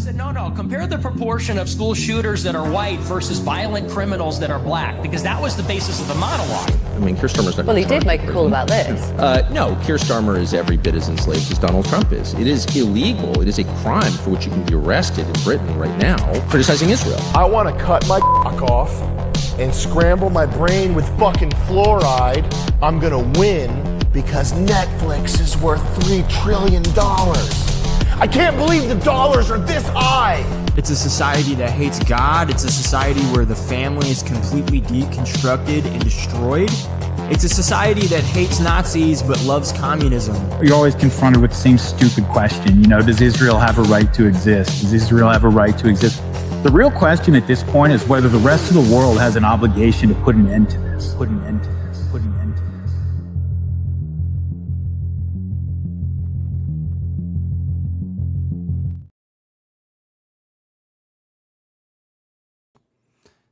said, no, compare the proportion of school shooters that are white versus violent criminals that are black, because that was the basis of the monologue. I mean, Keir Starmer's not. Well, he did make a call about this. No, Keir Starmer is every bit as enslaved as Donald Trump is. It is illegal. It is a crime for which you can be arrested in Britain right now, criticizing Israel. I want to cut my off and scramble my brain with fucking fluoride. I'm gonna win because Netflix is worth $3 trillion. I can't believe the dollars are this high. It's a society that hates God. It's a society where the family is completely deconstructed and destroyed. It's a society that hates Nazis but loves communism. You're always confronted with the same stupid question. Does Israel have a right to exist? Does Israel have a right to exist? The real question at this point is whether the rest of the world has an obligation to put an end to this. Put an end to this. Put an end to this.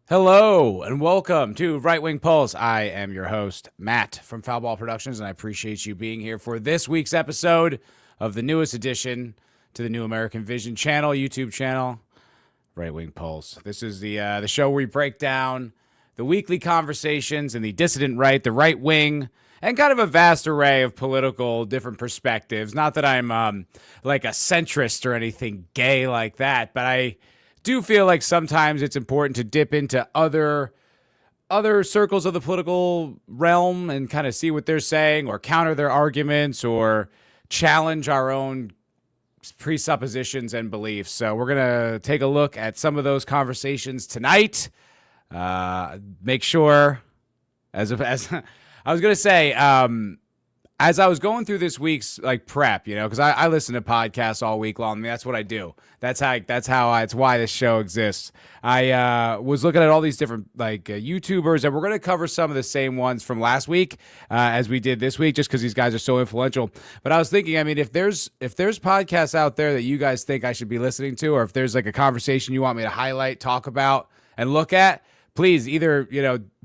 Hello and welcome to Right Wing Pulse. I am your host, Matt from Foulball Productions, and I appreciate you being here for this week's episode of the newest addition to the New American Vision channel, YouTube channel, Right Wing Pulse. This is the show where we break down the weekly conversations in the dissident right, the right wing, and kind of a vast array of political different perspectives. Not that I'm like a centrist or anything gay like that, but I do feel like sometimes it's important to dip into other circles of the political realm and kind of see what they're saying or counter their arguments or challenge our own presuppositions and beliefs. So we're going to take a look at some of those conversations tonight. Make sure, as I was going to say, as I was going through this week's prep, because I listen to podcasts all week long. I mean, that's what I do. It's why this show exists. I was looking at all these different YouTubers, and we're going to cover some of the same ones from last week as we did this week, just because these guys are so influential. But I was thinking, I mean, if there's podcasts out there that you guys think I should be listening to, or if there's a conversation you want me to highlight, talk about, and look at, please either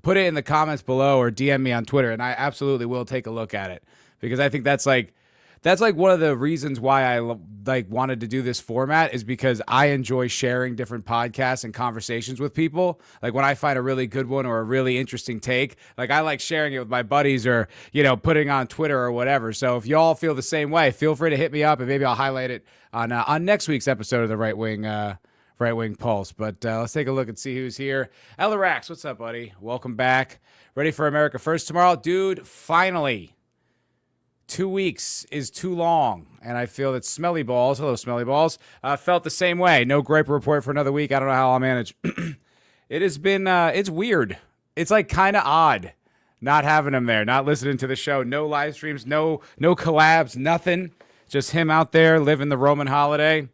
put it in the comments below or DM me on Twitter, and I absolutely will take a look at it. Because I think that's one of the reasons why I wanted to do this format, is because I enjoy sharing different podcasts and conversations with people. Like when I find a really good one or a really interesting take, I like sharing it with my buddies or putting on Twitter or whatever. So if y'all feel the same way, feel free to hit me up and maybe I'll highlight it on next week's episode of the Right Wing Pulse. But let's take a look and see who's here. Elarax, what's up, buddy? Welcome back. Ready for America First tomorrow, dude? Finally. 2 weeks is too long, and I feel that Smelly Balls, hello Smelly Balls, felt the same way. No gripe report for another week. I don't know how I'll manage. It has been, it's weird. It's kind of odd not having him there, not listening to the show. No live streams, no collabs, nothing. Just him out there living the Roman holiday.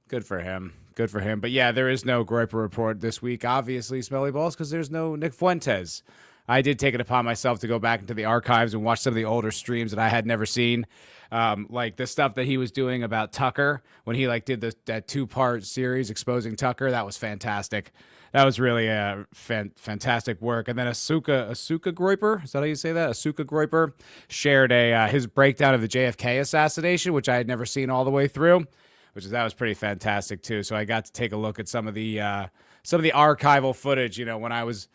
Good for him. Good for him. But yeah, there is no gripe report this week, obviously, Smelly Balls, because there's no Nick Fuentes. I did take it upon myself to go back into the archives and watch some of the older streams that I had never seen. Like the stuff that he was doing about Tucker when he did that 2-part series exposing Tucker. That was fantastic. That was really fantastic work. And then Asuka Groiper, is that how you say that? Asuka Groiper shared his breakdown of the JFK assassination, which I had never seen all the way through, that was pretty fantastic too. So I got to take a look at some of the archival footage, when I was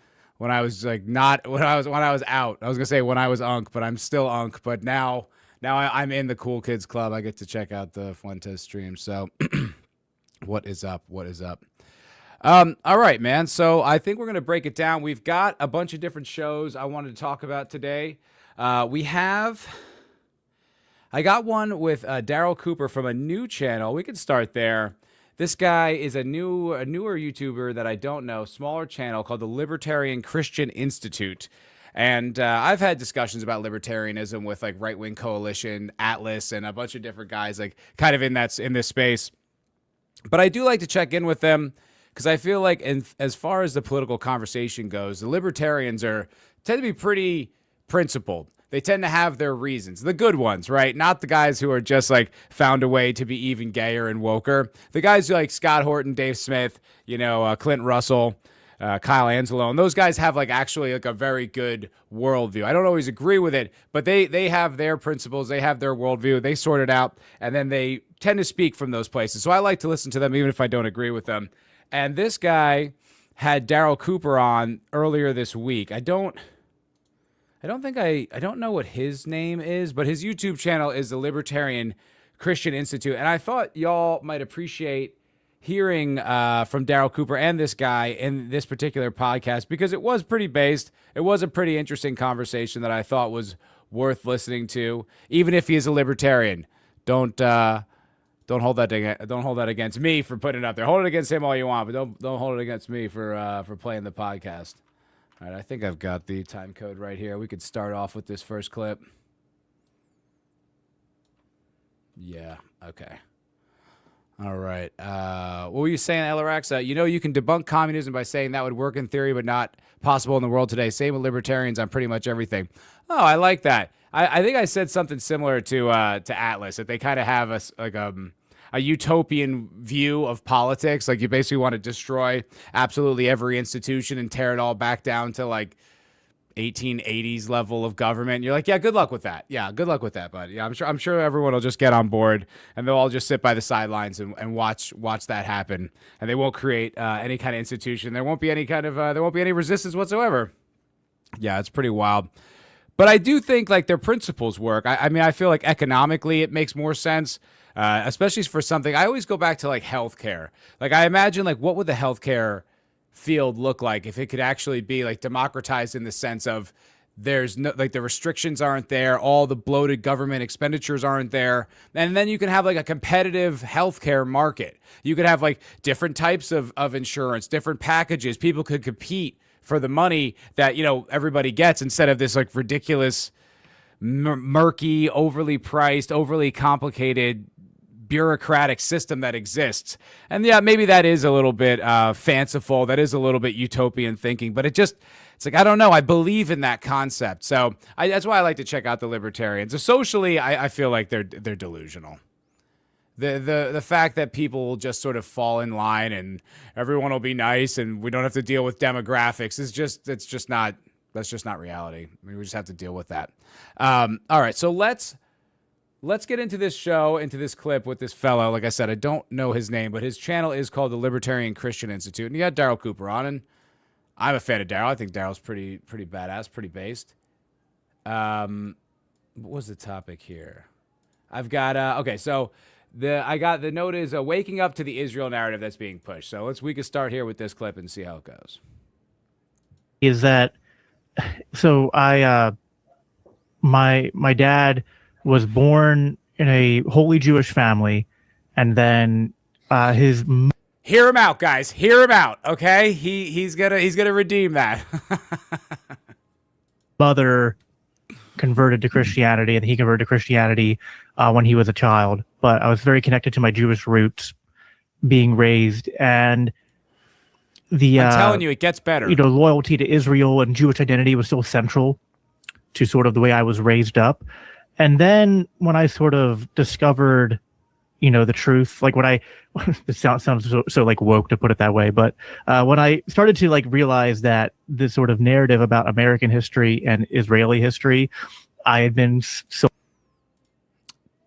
out. I was gonna say when I was unk, but I'm still unk. But now I'm in the cool kids club. I get to check out the Fuentes stream. So what is up? All right, man. So I think we're gonna break it down. We've got a bunch of different shows I wanted to talk about today. I got one with Darryl Cooper from a new channel. We could start there. This guy is a newer YouTuber that I don't know, smaller channel called the Libertarian Christian Institute. And I've had discussions about libertarianism with Right Wing Coalition, Atlas, and a bunch of different guys kind of in this space. But I do like to check in with them because I feel like as far as the political conversation goes, the libertarians tend to be pretty principled. They tend to have their reasons, the good ones, right? Not the guys who are just found a way to be even gayer and woker. The guys like Scott Horton, Dave Smith, Clint Russell, Kyle Anzalone. Those guys have like actually like a very good worldview. I don't always agree with it, but they have their principles, they have their worldview, they sort it out, and then they tend to speak from those places. So I like to listen to them even if I don't agree with them. And this guy had Darryl Cooper on earlier this week. I don't know what his name is, but his YouTube channel is the Libertarian Christian Institute, and I thought y'all might appreciate hearing from Darryl Cooper and this guy in this particular podcast because it was pretty based. It was a pretty interesting conversation that I thought was worth listening to, even if he is a libertarian. Don't hold that against me for putting it up there. Hold it against him all you want, but don't hold it against me for playing the podcast. All right, I think I've got the time code right here. We could start off with this first clip. Yeah, okay. All right. What were you saying, LRX? You can debunk communism by saying that would work in theory, but not possible in the world today. Same with libertarians on pretty much everything. Oh, I like that. I think I said something similar to Atlas, that they kind of have a utopian view of politics. Like you basically want to destroy absolutely every institution and tear it all back down to like 1880s level of government. You're like, yeah, good luck with that. Yeah, good luck with that, bud. Yeah, I'm sure everyone will just get on board and they'll all just sit by the sidelines and watch that happen. And they won't create any kind of institution. There won't be any resistance whatsoever. Yeah, it's pretty wild. But I do think like their principles work. I mean, I feel like economically it makes more sense, especially for something. I always go back to like healthcare. Like I imagine like what would the healthcare field look like if it could actually be like democratized in the sense of there's no like the restrictions aren't there, all the bloated government expenditures aren't there, and then you can have like a competitive healthcare market. You could have like different types of insurance, different packages. People could compete for the money that everybody gets instead of this like ridiculous, murky, overly priced, overly complicated bureaucratic system that exists. And yeah, maybe that is a little bit fanciful. That is a little bit utopian thinking, but it's like, I don't know. I believe in that concept. So that's why I like to check out the libertarians. So socially, I feel like they're delusional. The fact that people will just sort of fall in line and everyone will be nice and we don't have to deal with demographics that's just not reality. I mean, we just have to deal with that. All right. So let's get into this show, into this clip with this fellow. Like I said, I don't know his name, but his channel is called the Libertarian Christian Institute. And you got Darryl Cooper on, and I'm a fan of Darryl. I think Darryl's pretty badass, pretty based. What was the topic here? I've got, okay, so the note is waking up to the Israel narrative that's being pushed. So we can start here with this clip and see how it goes. Is that, so my dad was born in a wholly Jewish family, and then his hear him out, guys. Hear him out, okay? He's gonna redeem that. mother converted to Christianity, and he converted to Christianity when he was a child. But I was very connected to my Jewish roots, being raised, and I'm telling you, it gets better. Loyalty to Israel and Jewish identity was still central to sort of the way I was raised up. And then when I sort of discovered, the truth, like this sounds so like woke to put it that way, but when I started to like realize that this sort of narrative about American history and Israeli history, I had been so.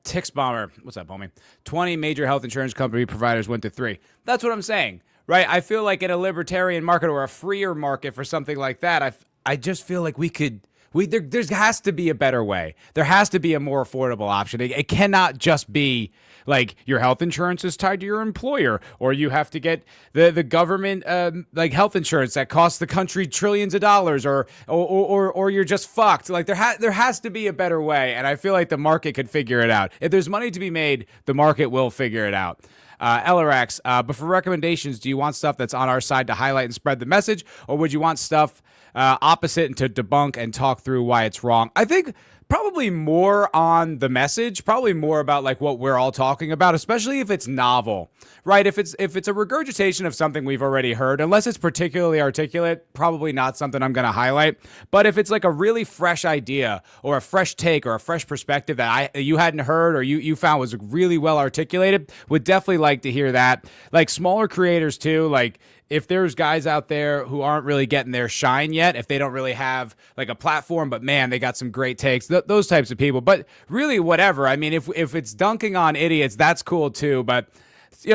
Tix Bomber, what's up, homie? 20 major health insurance company providers went to 3. That's what I'm saying, right? I feel like in a libertarian market or a freer market for something like that, I just feel like there has to be a better way. There has to be a more affordable option. It cannot just be like your health insurance is tied to your employer, or you have to get the government like health insurance that costs the country trillions of dollars, or you're just fucked. Like there has to be a better way, and I feel like the market could figure it out. If there's money to be made, the market will figure it out. LRX, but for recommendations, do you want stuff that's on our side to highlight and spread the message, or would you want stuff opposite and to debunk and talk through why it's wrong? I think probably more on the message, probably more about like what we're all talking about, especially if it's novel, right? If it's a regurgitation of something we've already heard, unless it's particularly articulate, probably not something I'm going to highlight. But if it's like a really fresh idea or a fresh take or a fresh perspective that you hadn't heard or you found was really well articulated, would definitely like to hear that. Like smaller creators too, like if there's guys out there who aren't really getting their shine yet, if they don't really have like a platform, but man, they got some great takes, those types of people. But really, whatever. I mean, if it's dunking on idiots, that's cool too. But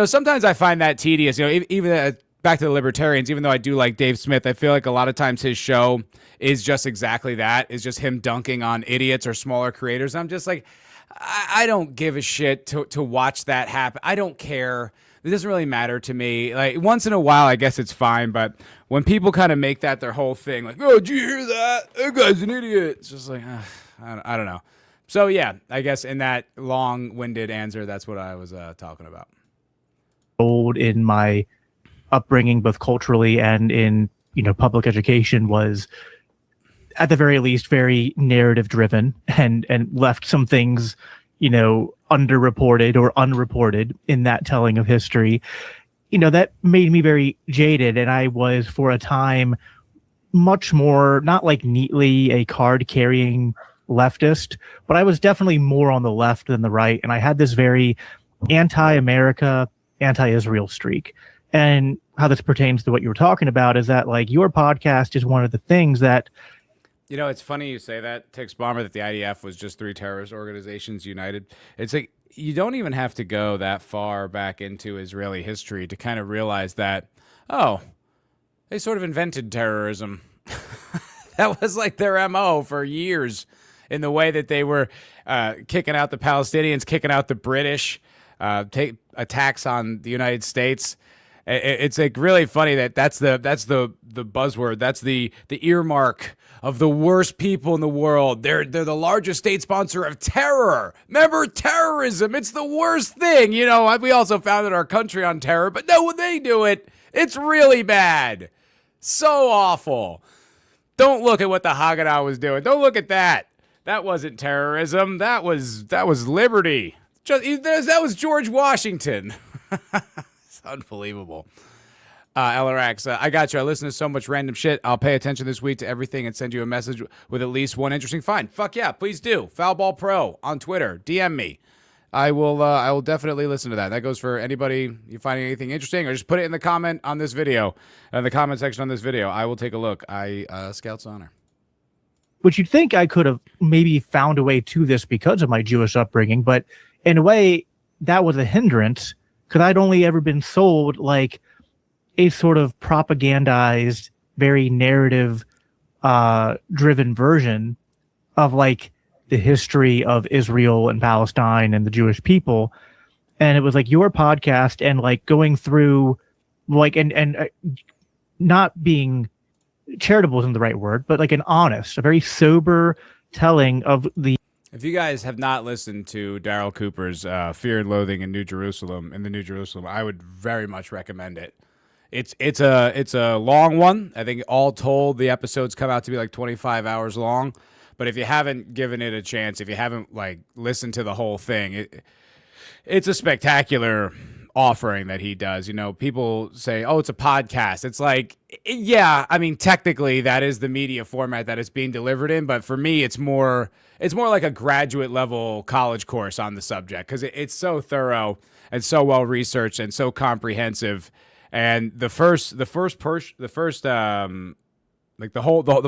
sometimes I find that tedious. Even back to the Libertarians, even though I do like Dave Smith, I feel like a lot of times his show is just exactly that. Is just him dunking on idiots or smaller creators. I'm just like, I don't give a shit to watch that happen. I don't care. It doesn't really matter to me. Like once in a while, I guess it's fine. But when people kind of make that their whole thing, like, oh, did you hear that? That guy's an idiot. It's just like, I don't know. So yeah, I guess in that long-winded answer, that's what I was talking about. Old in my upbringing, both culturally and in public education, was at the very least very narrative driven, and left some things underreported or unreported in that telling of history. That made me very jaded, and I was for a time much more not like neatly a card carrying leftist, but I was definitely more on the left than the right, and I had this very anti-America, anti-Israel streak. And how this pertains to what you were talking about is that like your podcast is one of the things that it's funny you say that, Tix Bomber, that the IDF was just 3 terrorist organizations united. It's like you don't even have to go that far back into Israeli history to kind of realize that, they sort of invented terrorism. That was like their MO for years, in the way that they were kicking out the Palestinians, kicking out the British, take attacks on the United States. It's like really funny that's the buzzword. That's the earmark of the worst people in the world. They're the largest state sponsor of terror. Remember, terrorism. It's the worst thing. We also founded our country on terror, but no, when they do it, it's really bad. So awful. Don't look at what the Haggadah was doing. Don't look at that. That wasn't terrorism. That was liberty. That was George Washington. It's unbelievable. LRX, I got you. I listen to so much random shit. I'll pay attention this week to everything and send you a message with at least one interesting find. Fuck yeah, please do. Foulball Pro on Twitter. DM me. I will definitely listen to that. That goes for anybody you finding anything interesting, or just put it in the comment on this video, in the comment section on this video. I will take a look. Scout's honor. Which you'd think I could have maybe found a way to this because of my Jewish upbringing, but in a way that was a hindrance because I'd only ever been sold like a sort of propagandized, very narrative driven version of like the history of Israel and Palestine and the Jewish people. And it was like your podcast and like going through like, and not being charitable isn't the right word, but like a very sober telling of the. If you guys have not listened to Darryl Cooper's Fear and Loathing in the New Jerusalem, I would very much recommend it. It's a long one. I think all told, the episodes come out to be like 25 hours long. But if you haven't given it a chance, if you haven't like listened to the whole thing, it's a spectacular offering that he does. People say, oh, it's a podcast. It's like, yeah, I mean, technically that is the media format that it's being delivered in. But for me, it's more like a graduate level college course on the subject because it's so thorough and so well researched and so comprehensive. And the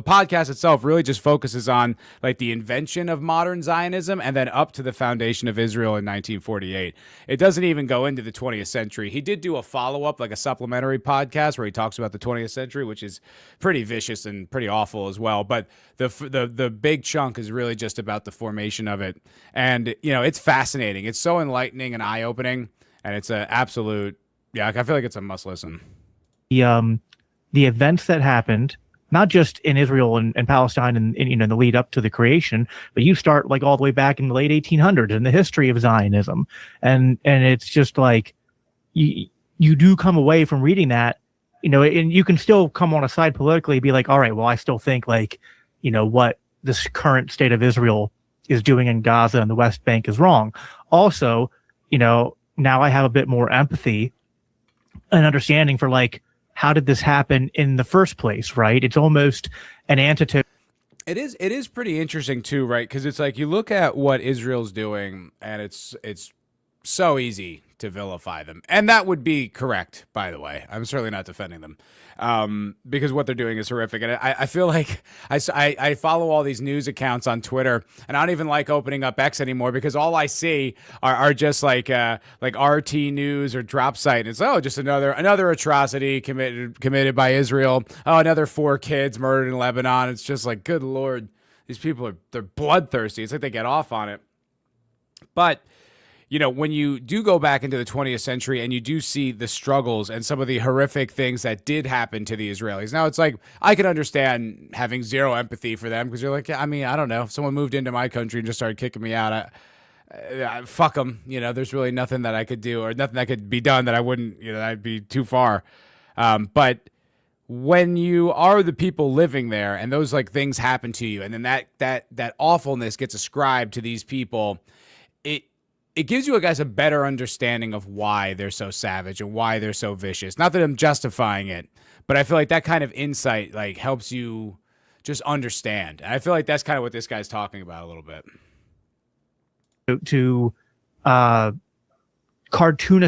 podcast itself really just focuses on like the invention of modern Zionism and then up to the foundation of Israel in 1948. It doesn't even go into the 20th century. He did do a follow-up, like a supplementary podcast where he talks about the 20th century, which is pretty vicious and pretty awful as well. But the big chunk is really just about the formation of it. And, it's fascinating. It's so enlightening and eye-opening. And it's an absolute, I feel like it's a must listen. The events that happened, not just in Israel and Palestine and in the lead up to the creation, but you start like all the way back in the late 1800s in the history of Zionism. And it's just like, you do come away from reading that, and you can still come on a side politically, be like, all right, well, I still think like, what this current state of Israel is doing in Gaza and the West Bank is wrong. Also, now I have a bit more empathy and understanding for like, how did this happen in the first place, right? It's almost an antidote. It is pretty interesting too, right? Because it's like you look at what Israel's doing, and it's so easy to vilify them. And that would be correct, by the way. I'm certainly not defending them because what they're doing is horrific. And I feel like I follow all these news accounts on Twitter, and I don't even like opening up X anymore because all I see are just like RT News or Drop Site. And it's, just another atrocity committed by Israel. Oh, another 4 kids murdered in Lebanon. It's just like, good Lord, these people they're bloodthirsty. It's like they get off on it. But, when you do go back into the 20th century and you do see the struggles and some of the horrific things that did happen to the Israelis. Now, it's like, I can understand having zero empathy for them because you're like, I don't know. If someone moved into my country and just started kicking me out, fuck them. There's really nothing that I could do or nothing that could be done that I wouldn't, I'd be too far. But when you are the people living there and those like things happen to you and then that awfulness gets ascribed to these people, it gives you guys a better understanding of why they're so savage and why they're so vicious. Not that I'm justifying it, but I feel like that kind of insight like helps you just understand. And I feel like that's kind of what this guy's talking about a little bit. To cartoonish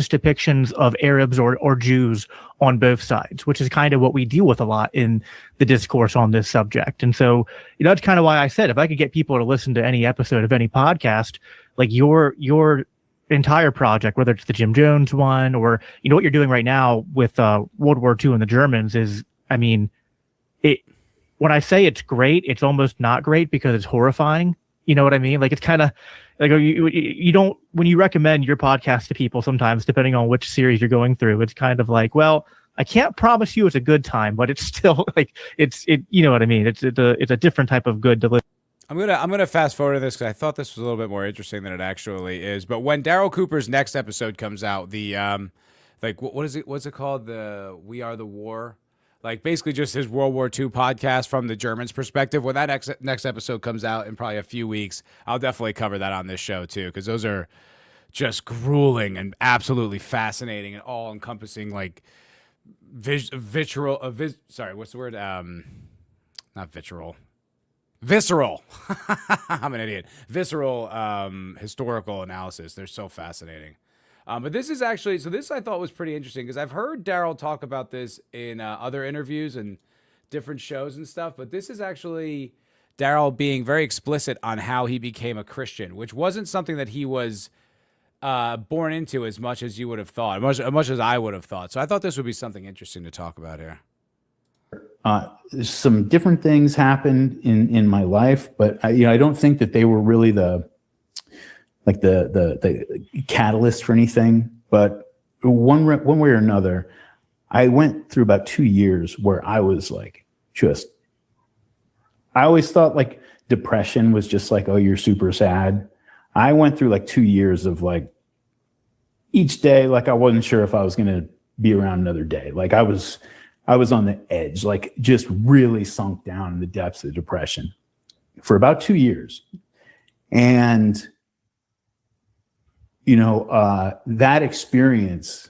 depictions of Arabs or Jews on both sides, which is kind of what we deal with a lot in the discourse on this subject. And so, that's kind of why I said, if I could get people to listen to any episode of any podcast, like your entire project, whether it's the Jim Jones one or, what you're doing right now with World War II and the Germans is, when I say it's great, it's almost not great because it's horrifying. You know what I mean? Like, it's kind of like you don't, when you recommend your podcast to people sometimes, depending on which series you're going through, it's kind of like, well, I can't promise you it's a good time, but it's still like, you know what I mean? It's a different type of good to listen. I'm gonna fast forward to this because I thought this was a little bit more interesting than it actually is. But when Darryl Cooper's next episode comes out, the what is it? What's it called? The We Are the War, like basically just his World War II podcast from the Germans' perspective. When that next episode comes out in probably a few weeks, I'll definitely cover that on this show too because those are just grueling and absolutely fascinating and all encompassing like visceral. Sorry, what's the word? Not visceral. Visceral. I'm an idiot. Visceral historical analysis. They're so fascinating. But this is actually, so this I thought was pretty interesting because I've heard Darryl talk about this in other interviews and different shows and stuff. But this is actually Darryl being very explicit on how he became a Christian, which wasn't something that he was born into as much as you would have thought, as much as I would have thought. So I thought this would be something interesting to talk about here. Some different things happened in my life, but I don't think that they were really the catalyst for anything. But one way or another, I went through about 2 years where I was like, I always thought like depression was just like, oh, you're super sad. I went through like 2 years of like each day, like I wasn't sure if I was going to be around another day. Like I was on the edge, like just really sunk down in the depths of depression for about 2 years. And, that experience,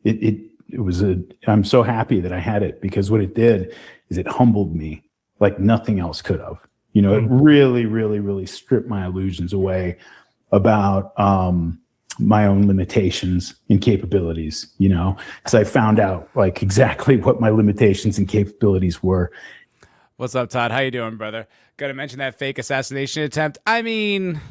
I'm so happy that I had it because what it did is it humbled me like nothing else could have. It really, really, really stripped my illusions away about my own limitations and capabilities, because I found out like exactly what my limitations and capabilities were. What's up, Todd? How you doing, brother? Got to mention that fake assassination attempt. I mean,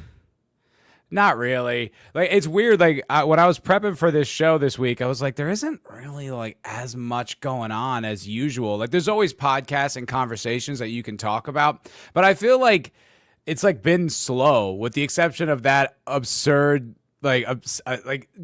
not really. Like, it's weird. Like, when I was prepping for this show this week, I was like, there isn't really like as much going on as usual. Like, there's always podcasts and conversations that you can talk about, but I feel like it's like been slow with the exception of that absurd. Like,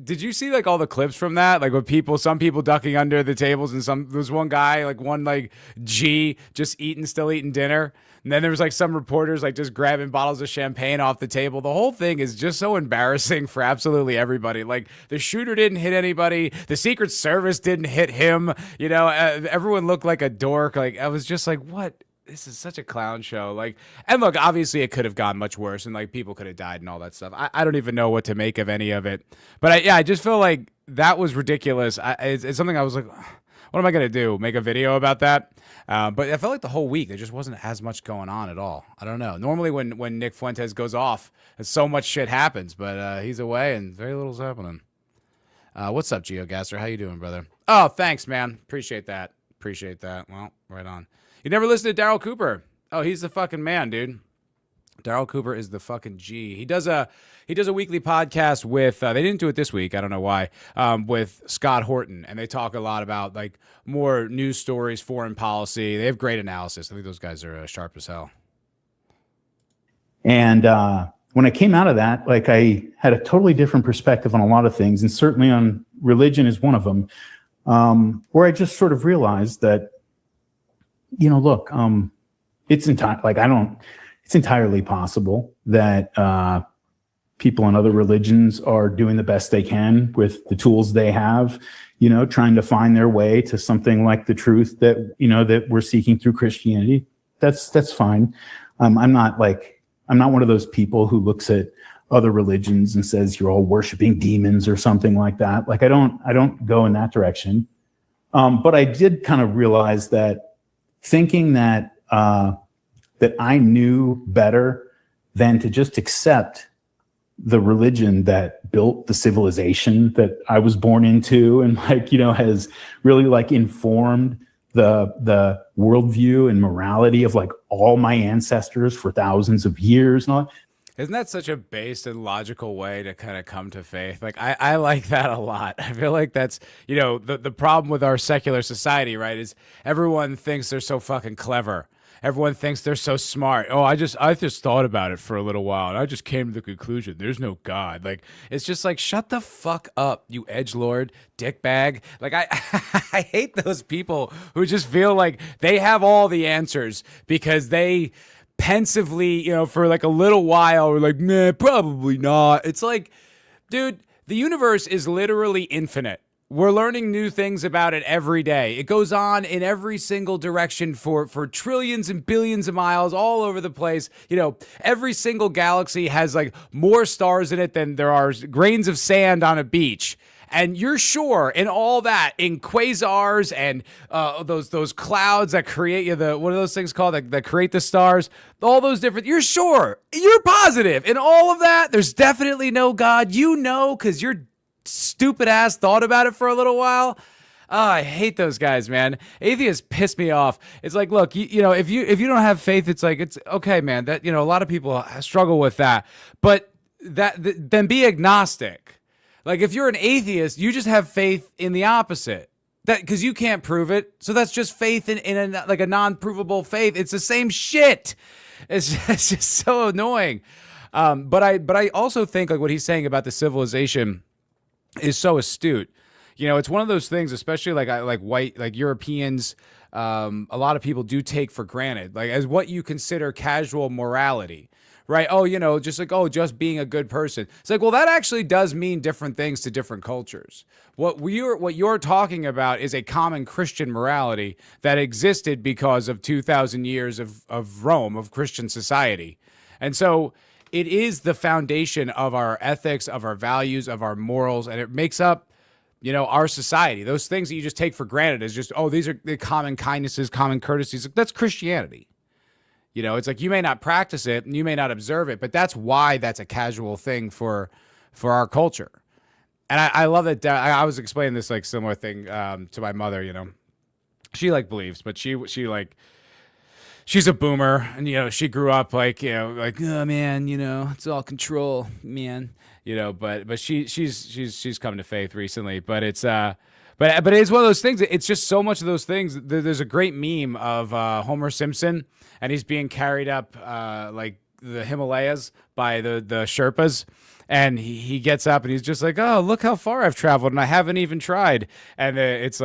did you see like all the clips from that? Like with some people ducking under the tables and there was one guy, like one like G just still eating dinner. And then there was like some reporters like just grabbing bottles of champagne off the table. The whole thing is just so embarrassing for absolutely everybody. Like the shooter didn't hit anybody. The Secret Service didn't hit him. Everyone looked like a dork. Like I was just like, what? This is such a clown show. Like, and look, obviously it could have gone much worse and like people could have died and all that stuff. I don't even know what to make of any of it, but I just feel like that was ridiculous. It's something I was like, what am I going to do? Make a video about that? But I felt like the whole week, there just wasn't as much going on at all. I don't know. Normally when Nick Fuentes goes off, so much shit happens, but he's away and very little's happening. What's up, GeoGasser? How you doing, brother? Oh, thanks, man. Appreciate that. Well, right on. You never listened to Darryl Cooper? Oh, he's the fucking man, dude. Darryl Cooper is the fucking G. He does a weekly podcast with they didn't do it this week, I don't know why, with Scott Horton, and they talk a lot about like more news stories, foreign policy. They have great analysis. I think those guys are sharp as hell. And when I came out of that, like I had a totally different perspective on a lot of things, and certainly on religion is one of them, where I just sort of realized that, look, it's entirely possible that people in other religions are doing the best they can with the tools they have, trying to find their way to something like the truth that, that we're seeking through Christianity. That's fine. I'm not one of those people who looks at other religions and says you're all worshiping demons or something like that. Like I don't go in that direction. But I did kind of realize that thinking that I knew better than to just accept the religion that built the civilization that I was born into and has really informed the worldview and morality of all my ancestors for thousands of years and all. Isn't that such a based and logical way to kind of come to faith? I like that a lot. I feel like that's, the problem with our secular society, right, is everyone thinks they're so fucking clever. Everyone thinks they're so smart. Oh, I just thought about it for a little while and I just came to the conclusion there's no God. It's just shut the fuck up, you edgelord, dickbag. I hate those people who just feel like they have all the answers because they pensively, for a little while we're like, nah, probably not. It's dude, the universe is literally infinite. We're learning new things about it every day. It goes on in every single direction for trillions and billions of miles all over the place. Every single galaxy has more stars in it than there are grains of sand on a beach. And you're sure in all that, in quasars and those clouds that create what are those things called that create the stars? All those different, you're sure, you're positive in all of that. There's definitely no God, because you're stupid ass thought about it for a little while. Oh, I hate those guys, man. Atheists piss me off. It's look, if you don't have faith, it's okay, man. That a lot of people struggle with that, but then be agnostic. If you're an atheist, you just have faith in the opposite. That because you can't prove it, so that's just faith in a non-provable faith. It's the same shit. It's just so annoying. But I also think what he's saying about the civilization is so astute. It's one of those things, especially white, Europeans, a lot of people do take for granted, as what you consider casual morality, right? Oh, just being a good person. It's well, that actually does mean different things to different cultures. What you're talking about is a common Christian morality that existed because of 2,000 years of Rome, of Christian society. And so it is the foundation of our ethics, of our values, of our morals, and it makes up, our society. Those things that you just take for granted as just, these are the common kindnesses, common courtesies. That's Christianity. It's you may not practice it and you may not observe it, but that's why that's a casual thing for our culture. And I love that. I was explaining this similar thing to my mother. She believes, but she's a boomer, and she grew up oh man, it's all control, man, but she's come to faith recently, but it's but it's one of those things. It's just so much of those things. There's a great meme of Homer Simpson, and he's being carried up the Himalayas by the Sherpas. And he gets up and he's just oh, look how far I've traveled and I haven't even tried. And it's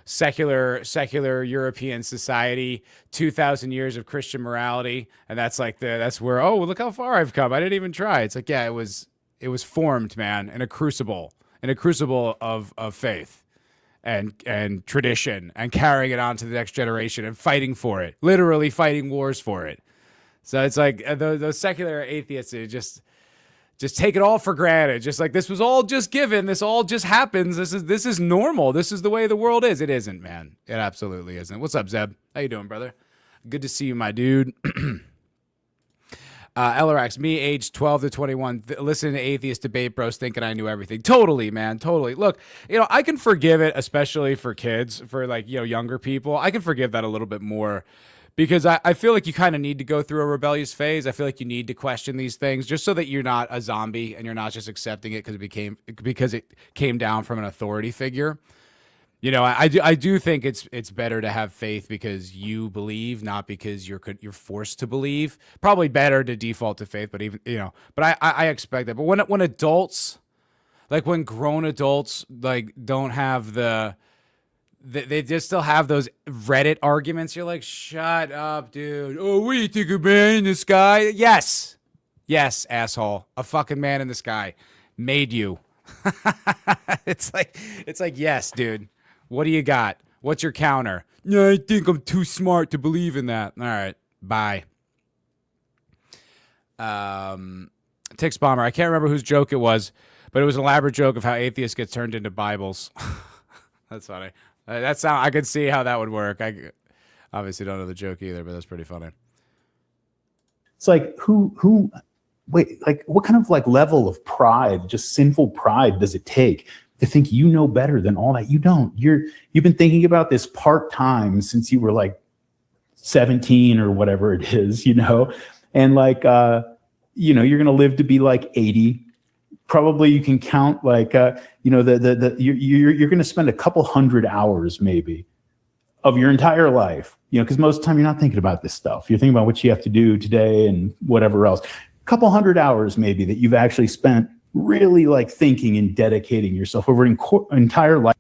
secular European society, 2,000 years of Christian morality. And that's that's where, oh, look how far I've come. I didn't even try. It's yeah, it was formed, man, in a crucible of faith and tradition and carrying it on to the next generation and fighting for it, literally fighting wars for it. So it's those secular atheists who just take it all for granted. Just this was all just given. This all just happens. This is normal. This is the way the world is. It isn't, man. It absolutely isn't. What's up, Zeb? How you doing, brother? Good to see you, my dude. LRX, me, age 12 to 21, listening to atheist debate bros, thinking I knew everything. Totally, man, totally. Look, I can forgive it, especially for kids, for younger people. I can forgive that a little bit more because I feel like you kind of need to go through a rebellious phase. I feel like you need to question these things just so that you're not a zombie and you're not just accepting it because it came down from an authority figure. I do think it's better to have faith because you believe, not because you're forced to believe. Probably better to default to faith, but but I expect that. But when adults, when grown adults, don't have they just still have those Reddit arguments. You're like, shut up, dude. Oh, what do you think, a man in the sky? Yes, asshole. A fucking man in the sky made you. It's like, yes, dude. What do you got? What's your counter? No, I think I'm too smart to believe in that. All right, bye. Tix Bomber. I can't remember whose joke it was, but it was an elaborate joke of how atheists get turned into Bibles. That's funny. I could see how that would work. I obviously don't know the joke either, but that's pretty funny. It's like wait, what kind of level of pride, just sinful pride, does it take to think you know better than all that? You don't. You've been thinking about this part-time since you were 17 or whatever it is, and you're going to live to be 80. Probably you can count you're going to spend a couple hundred hours maybe of your entire life, because most of the time you're not thinking about this stuff. You're thinking about what you have to do today and whatever else. A couple hundred hours maybe that you've actually spent really thinking and dedicating yourself over an entire life.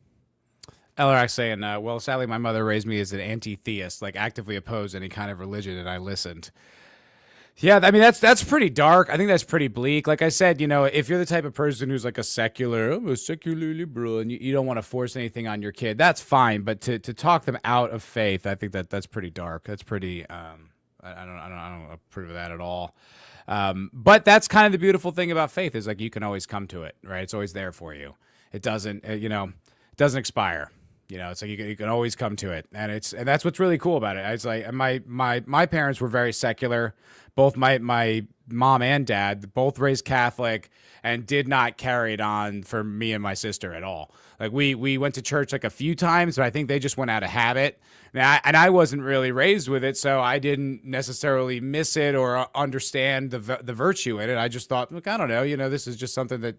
LRX saying, well, sadly, my mother raised me as an anti-theist, actively opposed any kind of religion, and I listened. Yeah, I mean, that's pretty dark. I think that's pretty bleak. Like I said, if you're the type of person who's I'm a secular liberal, and you don't want to force anything on your kid, that's fine. But to talk them out of faith, I think that's pretty dark. That's pretty, I don't approve of that at all. But that's kind of the beautiful thing about faith is you can always come to it, right? It's always there for you. It doesn't, it doesn't expire. It's you can always come to it, and that's what's really cool about it. It's my parents were very secular. Both my mom and dad, both raised Catholic, and did not carry it on for me and my sister at all. We went to church a few times, but I think they just went out of habit. And I wasn't really raised with it, so I didn't necessarily miss it or understand the virtue in it. I just thought, look, I don't know, this is just something that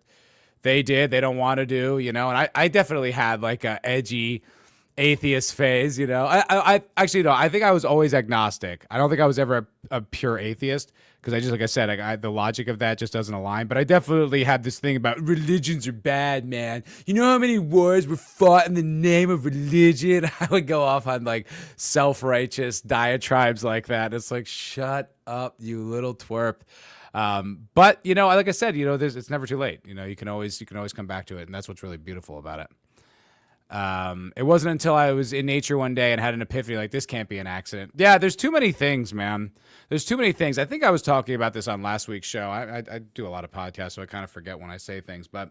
they did, they don't want to do, and I definitely had a edgy atheist phase, I actually, no, I think I was always agnostic. I don't think I was ever a pure atheist, because I just, like I said, the logic of that just doesn't align. But I definitely had this thing about religions are bad, man. You know how many wars were fought in the name of religion? I would go off on self-righteous diatribes like that. It's shut up, you little twerp. But like I said, it's never too late. You can always come back to it, and that's what's really beautiful about it. It wasn't until I was in nature one day and had an epiphany this can't be an accident. Yeah, there's too many things, man. There's too many things. I think I was talking about this on last week's show. I do a lot of podcasts, so I kind of forget when I say things. But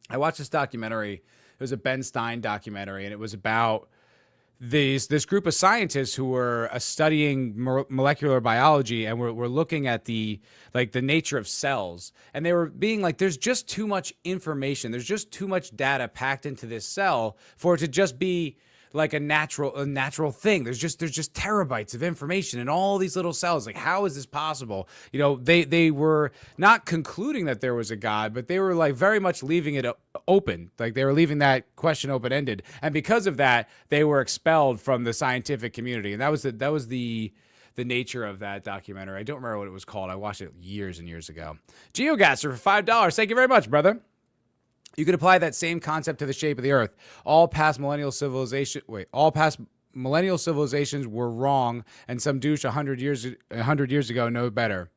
I watched this documentary. It was a Ben Stein documentary, and it was about this group of scientists who were studying molecular biology, and were looking at the nature of cells, and they were being there's just too much information, there's just too much data packed into this cell for it to just be a natural thing. There's just terabytes of information in all these little cells. How is this possible? They were not concluding that there was a God, but they were very much leaving it open. They were leaving that question open-ended, and because of that, they were expelled from the scientific community. And that was the nature of that documentary. I don't remember what it was called. I watched it years and years ago. GeoGaster for $5. Thank you very much, brother. You could apply that same concept to the shape of the earth. All past millennial civilizations were wrong, and some douche 100 years ago know better.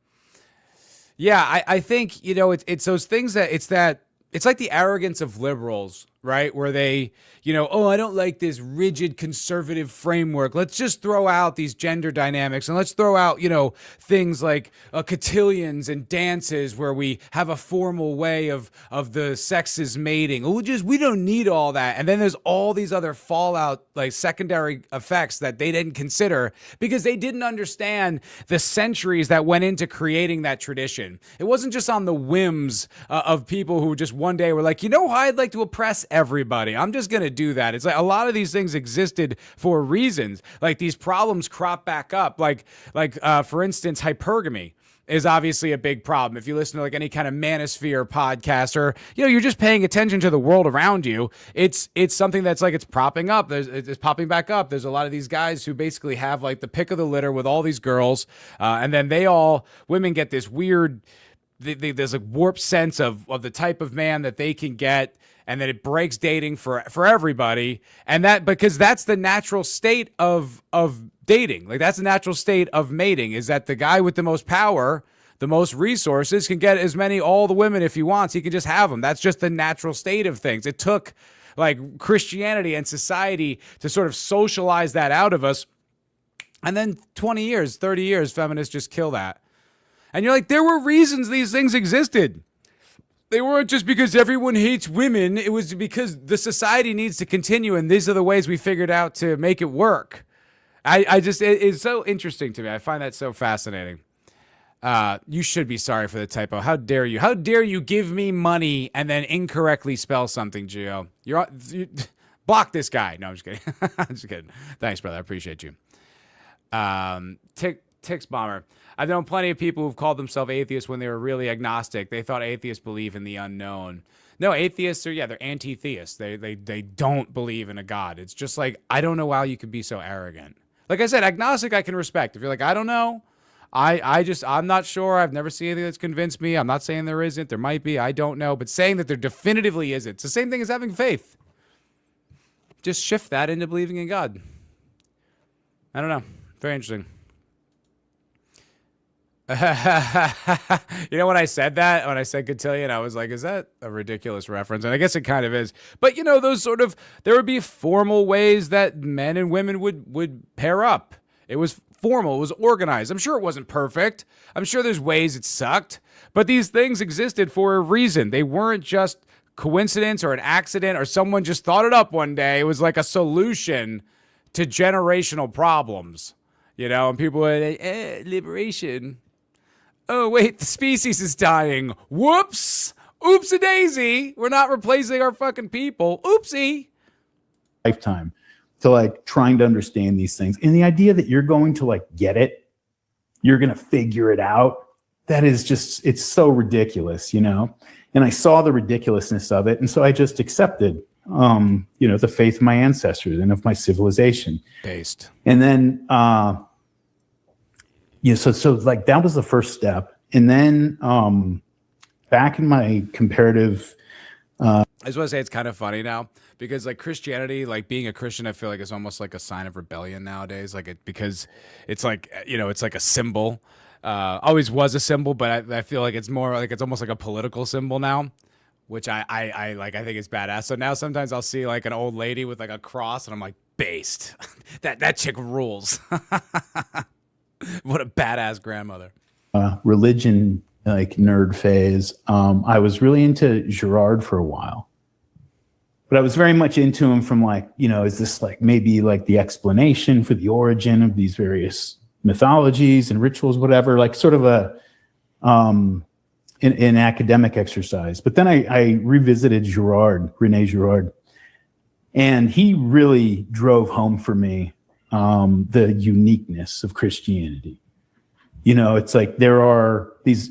Yeah, I think it's those things it's like the arrogance of liberals right? Where they, oh, I don't like this rigid conservative framework. Let's just throw out these gender dynamics and let's throw out, things like cotillions and dances where we have a formal way of the sexes mating. We don't need all that. And then there's all these other fallout, like secondary effects that they didn't consider because they didn't understand the centuries that went into creating that tradition. It wasn't just on the whims of people who just one day were like, I'd like to oppress everybody. I'm just going to do that. It's like a lot of these things existed for reasons. Like these problems crop back up. Like for instance, hypergamy is obviously a big problem. If you listen to like any kind of manosphere podcast or, you're just paying attention to the world around you, it's something that's like, it's popping up. It's popping back up. There's a lot of these guys who basically have like the pick of the litter with all these girls. And then women get this weird, there's a warped sense of the type of man that they can get. And then it breaks dating for everybody. And that, because that's the natural state of dating. Like that's the natural state of mating, is that the guy with the most power, the most resources can get all the women if he wants. He can just have them. That's just the natural state of things. It took like Christianity and society to sort of socialize that out of us. And then 20 years, 30 years, feminists just kill that. And you're like, there were reasons these things existed. They weren't just because everyone hates women. It was because the society needs to continue, and these are the ways we figured out to make it work. It's so interesting to me. I find that so fascinating. You should be sorry for the typo. How dare you? How dare you give me money and then incorrectly spell something, Gio? You block this guy. No, I'm just kidding. I'm just kidding. Thanks, brother. I appreciate you. Tix Bomber. I've known plenty of people who've called themselves atheists when they were really agnostic. They thought atheists believe in the unknown. No, atheists they're anti-theists. They don't believe in a God. It's just like, I don't know how you could be so arrogant. Like I said, agnostic I can respect. If you're like, I don't know, I'm not sure. I've never seen anything that's convinced me. I'm not saying there isn't. There might be. I don't know. But saying that there definitively isn't, it's the same thing as having faith. Just shift that into believing in God. I don't know. Very interesting. When I said cotillion, I was like, is that a ridiculous reference? And I guess it kind of is. But those sort of, there would be formal ways that men and women would pair up. It was formal. It was organized. I'm sure it wasn't perfect. I'm sure there's ways it sucked. But these things existed for a reason. They weren't just coincidence or an accident or someone just thought it up one day. It was like a solution to generational problems. And people were like, liberation. Oh, wait, the species is dying. Whoops. Oopsie-daisy. We're not replacing our fucking people. Oopsie. Lifetime to like trying to understand these things. And the idea that you're going to like get it, you're going to figure it out. That is just, it's so ridiculous, And I saw the ridiculousness of it. And so I just accepted, the faith of my ancestors and of my civilization. Based. And then, so like that was the first step. And then back in my comparative. I just want to say it's kind of funny now because like Christianity, like being a Christian, I feel like is almost like a sign of rebellion nowadays. Because it's like, it's like a symbol. Always was a symbol, but I feel like it's more like it's almost like a political symbol now, which I think is badass. So now sometimes I'll see like an old lady with like a cross and I'm like, based. that chick rules. What a badass grandmother. Religion, like nerd phase. I was really into Girard for a while, but I was very much into him from like, is this like maybe like the explanation for the origin of these various mythologies and rituals, whatever, like sort of an academic exercise. But then I revisited René Girard, and he really drove home for me the uniqueness of Christianity. It's like there are these,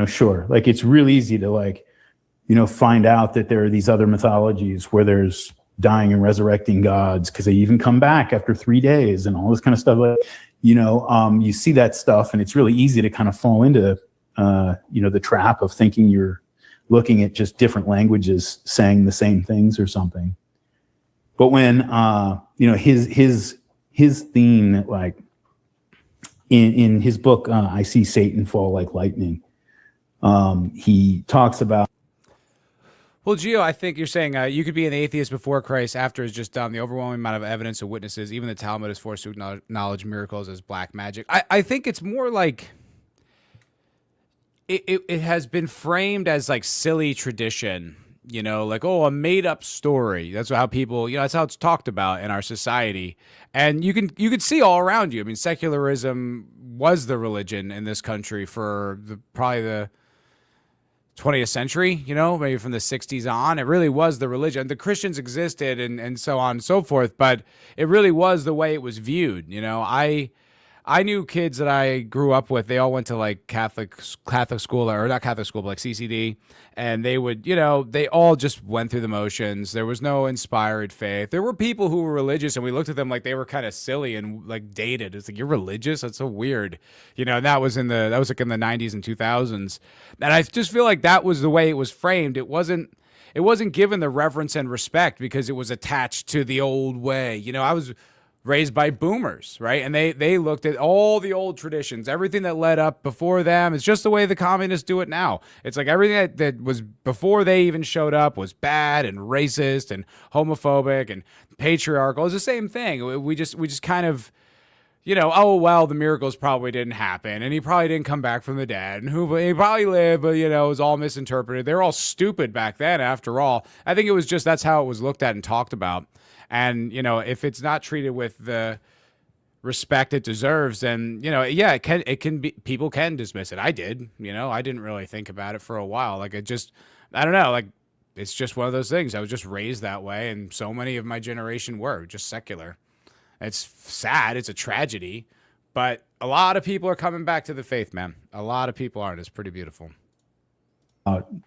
sure, like it's real easy to like, find out that there are these other mythologies where there's dying and resurrecting gods because they even come back after 3 days and all this kind of stuff. Like, you see that stuff and it's really easy to kind of fall into, the trap of thinking you're looking at just different languages saying the same things or something. But when, his theme that like in his book, I See Satan Fall Like Lightning, he talks about. Well, Gio, I think you're saying you could be an atheist before Christ, after it's just done. The overwhelming amount of evidence and witnesses, even the Talmud is forced to acknowledge miracles as black magic. I think it's more like it has been framed as like silly tradition, you know, like, oh, a made up story. That's how people, you know, that's how it's talked about in our society. And you can see all around you. I mean, secularism was the religion in this country for probably the 20th century, you know, maybe from the 60s on. It really was the religion. The Christians existed and so on and so forth, but it really was the way it was viewed. You know, I knew kids that I grew up with, they all went to like Catholic school, or not Catholic school, but like CCD. And they would, you know, they all just went through the motions. There was no inspired faith. There were people who were religious and we looked at them like they were kind of silly and like dated. It's like, you're religious? That's so weird. You know, and that was like in the 90s and 2000s. And I just feel like that was the way it was framed. It wasn't given the reverence and respect because it was attached to the old way. You know, I was raised by boomers, right? And they looked at all the old traditions, everything that led up before them. It's just the way the communists do it now. It's like everything that was before they even showed up was bad and racist and homophobic and patriarchal. It's the same thing. We just kind of, you know, oh, well, the miracles probably didn't happen, and he probably didn't come back from the dead, and he probably lived, but, you know, it was all misinterpreted. They were all stupid back then, after all. I think it was just, that's how it was looked at and talked about. And, you know, if it's not treated with the respect it deserves, then, you know, yeah, it can be, people can dismiss it. I did, you know, I didn't really think about it for a while. Like, I don't know, like, it's just one of those things. I was just raised that way, and so many of my generation were just secular. It's sad. It's a tragedy, but a lot of people are coming back to the faith, man. A lot of people are. It's pretty beautiful.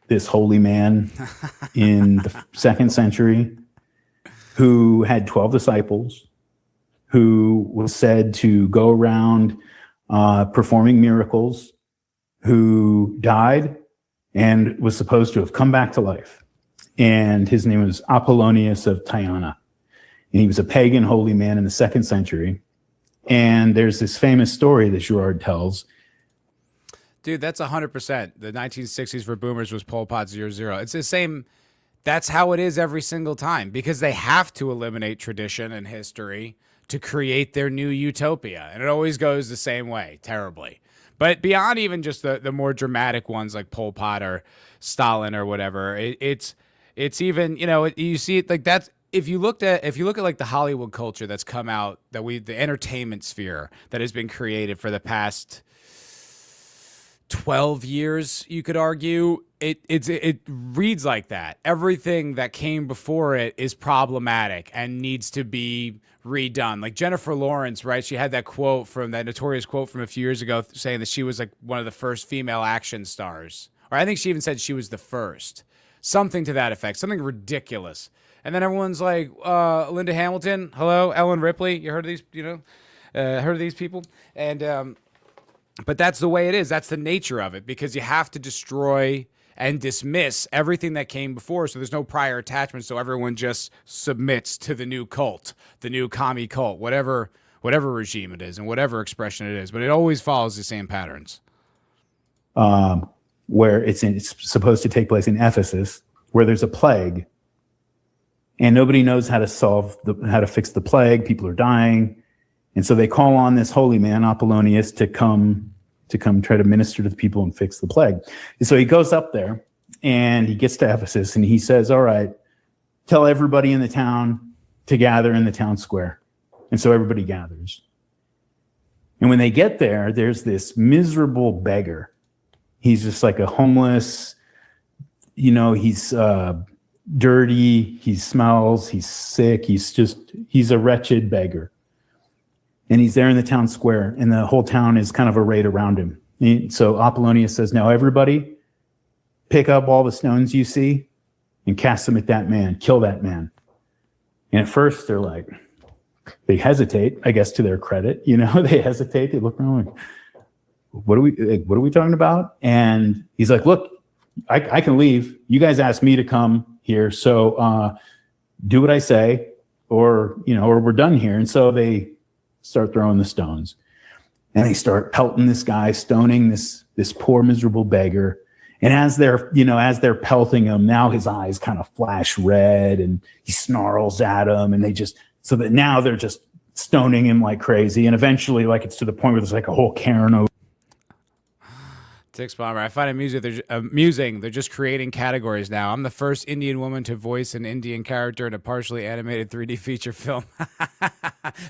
This holy man in the 2nd century who had 12 disciples, who was said to go around performing miracles, who died and was supposed to have come back to life. And his name was Apollonius of Tyana. And he was a pagan holy man in the 2nd century. And there's this famous story that Girard tells. Dude, that's 100%. The 1960s for boomers was Pol Pot 00. It's the same. That's how it is every single time, because they have to eliminate tradition and history to create their new utopia. And it always goes the same way, terribly. But beyond even just the more dramatic ones like Pol Pot or Stalin or whatever, it's even, you know, you see it like that's, if you look at like the Hollywood culture that's come out, the entertainment sphere that has been created for the past 12 years, you could argue, it reads like that. Everything that came before it is problematic and needs to be redone. Like Jennifer Lawrence, right? She had that notorious quote from a few years ago saying that she was like one of the first female action stars. Or I think she even said she was the first. Something to that effect. Something ridiculous. And then everyone's like, Linda Hamilton, hello, Ellen Ripley. You heard of these, you know, heard of these people? And, but that's the way it is. That's the nature of it, because you have to destroy and dismiss everything that came before. So there's no prior attachment. So everyone just submits to the new cult, the new commie cult, whatever regime it is and whatever expression it is. But it always follows the same patterns. Where it's supposed to take place in Ephesus, where there's a plague, and nobody knows how to fix the plague. People are dying, and so they call on this holy man Apollonius to come try to minister to the people and fix the plague. And so he goes up there, and he gets to Ephesus, and he says, "All right, tell everybody in the town to gather in the town square." And so everybody gathers. And when they get there, there's this miserable beggar. He's just like a homeless, you know, he's dirty, he smells, he's sick, he's a wretched beggar. And he's there in the town square, and the whole town is kind of arrayed around him. And so Apollonius says, "Now everybody, pick up all the stones you see and cast them at that man, kill that man." And at first they hesitate, I guess to their credit, you know, they hesitate, they look around like, what are we talking about? And he's like, "Look, I can leave. You guys asked me to come here, so do what I say, or we're done here." And so they start throwing the stones, and they start pelting this guy, stoning this poor miserable beggar. And as they're pelting him, now his eyes kind of flash red and he snarls at them, and so that now they're just stoning him like crazy. And eventually, like, it's to the point where there's like a whole Karen over. Tix Bomber, I find it amusing. They're just creating categories now. I'm the first Indian woman to voice an Indian character in a partially animated 3D feature film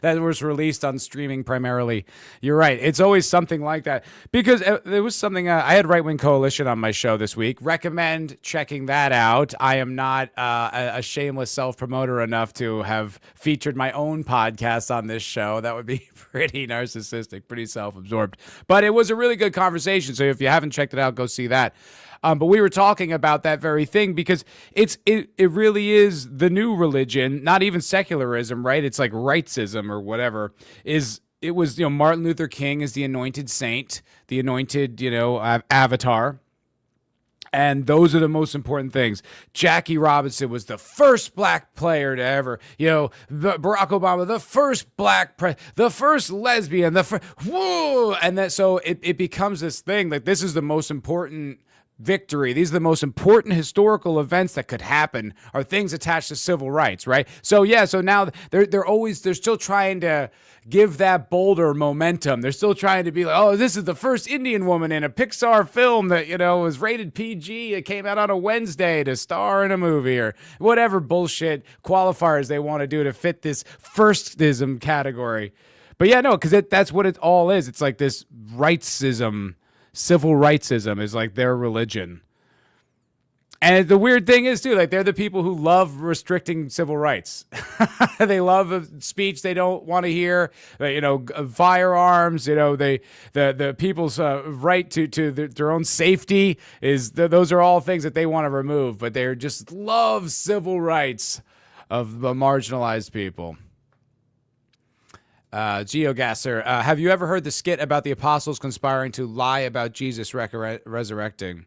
that was released on streaming primarily. You're right. It's always something like that, because there was something. I had Right Wing Coalition on my show this week. Recommend checking that out. I am not a shameless self-promoter enough to have featured my own podcast on this show. That would be pretty narcissistic, pretty self-absorbed. But it was a really good conversation. So if you haven't checked it out, go see that. But we were talking about that very thing, because it really is the new religion, not even secularism, right? It's like rightsism or whatever. It was Martin Luther King is the anointed saint, the anointed avatar. And those are the most important things. Jackie Robinson was the first black player to ever, Barack Obama, the first black, the first lesbian, whoa. And that, so it becomes this thing, like, this is the most important victory. These are the most important historical events that could happen, are things attached to civil rights, right? So now they're still trying to give that bolder momentum. They're still trying to be like, oh, this is the first Indian woman in a Pixar film that, was rated PG. It came out on a Wednesday to star in a movie, or whatever bullshit qualifiers they want to do to fit this firstism category. But yeah, no, because that's what it all is. It's like this rightsism. Civil rightsism is like their religion. And the weird thing is, too, like, they're the people who love restricting civil rights. They love a speech they don't want to hear, firearms, the people's right to their own safety those are all things that they want to remove, but they just love civil rights of the marginalized people. GeoGasser, have you ever heard the skit about the apostles conspiring to lie about Jesus resurrecting?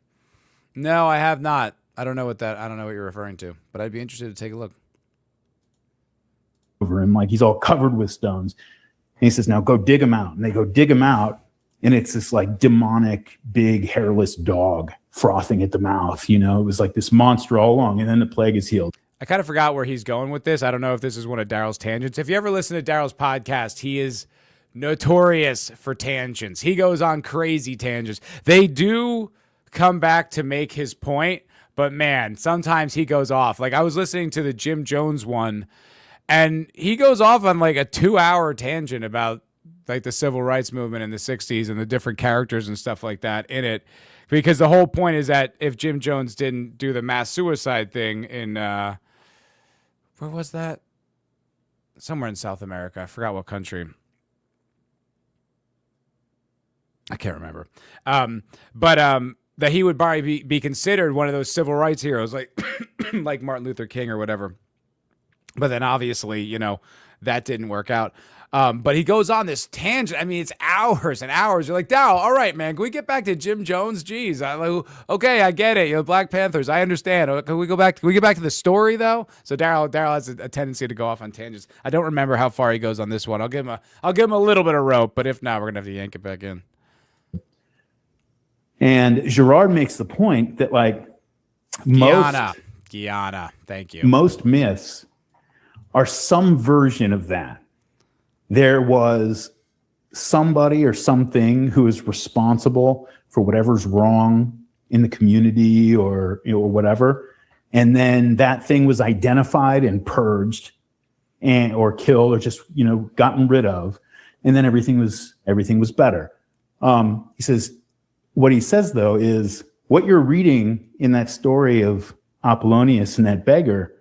No, I have not. I don't know what you're referring to, but I'd be interested to take a look. Over him, like, he's all covered with stones. And he says, now go dig him out. And they go dig him out, and it's this like demonic, big, hairless dog frothing at the mouth. It was like this monster all along, and then the plague is healed. I kind of forgot where he's going with this. I don't know if this is one of Darryl's tangents. If you ever listen to Darryl's podcast, he is notorious for tangents. He goes on crazy tangents. They do come back to make his point, but man, sometimes he goes off. Like, I was listening to the Jim Jones one, and he goes off on like a 2-hour tangent about like the civil rights movement in the 60s and the different characters and stuff like that in it. Because the whole point is that if Jim Jones didn't do the mass suicide thing in, where was that? Somewhere in South America. I forgot what country. I can't remember. But that he would probably be considered one of those civil rights heroes, like like Martin Luther King or whatever. But then obviously, that didn't work out. But he goes on this tangent. I mean, it's hours and hours. You're like, Darryl, all right, man, can we get back to Jim Jones? Jeez. Okay, I get it. Black Panthers, I understand. Can we get back to the story, though? So Darryl has a tendency to go off on tangents. I don't remember how far he goes on this one. I'll give him a little bit of rope, but if not, we're gonna have to yank it back in. And Girard makes the point that, like, Guyana, thank you. Most myths are some version of that. There was somebody or something who is responsible for whatever's wrong in the community or whatever, and then that thing was identified and purged, or killed, or just gotten rid of, and then everything was better. He says. What he says, though, is what you're reading in that story of Apollonius and that beggar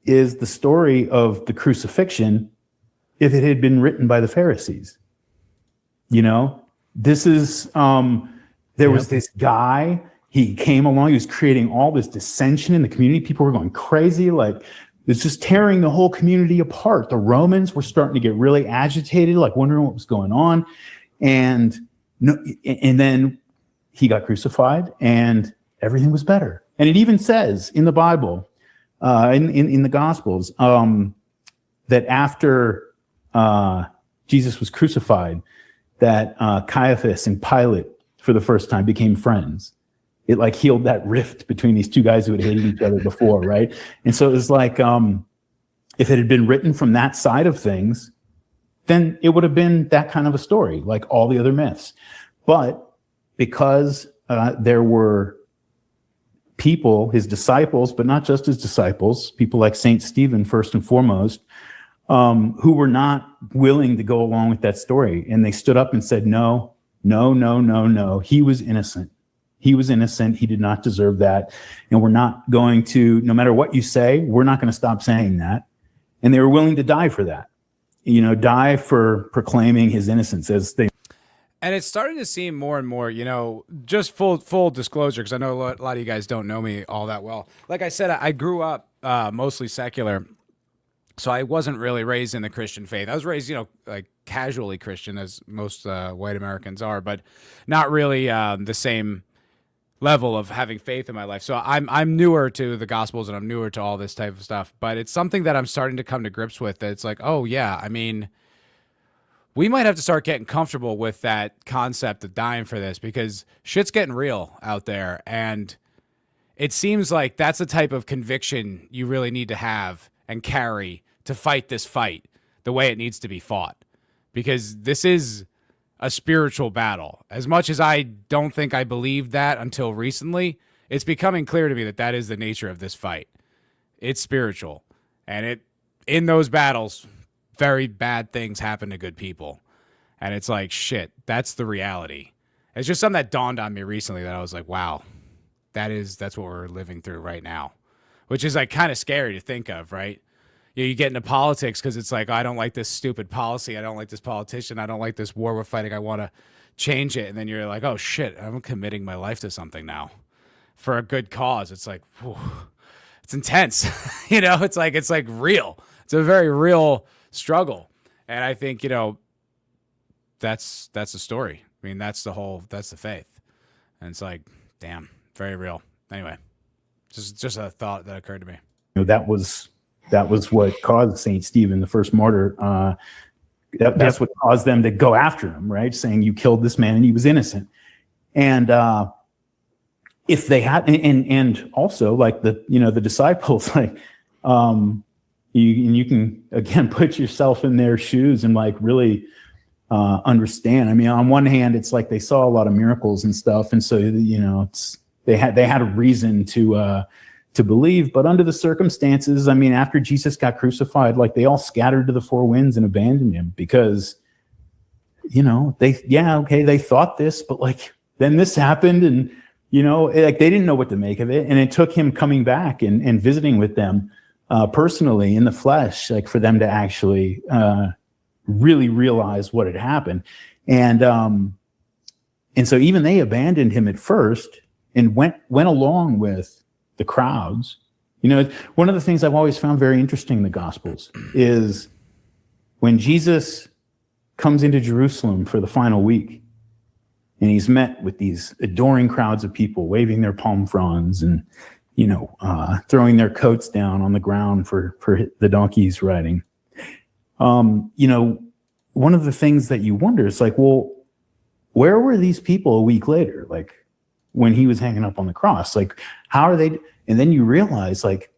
is the story of the crucifixion if it had been written by the Pharisees. This is, there was this guy, he came along, he was creating all this dissension in the community. People were going crazy, like, it's just tearing the whole community apart. The Romans were starting to get really agitated, like wondering what was going on. And then he got crucified and everything was better. And it even says in the Bible, in the Gospels, that after Jesus was crucified, that Caiaphas and Pilate, for the first time, became friends. it like healed that rift between these two guys who had hated each other before, right? And so it was like, if it had been written from that side of things, then it would have been that kind of a story, like all the other myths. But because there were people, his disciples, but not just his disciples, people like Saint Stephen, first and foremost, who were not willing to go along with that story. And they stood up and said, no, no, no, no, no. He was innocent. He was innocent. He did not deserve that. And we're not going to, no matter what you say, we're not going to stop saying that. And they were willing to die for that, you know, die for proclaiming his innocence as they. And it's starting to seem more and more, you know, just full disclosure, because I know a lot of you guys don't know me all that well. Like I said, I grew up mostly secular, so I wasn't really raised in the Christian faith. I was raised, you know, like casually Christian, as most white Americans are, but not really the same level of having faith in my life. So I'm newer to the Gospels and I'm newer to all this type of stuff. But it's something that I'm starting to come to grips with. That it's like, oh yeah, I mean, we might have to start getting comfortable with that concept of dying for this, because shit's getting real out there. And it seems like that's the type of conviction you really need to have and carry to fight this fight the way it needs to be fought. Because this is a spiritual battle. As much as I don't think I believed that until recently, it's becoming clear to me that that is the nature of this fight. It's spiritual. And in those battles, very bad things happen to good people. And it's like, shit, that's the reality. It's just something that dawned on me recently that I was like, wow, that's what we're living through right now, which is like kind of scary to think of, right? You get into politics because it's like, I don't like this stupid policy. I don't like this politician. I don't like this war we're fighting. I want to change it. And then you're like, oh shit, I'm committing my life to something now for a good cause. It's like, whew, it's intense. You know, it's like real. It's a very real struggle. And I think, you know, that's the story. I mean, that's the faith. And it's like, damn, very real. Anyway, just a thought that occurred to me. You know, that was what caused Saint Stephen, the first martyr. That's what caused them to go after him, right? Saying you killed this man and he was innocent. And if they had, and also like the disciples, like you can again put yourself in their shoes and like really understand. I mean, on one hand, it's like they saw a lot of miracles and stuff, and so you know, they had a reason to believe, but under the circumstances, I mean, after Jesus got crucified, like they all scattered to the four winds and abandoned him because, you know, they thought this, but like then this happened, and you know, like they didn't know what to make of it, and it took him coming back and visiting with them personally in the flesh, like for them to actually really realize what had happened, and so even they abandoned him at first and went along with the crowds. You know, one of the things I've always found very interesting in the Gospels is when Jesus comes into Jerusalem for the final week, and he's met with these adoring crowds of people waving their palm fronds and, you know, throwing their coats down on the ground for the donkeys riding. You know, one of the things that you wonder is like, well, where were these people a week later? Like, when he was hanging up on the cross, like, how are they? And then you realize, like,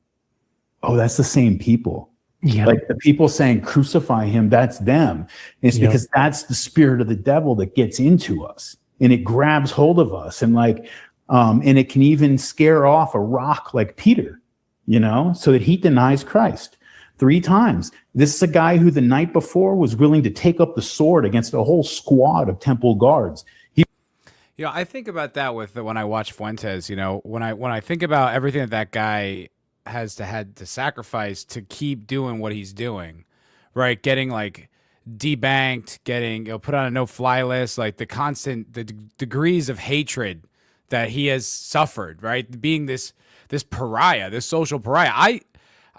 oh, that's the same people. Yeah. Like the people saying crucify him, that's them. And it's because that's the spirit of the devil that gets into us and it grabs hold of us, and like, and it can even scare off a rock like Peter, you know, so that he denies Christ 3 times. This is a guy who the night before was willing to take up the sword against a whole squad of temple guards. You know, I think about that when I watch Fuentes. You know, when I think about everything that guy had to sacrifice to keep doing what he's doing, right? Getting like debanked, getting put on a no-fly list, like the degrees of hatred that he has suffered, right? Being this pariah, this social pariah.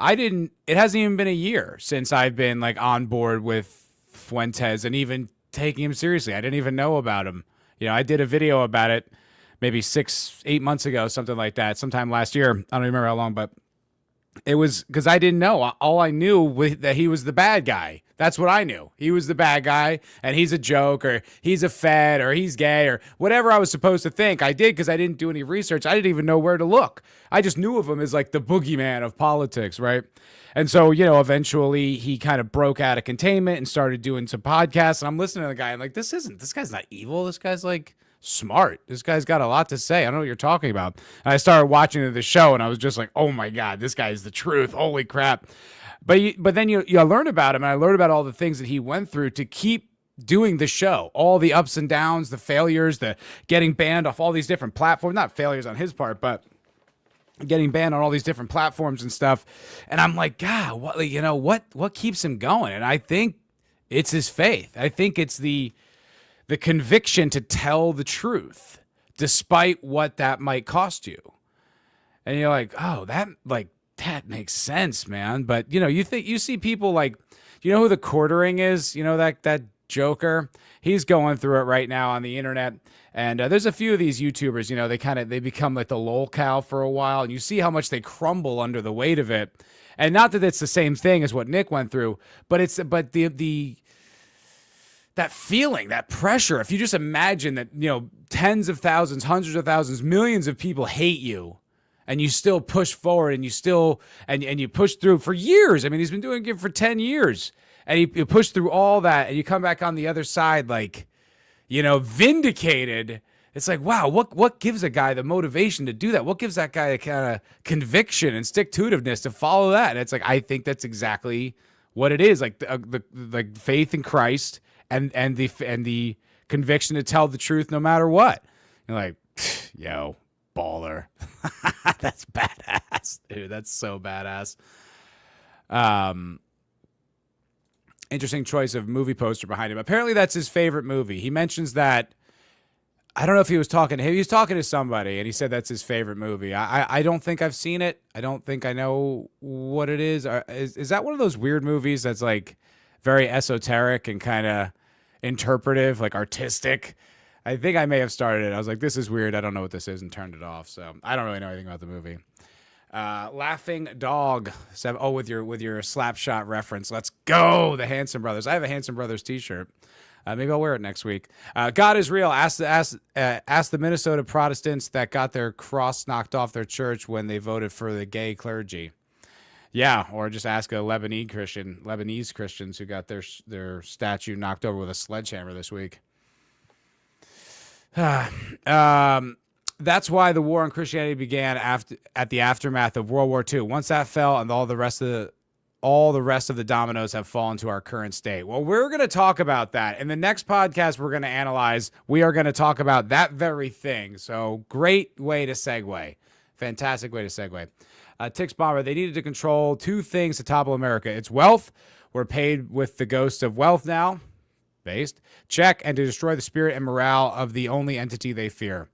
It hasn't even been a year since I've been like on board with Fuentes and even taking him seriously. I didn't even know about him. You know, I did a video about it maybe 6-8 months ago, something like that, sometime last year. I don't remember how long, but it was because I didn't know. All I knew was that he was the bad guy. That's what I knew. He was the bad guy, and he's a joke, or he's a fed, or he's gay, or whatever I was supposed to think. I did because I didn't do any research. I didn't even know where to look. I just knew of him as like the boogeyman of politics, right? And so, eventually he kind of broke out of containment and started doing some podcasts. And I'm listening to the guy. I'm like, this guy's not evil. This guy's like smart. This guy's got a lot to say. I don't know what you're talking about. And I started watching the show, and I was just like, oh my God, this guy is the truth. Holy crap. But then you learn about him, and I learned about all the things that he went through to keep doing the show, all the ups and downs, the failures, the getting banned off all these different platforms, not failures on his part, but getting banned on all these different platforms and stuff. And I'm like, God, what keeps him going? And I think it's his faith. I think it's the conviction to tell the truth, despite what that might cost you. And you're like, oh, that makes sense, man. But you see people like, who the Quartering is? That Joker. He's going through it right now on the internet. And there's a few of these YouTubers, they become like the lolcow for a while, and you see how much they crumble under the weight of it. And not that it's the same thing as what Nick went through, but that feeling, that pressure. If you just imagine that, tens of thousands, hundreds of thousands, millions of people hate you, and you still push forward, and you still, and you push through for years. I mean, he's been doing it for 10 years, and you push through all that, and you come back on the other side, like, vindicated. It's like, wow, what gives a guy the motivation to do that? What gives that guy the kind of conviction and stick-to-itiveness to follow that? And it's like, I think that's exactly what it is. Like the faith in Christ and the conviction to tell the truth no matter what. You're like, yo, baller. That's badass, dude. That's so badass. Interesting choice of movie poster behind him. Apparently that's his favorite movie. He mentions that. I don't know if he was talking to him. He was talking to somebody, and he said that's his favorite movie. I don't think I've seen it. I don't think I know what it is. Is that one of those weird movies that's like very esoteric and kind of interpretive, like artistic? I think I may have started it. I was like, this is weird. I don't know what this is, and turned it off. So I don't really know anything about the movie. Laughing Dog said, with your Slapshot reference. Let's go, the Hanson Brothers. I have a Hanson Brothers t-shirt. Maybe I'll wear it next week. God is real. Ask the Minnesota Protestants that got their cross knocked off their church when they voted for the gay clergy. Yeah, or just ask a Lebanese Christians who got their statue knocked over with a sledgehammer this week. That's why the war on Christianity began at the aftermath of World War II. Once that fell, and all the rest of the dominoes have fallen to our current state. Well, we're going to talk about that. In the next podcast we're going to analyze, we are going to talk about that very thing. So great way to segue. Fantastic way to segue. Tix Bomber, they needed to control two things to topple America. It's wealth. We're paid with the ghost of wealth now. Based. Check. And to destroy the spirit and morale of the only entity they fear.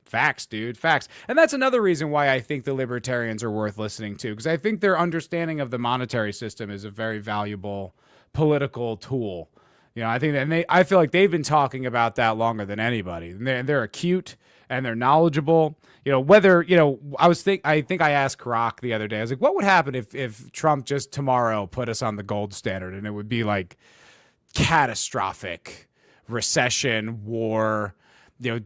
Facts, dude. Facts. And that's another reason why I think the libertarians are worth listening to, because I think their understanding of the monetary system is a very valuable political tool. I think that I feel like they've been talking about that longer than anybody. And they're acute and they're knowledgeable. I think I asked Kroc the other day, I was like, what would happen if Trump just tomorrow put us on the gold standard, and it would be like catastrophic recession, war,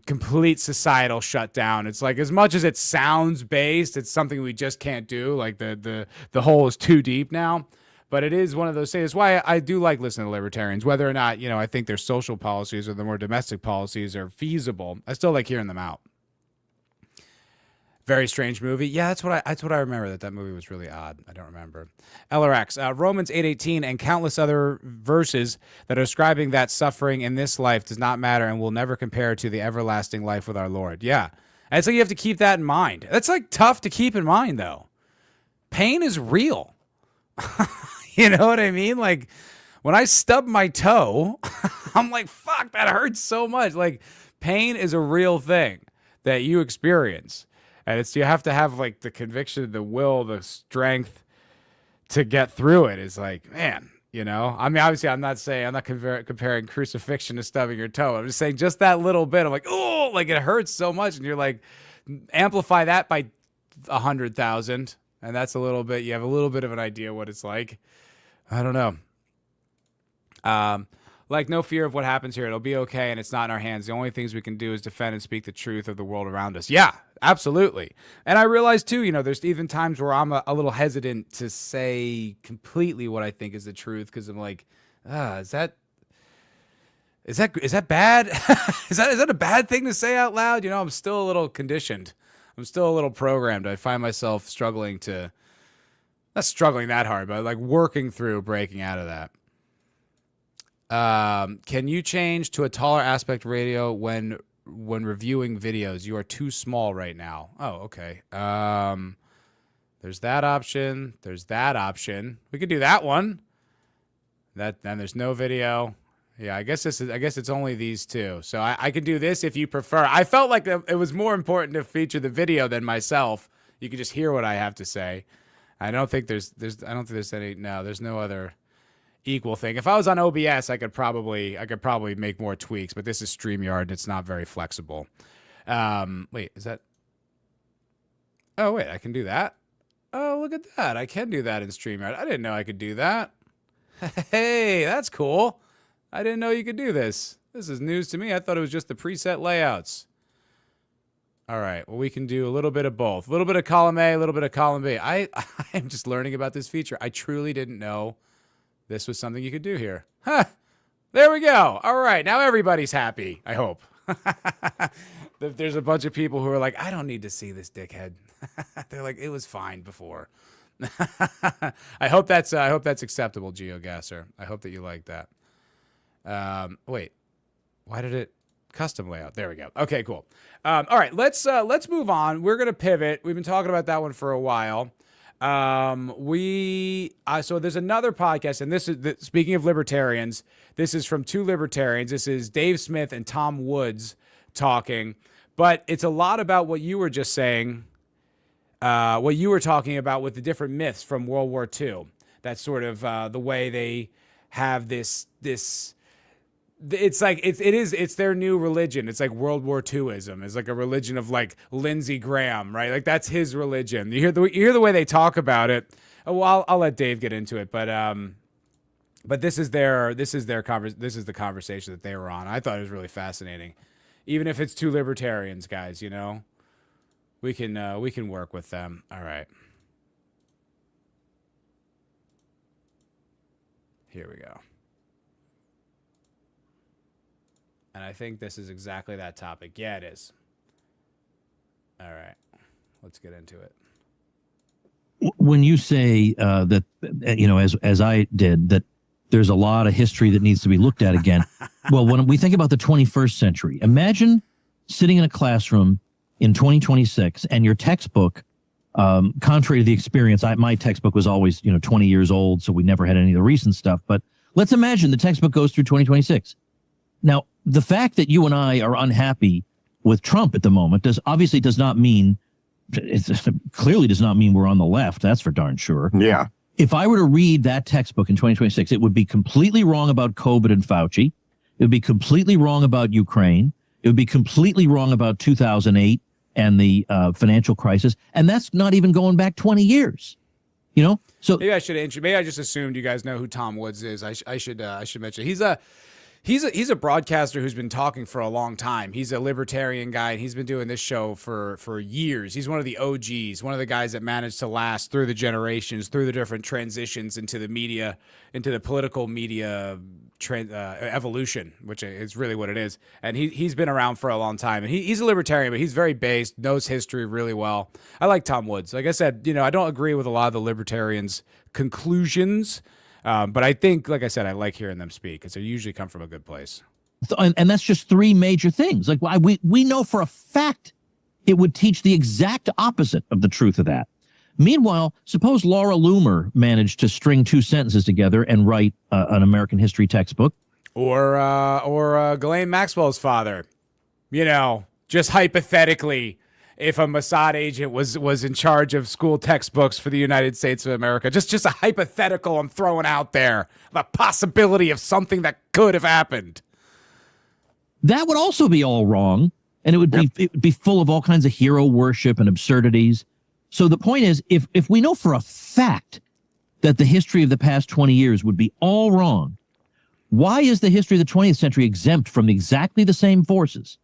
complete societal shutdown. It's like, as much as it sounds based, it's something we just can't do. Like the hole is too deep now. But it is one of those things. That's why I do like listening to libertarians, whether or not, I think their social policies or the more domestic policies are feasible. I still like hearing them out. Very strange movie. Yeah, that's what I remember, that movie was really odd. I don't remember. LRX, Romans 8:18 and countless other verses that are describing that suffering in this life does not matter and will never compare to the everlasting life with our Lord. Yeah. And it's like you have to keep that in mind. That's like tough to keep in mind, though. Pain is real. You know what I mean? Like when I stub my toe, I'm like, fuck, that hurts so much. Like pain is a real thing that you experience. And you have to have like the conviction, the will, the strength to get through it. It's like, man, I mean, obviously I'm not comparing crucifixion to stubbing your toe. I'm just saying just that little bit. I'm like, oh, like it hurts so much. And you're like, amplify that by 100,000. and that's a little bit. You have a little bit of an idea what it's like. I don't know. Like, no fear of what happens here. It'll be okay, and it's not in our hands. The only things we can do is defend and speak the truth of the world around us. Yeah, absolutely. And I realize, too, there's even times where I'm a little hesitant to say completely what I think is the truth, because I'm like, is that bad? is that a bad thing to say out loud? I'm still a little conditioned. I'm still a little programmed. I find myself struggling to, not struggling that hard, but like working through breaking out of that. Can you change to a taller aspect ratio when reviewing videos? You are too small right now. Oh, okay. There's that option. There's that option. We could do that one. Then there's no video. Yeah, I guess it's only these two. So I could do this if you prefer. I felt like it was more important to feature the video than myself. You could just hear what I have to say. I don't think there's no other equal thing. If I was on OBS, I could probably make more tweaks, but this is StreamYard and it's not very flexible. Wait, is that? Oh, wait, I can do that. Oh, look at that. I can do that in StreamYard. I didn't know I could do that. Hey, that's cool. I didn't know you could do this. This is news to me. I thought it was just the preset layouts. All right. Well, we can do a little bit of both. A little bit of column A, a little bit of column B. I am just learning about this feature. I truly didn't know this was something you could do here. Huh. There we go. All right. Now everybody's happy, I hope. There's a bunch of people who are like, I don't need to see this dickhead. They're like, it was fine before. I hope that's acceptable, GeoGasser. I hope that you like that. Wait, why did it custom layout? There we go. Okay, cool. All right, let's move on. We're gonna pivot. We've been talking about that one for a while. So there's another podcast, and this is speaking of libertarians. This is from two libertarians. This is Dave Smith and Tom Woods talking, but it's a lot about what you were just saying. What you were talking about with the different myths from World War II. That's sort of the way they have this. It's like it's their new religion. It's like World War II-ism. It's like a religion of like Lindsey Graham, right? Like that's his religion. You hear the way they talk about it. Oh, well, I'll let Dave get into it, but this is the conversation that they were on. I thought it was really fascinating, even if it's two libertarians, guys. We can work with them. All right. Here we go. And I think this is exactly that topic. Yeah, it is. All right. Let's get into it. When you say that, as I did, that there's a lot of history that needs to be looked at again. Well, when we think about the 21st century, imagine sitting in a classroom in 2026 and your textbook, contrary to the experience, my textbook was always, 20 years old, so we never had any of the recent stuff. But let's imagine the textbook goes through 2026. Now, the fact that you and I are unhappy with Trump at the moment clearly does not mean we're on the left. That's for darn sure. Yeah. If I were to read that textbook in 2026, it would be completely wrong about COVID and Fauci. It would be completely wrong about Ukraine. It would be completely wrong about 2008 and the financial crisis. And that's not even going back 20 years. So maybe I just assumed you guys know who Tom Woods is. I should mention he's a broadcaster who's been talking for a long time. He's a libertarian guy, and he's been doing this show for years. He's one of the OGs, one of the guys that managed to last through the generations, through the different transitions into the media, into the political media evolution, which is really what it is. And he's been around for a long time, and he's a libertarian, but he's very based, knows history really well. I like Tom Woods. Like I said, I don't agree with a lot of the libertarians' conclusions. But I think, like I said, I like hearing them speak because they usually come from a good place. And that's just three major things. Like we know for a fact it would teach the exact opposite of the truth of that. Meanwhile, suppose Laura Loomer managed to string two sentences together and write an American history textbook. Or Ghislaine Maxwell's father, just hypothetically, if a Mossad agent was in charge of school textbooks for the United States of America. Just a hypothetical I'm throwing out there. The possibility of something that could have happened. That would also be all wrong. And it would be full of all kinds of hero worship and absurdities. So the point is, if we know for a fact that the history of the past 20 years would be all wrong, why is the history of the 20th century exempt from exactly the same forces?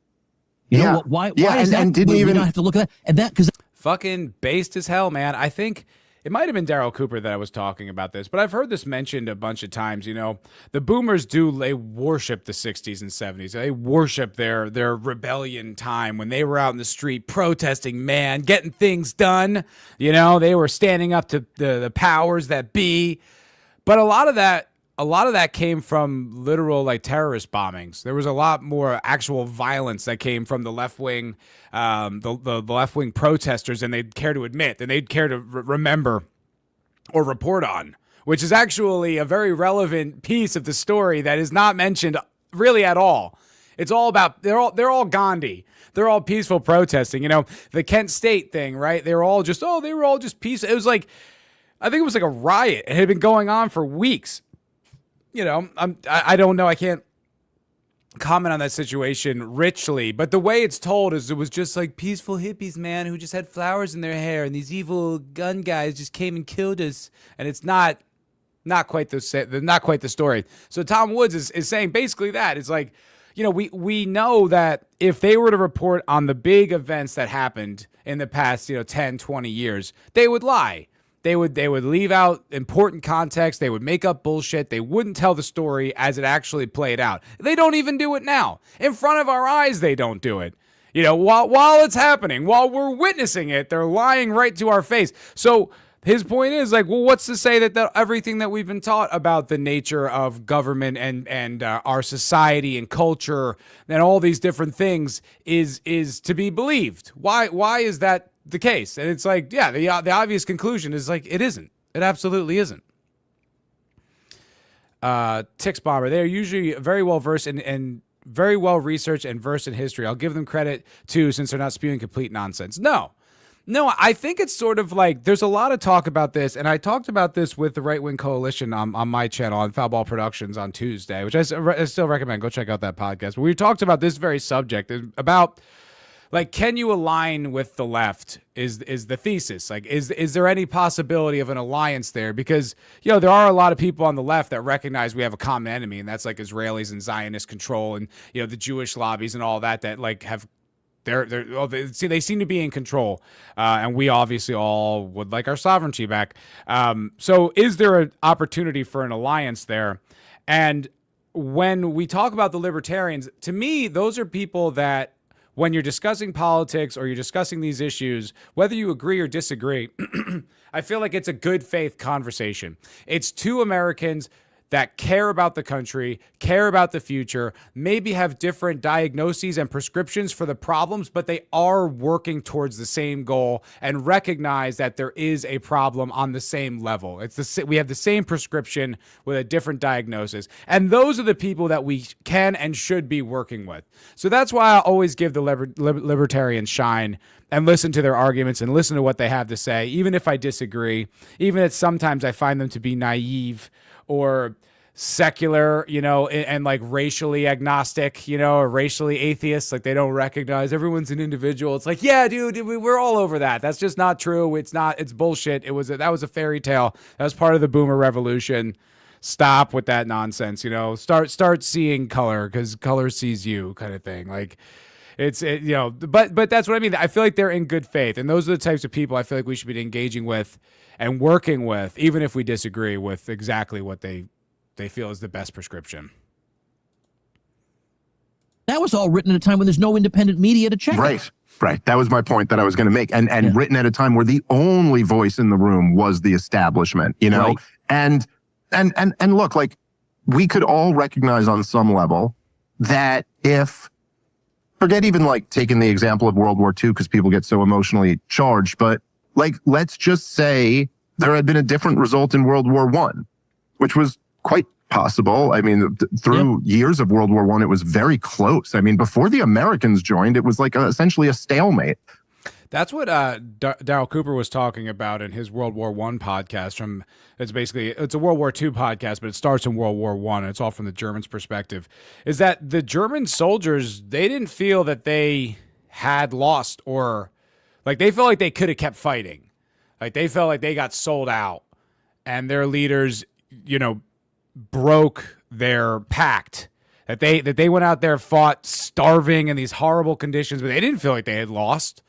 You know, why is that? And didn't we even don't have to look at that. And that, because fucking based as hell, man. I think it might have been Darryl Cooper that I was talking about this, but I've heard this mentioned a bunch of times. You know, the boomers they worship the 60s and 70s. They worship their rebellion time when they were out in the street protesting, man, getting things done. You know, they were standing up to the powers that be. But a lot of that came from literal like terrorist bombings. There was a lot more actual violence that came from the left wing, the left wing protesters, than they'd care to admit, than they'd care to remember or report on, which is actually a very relevant piece of the story that is not mentioned really at all. It's all about they're all Gandhi. They're all peaceful protesting. You know, the Kent State thing, right? They were all just peaceful. It was like, I think it was like a riot. It had been going on for weeks. You know, I don't know. I can't comment on that situation richly, but the way it's told is it was just like peaceful hippies, man, who just had flowers in their hair, and these evil gun guys just came and killed us. And it's not quite the story. So Tom Woods is saying basically that it's like, you know, we know that if they were to report on the big events that happened in the past, 10, 20 years, they would lie. They would leave out important context. They would make up bullshit. They wouldn't tell the story as it actually played out. They don't even do it now. In front of our eyes, they don't do it. You know, while it's happening, while we're witnessing it, they're lying right to our face. So his point is like, well, what's to say that everything that we've been taught about the nature of government and our society and culture and all these different things is to be believed? Why is that the case? And it's like, yeah, the obvious conclusion is like, it isn't. It absolutely isn't. Tix Bomber, they are usually very well versed and very well researched and versed in history. I'll give them credit too, since they're not spewing complete nonsense. No, I think it's sort of like there's a lot of talk about this, and I talked about this with the Right Wing Coalition on my channel on Foul Ball Productions on Tuesday, which I still recommend. Go check out that podcast. But we talked about this very subject, about like, can you align with the left is the thesis. Like, is there any possibility of an alliance there? Because, there are a lot of people on the left that recognize we have a common enemy, and that's like Israelis and Zionist control and, the Jewish lobbies and all that like have they seem to be in control. And we obviously all would like our sovereignty back. So is there an opportunity for an alliance there? And when we talk about the libertarians, to me, those are people that, when you're discussing politics or you're discussing these issues, whether you agree or disagree, I feel like it's a good faith conversation. It's two Americans that care about the country, care about the future, maybe have different diagnoses and prescriptions for the problems, but they are working towards the same goal and recognize that there is a problem on the same level. We have the same prescription with a different diagnosis. And those are the people that we can and should be working with. So that's why I always give the libertarians shine and listen to their arguments and listen to what they have to say, even if I disagree, even if sometimes I find them to be naive or secular, and like racially agnostic, or racially atheist, like they don't recognize everyone's an individual. It's like, yeah, dude, we're all over that. That's just not true. It's bullshit. That was a fairy tale. That was part of the boomer revolution. Stop with that nonsense, start seeing color, because color sees you, kind of thing. Like, but that's what I mean. I feel like they're in good faith, and those are the types of people I feel like we should be engaging with and working with, even if we disagree with exactly what they feel is the best prescription. That was all written at a time when there's no independent media to check. Right. That was my point that I was going to make. And written at a time where the only voice in the room was the establishment, Right. And look, like, we could all recognize on some level that forget even like taking the example of World War II, because people get so emotionally charged, but like, let's just say there had been a different result in World War I, which was quite possible. I mean, through years of World War I, it was very close. I mean, before the Americans joined, it was like essentially a stalemate. That's what Darryl Cooper was talking about in his World War I podcast. It's a World War II podcast, but it starts in World War I, and it's all from the Germans' perspective. Is that the German soldiers, they didn't feel that they had lost, or like they felt like they could have kept fighting. Like they felt like they got sold out and their leaders, broke their pact. That they went out there, fought starving in these horrible conditions, but they didn't feel like they had lost.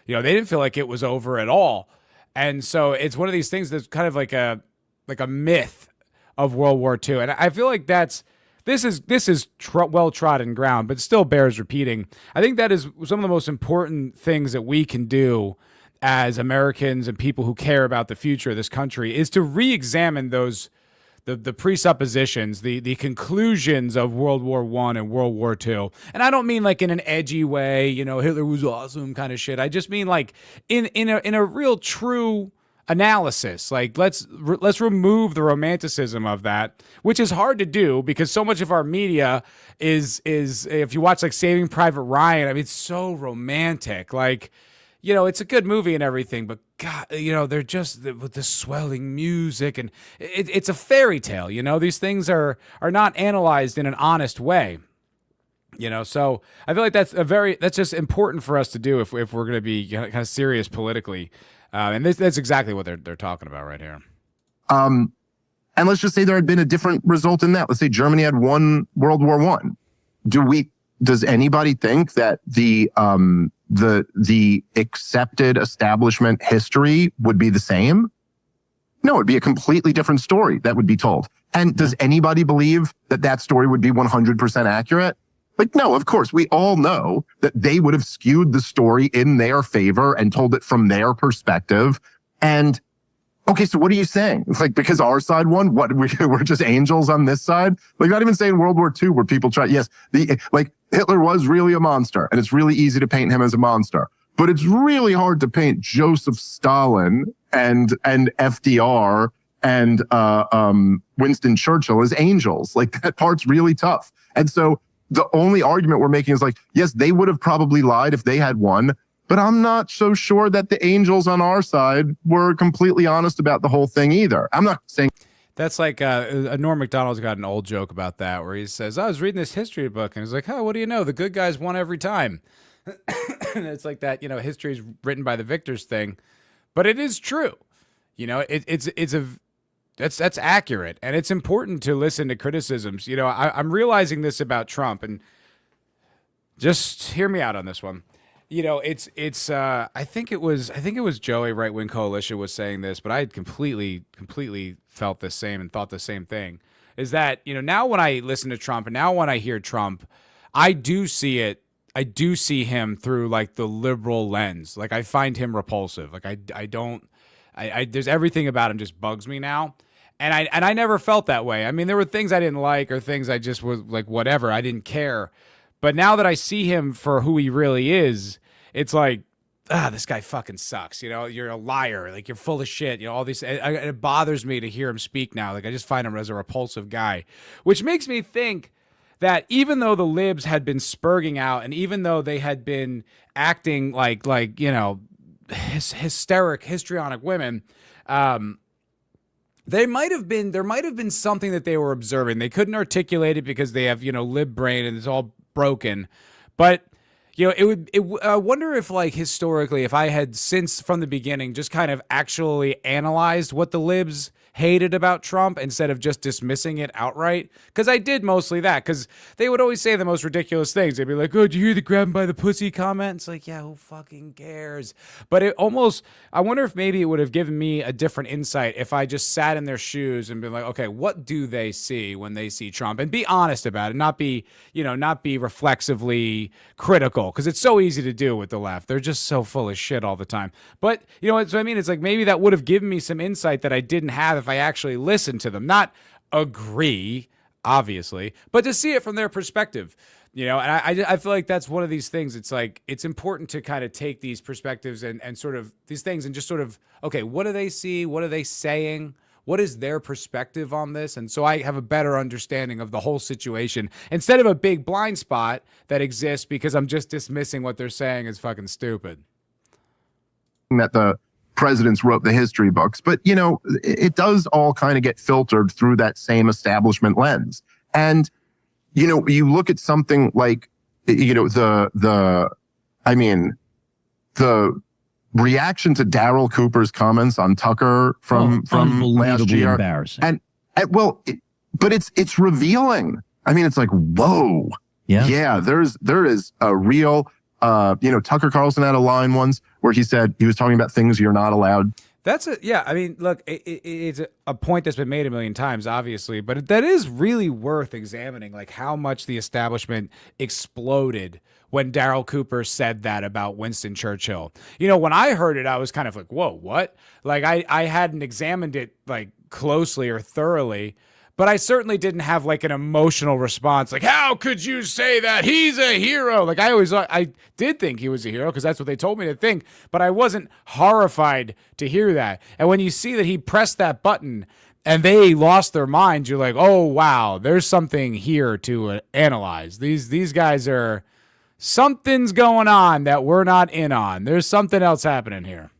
They didn't feel like it was over at all. And so it's one of these things that's kind of like a myth of World War II. And I feel like this is well-trodden ground, but still bears repeating. I think that is some of the most important things that we can do as Americans and people who care about the future of this country is to re-examine the presuppositions, the conclusions of World War I and World War II. And I don't mean like in an edgy way, Hitler was awesome kind of shit. I just mean like in a real true analysis. Like let's remove the romanticism of that, which is hard to do because so much of our media is if you watch like Saving Private Ryan, I mean it's so romantic. Like, it's a good movie and everything, but God, they're just with the swelling music and it's a fairy tale. These things are not analyzed in an honest way. So I feel like that's just important for us to do if we're going to be kind of serious politically. And that's exactly what they're talking about right here. And let's just say there had been a different result in that. Let's say Germany had won World War I. Does anybody think that the accepted establishment history would be the same? No, it'd be a completely different story that would be told. And does anybody believe that story would be 100% accurate? Like, no, of course, we all know that they would have skewed the story in their favor and told it from their perspective. And okay, so what are you saying? It's like, because our side won, we're just angels on this side? Like, not even saying World War II where people try, yes, Hitler was really a monster and it's really easy to paint him as a monster, but it's really hard to paint Joseph Stalin and FDR and Winston Churchill as angels. Like that part's really tough. And so the only argument we're making is like, yes, they would have probably lied if they had won, but I'm not so sure that the angels on our side were completely honest about the whole thing either. I'm not saying... That's like Norm Macdonald's got an old joke about that where he says, I was reading this history book and he's like, what do you know? The good guys won every time. And it's like that, history is written by the victors thing, but it is true. That's accurate. And it's important to listen to criticisms. I'm realizing this about Trump and just hear me out on this one. I think it was Joey Right Wing Coalition was saying this, but I had completely felt the same and thought the same thing. Is that now when I listen to Trump and now when I hear Trump, I do see it. I do see him through like the liberal lens. Like I find him repulsive. Like I don't. There's everything about him just bugs me now. And I never felt that way. I mean, there were things I didn't like or things I just was like whatever. I didn't care. But now that I see him for who he really is, it's like, this guy fucking sucks. You're a liar. Like, you're full of shit. All these, it bothers me to hear him speak now. Like, I just find him as a repulsive guy, which makes me think that even though the libs had been spurging out and even though they had been acting like histrionic women, there might have been something that they were observing. They couldn't articulate it because they have, lib brain and it's all broken. But, I wonder if like historically, if I had since from the beginning just kind of actually analyzed what the libs hated about Trump instead of just dismissing it outright. Because I did mostly that, because they would always say the most ridiculous things. They'd be like, oh, did you hear the grab him by the pussy comment? It's like, yeah, who fucking cares? But it almost, I wonder if maybe it would have given me a different insight if I just sat in their shoes and been like, okay, what do they see when they see Trump? And be honest about it, not be reflexively critical, because it's so easy to do with the left. They're just so full of shit all the time. But you know what I mean? It's like maybe that would have given me some insight that I didn't have if I actually listened to them. Not agree, obviously, but to see it from their perspective. And I feel like that's one of these things. It's like, it's important to kind of take these perspectives and sort of these things and just sort of, okay, what do they see? What are they saying? What is their perspective on this? And so I have a better understanding of the whole situation instead of a big blind spot that exists because I'm just dismissing what they're saying as fucking stupid. That the presidents wrote the history books, but it does all kind of get filtered through that same establishment lens. And you look at something like the reaction to Darryl Cooper's comments on Tucker from last unbelievably year. embarrassing. And but it's revealing. I mean, it's like, whoa. Yeah. There is a real, Tucker Carlson had a line once where he said he was talking about things you're not allowed. I mean, look, it's a point that's been made a million times, obviously, but that is really worth examining, like how much the establishment exploded when Darryl Cooper said that about Winston Churchill. When I heard it, I was kind of like, whoa, what? Like I hadn't examined it like closely or thoroughly, but I certainly didn't have like an emotional response. Like, how could you say that? He's a hero. Like I did think he was a hero because that's what they told me to think, but I wasn't horrified to hear that. And when you see that he pressed that button and they lost their minds, you're like, oh, wow, there's something here to analyze. These guys are, something's going on that we're not in on. There's something else happening here.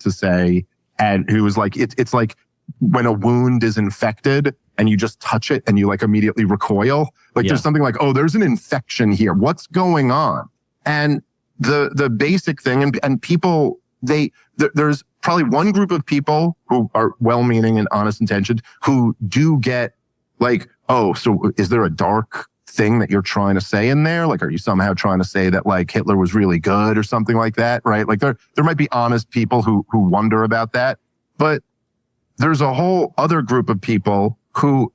To say, and who was like, it's like when a wound is infected and you just touch it and you like immediately recoil. Like there's something like, oh, there's an infection here. What's going on? And the basic thing, and people, there's probably one group of people who are well-meaning and honest intentioned who do get like, oh, so is there a dark thing that you're trying to say in there? Like, are you somehow trying to say that like Hitler was really good or something like that? Right? Like there might be honest people who wonder about that, but there's a whole other group of people who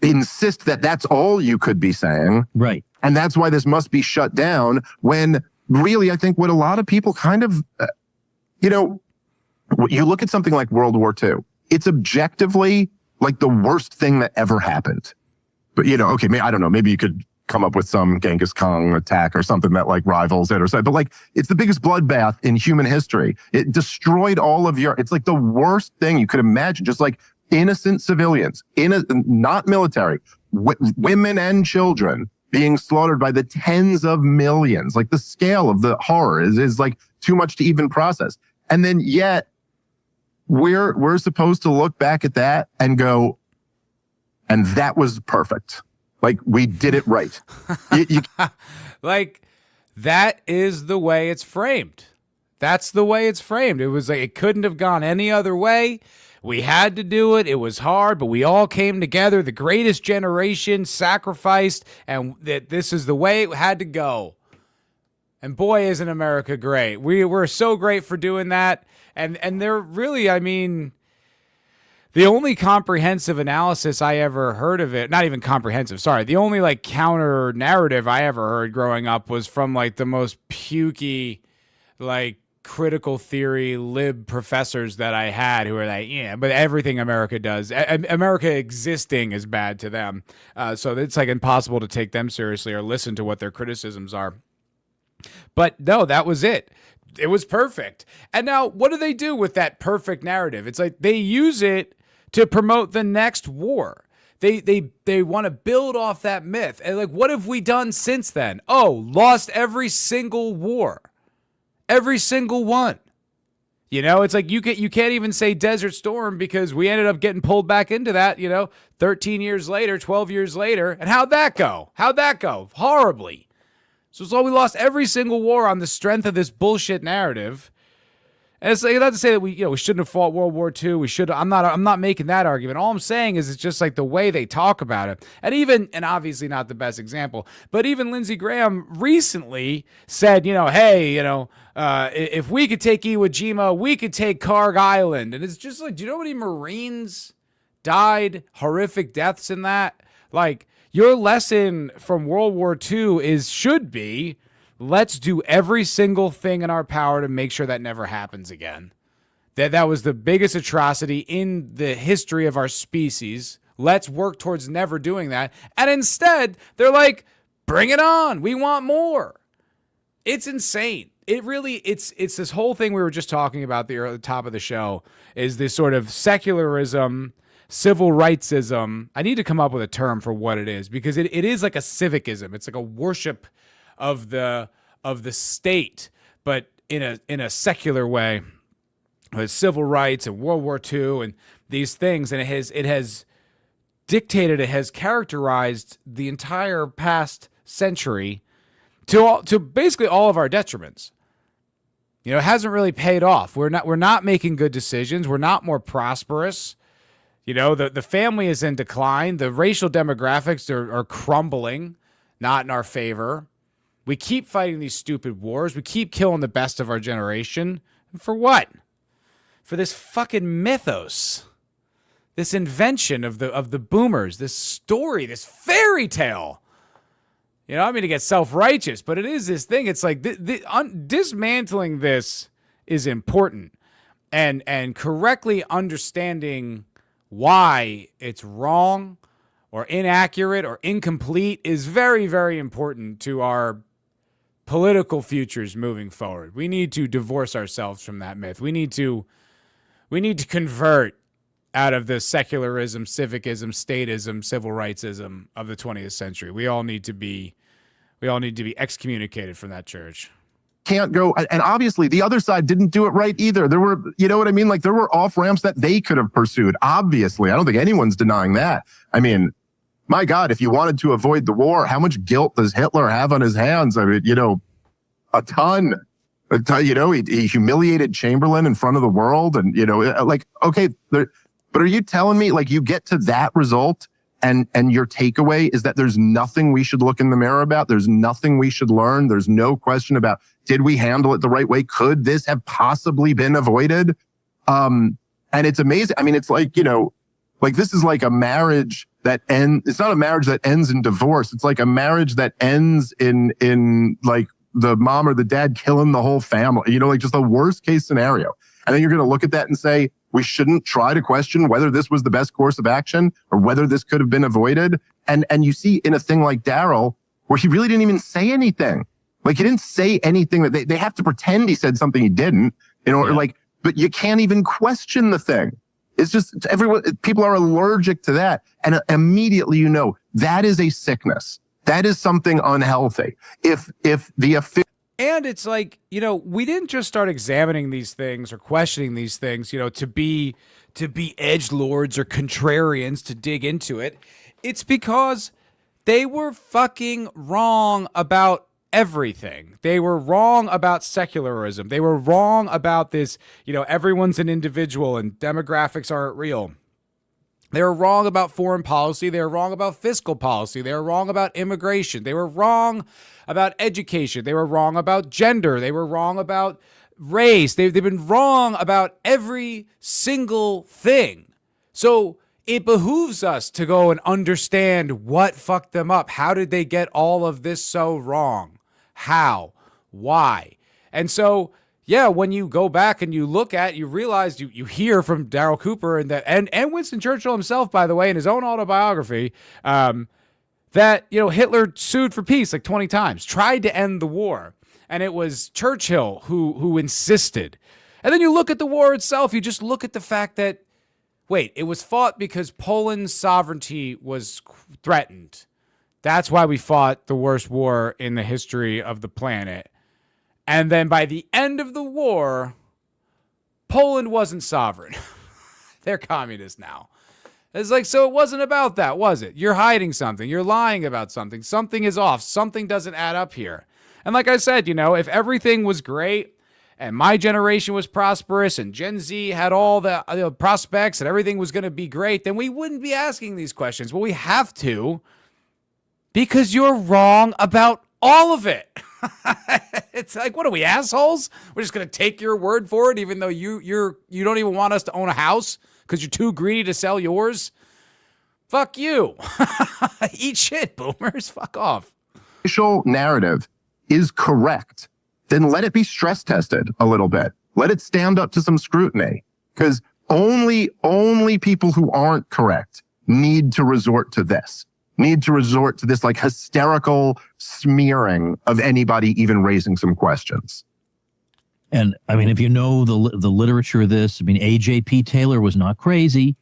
insist that that's all you could be saying. Right. And that's why this must be shut down, when really, I think what a lot of people kind of, you look at something like World War II, it's objectively like the worst thing that ever happened. But, okay, I don't know, maybe you could come up with some Genghis Khan attack or something that like rivals it or something. But like, it's the biggest bloodbath in human history. It destroyed all of it's like the worst thing you could imagine. Just like innocent civilians, not military, women and children being slaughtered by the tens of millions. Like the scale of the horror is like too much to even process. And then yet we're supposed to look back at that and go, and that was perfect. Like we did it right. Like that is the way it's framed. That's the way it's framed. It was like, it couldn't have gone any other way. We had to do it. It was hard, but we all came together. The greatest generation sacrificed, and that this is the way it had to go. And boy, isn't America great. We're so great for doing that. And they're really, I mean, the only comprehensive analysis I ever heard of it, not even comprehensive, sorry, the only like counter narrative I ever heard growing up was from like the most pukey, like critical theory lib professors that I had who were like, yeah, but everything America does, America existing is bad to them. So it's like impossible to take them seriously or listen to what their criticisms are. But no, that was it. It was perfect. And now what do they do with that perfect narrative? It's like they use it to promote the next war. They want to build off that myth. And like, what have we done since then? Oh, lost every single war. Every single one. It's like you can't even say Desert Storm because we ended up getting pulled back into that, 13 years later, 12 years later. And how'd that go? Horribly. So we lost every single war on the strength of this bullshit narrative. And it's like, not to say that we shouldn't have fought World War II. We should. I'm not making that argument. All I'm saying is it's just like the way they talk about it. And obviously not the best example, but even Lindsey Graham recently said, hey, if we could take Iwo Jima, we could take Karg Island. And it's just like, do you know how many Marines died? Horrific deaths in that? Like, your lesson from World War II should be, let's do every single thing in our power to make sure that never happens again. That was the biggest atrocity in the history of our species. Let's work towards never doing that. And instead, they're like, bring it on. We want more. It's insane. It really, it's this whole thing we were just talking about at the top of the show, is this sort of secularism, civil rightsism. I need to come up with a term for what it is, because it is like a civicism. It's like a worship of the state, but in a secular way, with civil rights and World War II and these things. And it has dictated, it has characterized the entire past century to basically all of our detriments. You know, it hasn't really paid off. We're not making good decisions. We're not more prosperous. You know, the family is in decline. The racial demographics are crumbling, not in our favor. We keep fighting these stupid wars. We keep killing the best of our generation. And for what? For this fucking mythos. This invention of the boomers, this story, this fairy tale. You know, I mean to get self-righteous, but it is this thing. It's like dismantling this is important, and correctly understanding why it's wrong or inaccurate or incomplete is very, very important to our political futures moving forward. We need to divorce ourselves from that myth. We need to convert out of the secularism, civicism, statism, civil rightsism of the 20th century. We all need to be excommunicated from that church. Can't go. And obviously the other side didn't do it right either. There were, you know what I mean? Like there were off ramps that they could have pursued. Obviously, I don't think anyone's denying that. I mean, my God, if you wanted to avoid the war, how much guilt does Hitler have on his hands? I mean, you know, a ton. You know, he humiliated Chamberlain in front of the world, and you know, like, okay, but are you telling me like you get to that result and your takeaway is that there's nothing we should look in the mirror about? There's nothing we should learn. There's no question about, did we handle it the right way? Could this have possibly been avoided? And it's amazing. I mean, it's like, you know, like this is like a marriage that it's not a marriage that ends in divorce. It's like a marriage that ends in like the mom or the dad killing the whole family, you know, like just the worst case scenario. And then you're going to look at that and say, we shouldn't try to question whether this was the best course of action or whether this could have been avoided. And you see in a thing like Darryl, where he really didn't even say anything. Like he didn't say anything that they have to pretend he said something he didn't, in order, like, but you can't even question the thing. It's just people are allergic to that. And immediately, you know, that is a sickness. That is something unhealthy. And it's like, you know, we didn't just start examining these things or questioning these things, you know, to be edgelords or contrarians to dig into it. It's because they were fucking wrong about everything. They were wrong about secularism. They were wrong about this, you know, everyone's an individual and demographics aren't real. They were wrong about foreign policy. They were wrong about fiscal policy. They were wrong about immigration. They were wrong about education. They were wrong about gender. They were wrong about race. They've been wrong about every single thing. So it behooves us to go and understand what fucked them up. How did they get all of this so wrong? How? Why? And so, yeah, when you go back and you look at, you realize you hear from Darryl Cooper and Winston Churchill himself, by the way, in his own autobiography, that, you know, Hitler sued for peace like 20 times, tried to end the war. And it was Churchill who insisted. And then you look at the war itself, you just look at the fact that, wait, it was fought because Poland's sovereignty was threatened. That's why we fought the worst war in the history of the planet. And then by the end of the war, Poland wasn't sovereign. They're communist now. It's like, so it wasn't about that, was it? You're hiding something. You're lying about something. Something is off. Something doesn't add up here. And like I said, you know, if everything was great and my generation was prosperous and Gen Z had all the prospects and everything was going to be great, then we wouldn't be asking these questions. Well, we have to, because you're wrong about all of it. It's like, what are we, assholes? We're just going to take your word for it, even though you don't even want us to own a house because you're too greedy to sell yours? Fuck you. Eat shit, boomers. Fuck off. Official narrative is correct, then let it be stress tested a little bit. Let it stand up to some scrutiny, because only people who aren't correct need to resort to this. Like hysterical smearing of anybody even raising some questions. And I mean, if you know the literature of this, I mean, A.J.P. Taylor was not crazy.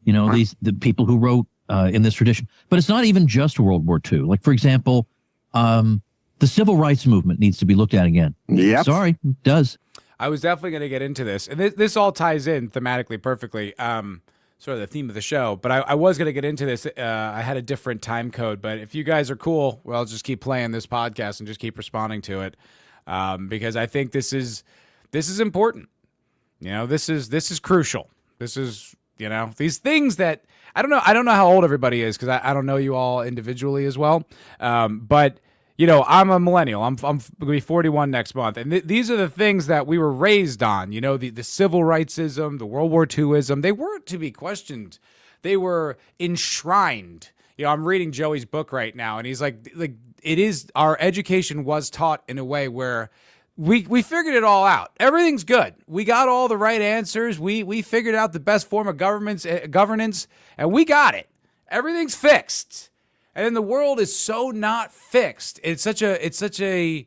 You know, the people who wrote in this tradition. But it's not even just World War II. Like, for example, the civil rights movement needs to be looked at again. Yep. Sorry, it does. I was definitely going to get into this. And this all ties in thematically perfectly. Sort of the theme of the show, but I was going to get into this. I had a different time code, but if you guys are cool, well, I'll just keep playing this podcast and just keep responding to it, because I think this is this is important. This is crucial. This is, these things that I don't know how old everybody is, because I don't know you all individually as well. But I'm a millennial. I'm going to be 41 next month. And these are the things that we were raised on, the civil rightsism, the World War IIism. They weren't to be questioned. They were enshrined. I'm reading Joey's book right now, and he's like it is, our education was taught in a way where we figured it all out. Everything's good. We got all the right answers. We figured out the best form of governance, and we got it. Everything's fixed. And then the world is so not fixed. It's such a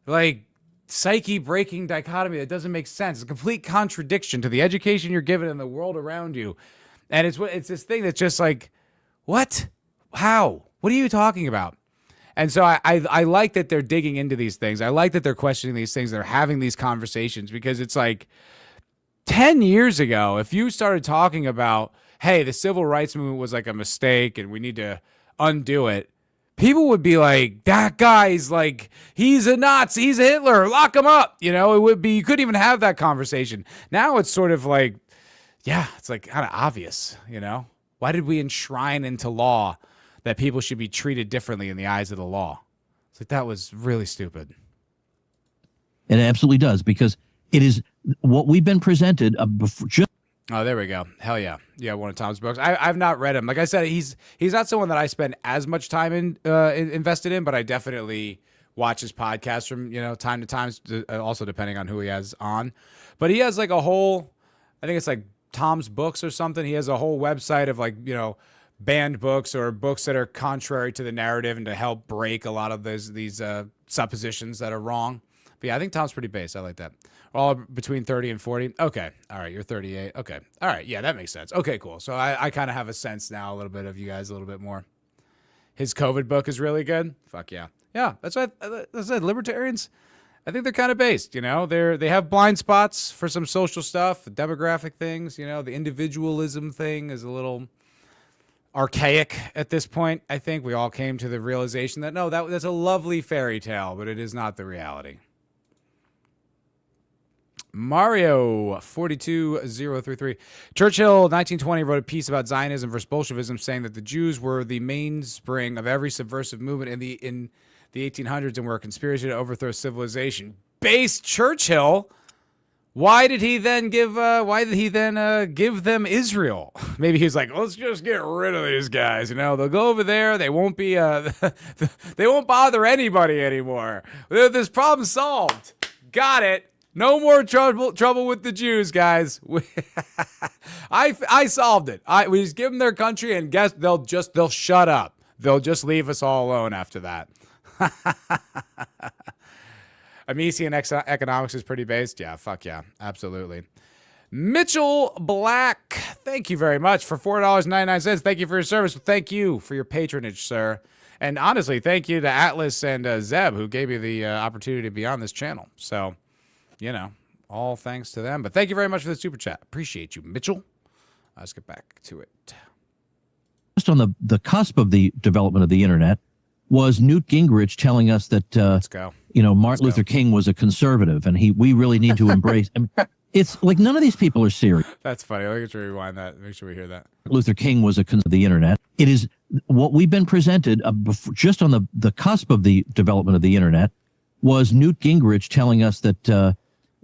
like psyche breaking dichotomy that doesn't make sense. It's a complete contradiction to the education you're given in the world around you. And it's this thing that's just like, what? How? What are you talking about? And so I like that they're digging into these things. I like that they're questioning these things. They're having these conversations, because it's like 10 years ago, if you started talking about, hey, the civil rights movement was like a mistake and we need to undo it, people would be like, that guy's like, he's a Nazi, he's a Hitler, lock him up. It would be, you couldn't even have that conversation. Now it's sort of like, yeah, it's like kind of obvious, Why did we enshrine into law that people should be treated differently in the eyes of the law? It's like, that was really stupid. It absolutely does, because it is what we've been presented just. Oh, there we go. Hell yeah. Yeah, one of Tom's books. I've not read him. Like I said, he's not someone that I spend as much time invested in, but I definitely watch his podcast from, time to time, also depending on who he has on. But he has like a whole, I think it's like Tom's Books or something. He has a whole website of like, banned books or books that are contrary to the narrative and to help break a lot of these suppositions that are wrong. But yeah, I think Tom's pretty base. I like that. All between 30 and 40. Okay. All right. You're 38. Okay. All right. Yeah, that makes sense. Okay, cool. So I kind of have a sense now, a little bit of you guys, a little bit more. His COVID book is really good. Fuck yeah. Yeah. That's what I said. Libertarians, I think they're kind of based, they have blind spots for some social stuff, the demographic things, the individualism thing is a little archaic at this point. I think we all came to the realization that no, that's a lovely fairy tale, but it is not the reality. Mario 42033. Churchill 1920 wrote a piece about Zionism versus Bolshevism, saying that the Jews were the mainspring of every subversive movement in the 1800s and were a conspiracy to overthrow civilization. Base Churchill. Why did he then give them Israel? Maybe he's like, let's just get rid of these guys. They'll go over there. They won't be they won't bother anybody anymore. This problem solved. Got it. No more trouble with the Jews, guys. I solved it. We just give them their country, and guess they'll shut up. They'll just leave us all alone after that. Amesian economics is pretty based. Yeah, fuck yeah, absolutely. Mitchell Black, thank you very much for $4.99. Thank you for your service. Thank you for your patronage, sir. And honestly, thank you to Atlas and Zeb, who gave me the opportunity to be on this channel. So, all thanks to them. But thank you very much for the super chat. Appreciate you, Mitchell. Let's get back to it. Just on the cusp of the development of the internet was Newt Gingrich telling us that let's go. Martin Luther King was a conservative, and we really need to embrace. It's like none of these people are serious. That's funny. Let me rewind that. Make sure we hear that. Luther King was a conservative of the internet. It is what we've been presented just on the cusp of the development of the internet was Newt Gingrich telling us that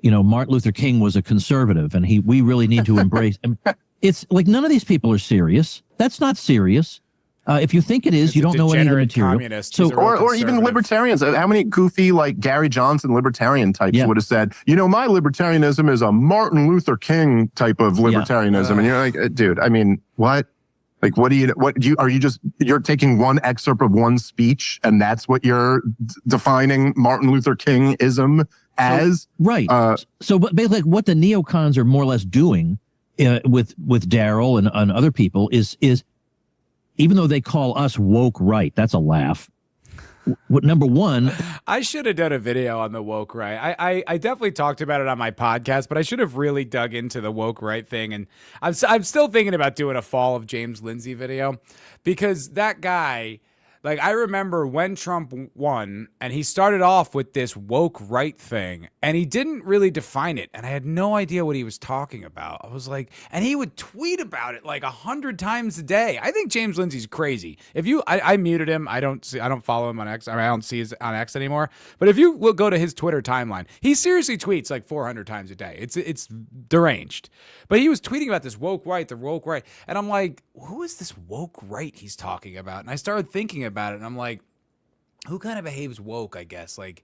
Martin Luther King was a conservative, and we really need to embrace. It's like none of these people are serious. That's not serious. If you think it is, you don't know any of the material. So, or even libertarians. How many goofy, like Gary Johnson libertarian types would have said, my libertarianism is a Martin Luther King type of libertarianism. And you're like, dude, I mean, what? Like, you're taking one excerpt of one speech and that's what you're defining Martin Luther King-ism as? Right. But basically, what the neocons are more or less doing with Darryl and other people is even though they call us woke right, that's a laugh. Number one, I should have done a video on the woke right. I definitely talked about it on my podcast, but I should have really dug into the woke right thing. And I'm still thinking about doing a Fall of James Lindsay video, because that guy, Like, I remember when Trump won, and he started off with this woke right thing, and he didn't really define it, and I had no idea what he was talking about. I was like, and he would tweet about it like 100 times a day. I think James Lindsay's crazy. If you, I muted him. I don't follow him on X. I mean, I don't see his on X anymore. But if you will go to his Twitter timeline, he seriously tweets like 400 times a day. It's deranged. But he was tweeting about this woke right, the woke right, and I'm like, who is this woke right he's talking about? And I started thinking about it, and I'm like, who kind of behaves woke, I guess? Like,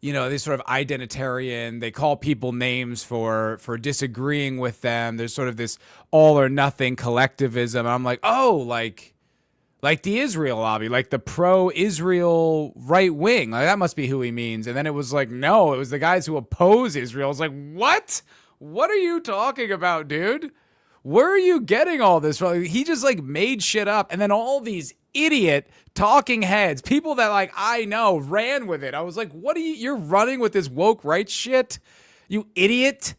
you know, they sort of identitarian, they call people names for disagreeing with them. There's sort of this all or nothing collectivism. I'm like, oh, like the Israel lobby, like the pro-Israel right wing. Like, that must be who he means. And then it was like, no, it was the guys who oppose Israel. I was like, what? What are you talking about, dude? Where are you getting all this from? He just like made shit up. And then all these idiot talking heads, people that like I know, ran with it. I was like, what are you're running with this woke right shit? You idiot.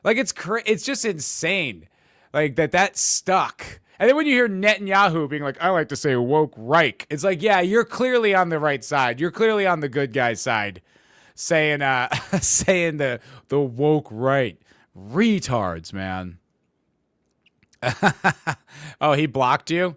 Like, it's just insane. Like that stuck. And then when you hear Netanyahu being like, I like to say woke right, it's like, yeah, you're clearly on the right side. You're clearly on the good guy's side, saying saying the woke right. Retards, man. Oh, he blocked you?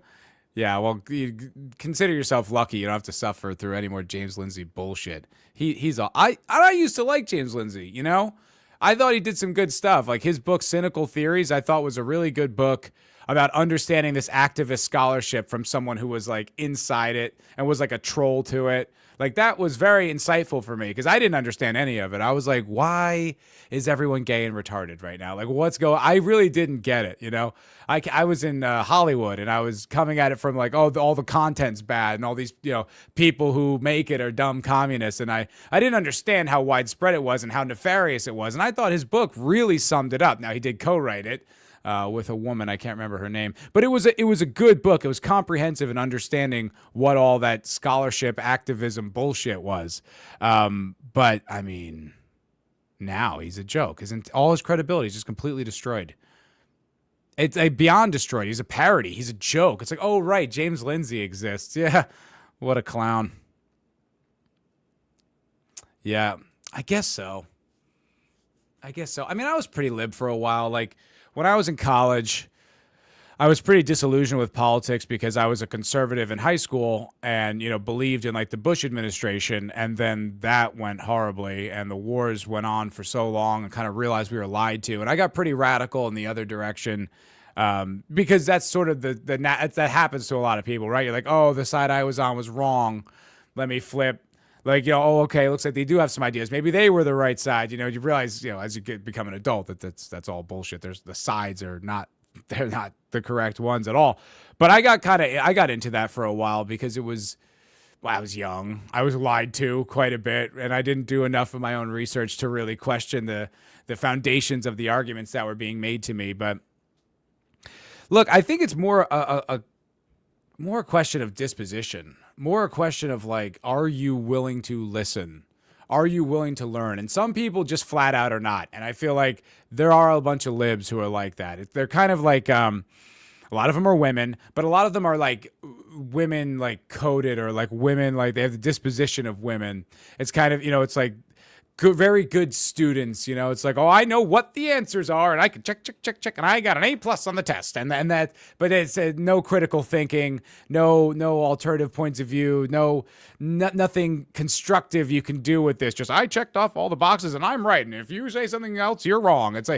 Yeah, well, you consider yourself lucky. You don't have to suffer through any more James Lindsay bullshit. He's all I used to like James Lindsay, you know? I thought he did some good stuff. Like his book Cynical Theories, I thought was a really good book about understanding this activist scholarship from someone who was like inside it and was like a troll to it. Like, that was very insightful for me because I didn't understand any of it. I was like, why is everyone gay and retarded right now? Like, what's going on? I really didn't get it, you know? I was in Hollywood, and I was coming at it from like, oh, all the content's bad, and all these, you know, people who make it are dumb communists. And I didn't understand how widespread it was and how nefarious it was. And I thought his book really summed it up. Now, he did co-write it. With a woman, I can't remember her name, but it was a good book. It was comprehensive in understanding what all that scholarship activism bullshit was. But I mean, now he's a joke. All his credibility is just completely destroyed. It's beyond destroyed. He's a parody. He's a joke. It's like, oh right, James Lindsay exists. Yeah, what a clown. Yeah, I guess so. I mean, I was pretty lib for a while. Like, when I was in college, I was pretty disillusioned with politics because I was a conservative in high school and, you know, believed in like the Bush administration. And then that went horribly and the wars went on for so long and kind of realized we were lied to. And I got pretty radical in the other direction because that's sort of that happens to a lot of people, right? You're like, oh, the side I was on was wrong. Let me flip. Like, you know, oh, okay, looks like they do have some ideas. Maybe they were the right side. You know, you realize, you know, as you become an adult that that's all bullshit. The sides are not, they're not the correct ones at all. But I got into that for a while because I was young. I was lied to quite a bit, and I didn't do enough of my own research to really question the foundations of the arguments that were being made to me. But look, I think it's more a question of disposition. More a question of like, are you willing to listen? Are you willing to learn? And some people just flat out are not. And I feel like there are a bunch of libs who are like that. They're kind of like, a lot of them are women, but a lot of them are like women like coded or like women, like they have the disposition of women. It's kind of, you know, it's like good, very good students, you know, it's like, oh, I know what the answers are and I can check. And I got an A+ on the test and that, but it's no critical thinking, no alternative points of view, nothing constructive you can do with this. Just, I checked off all the boxes and I'm right. And if you say something else, you're wrong. It's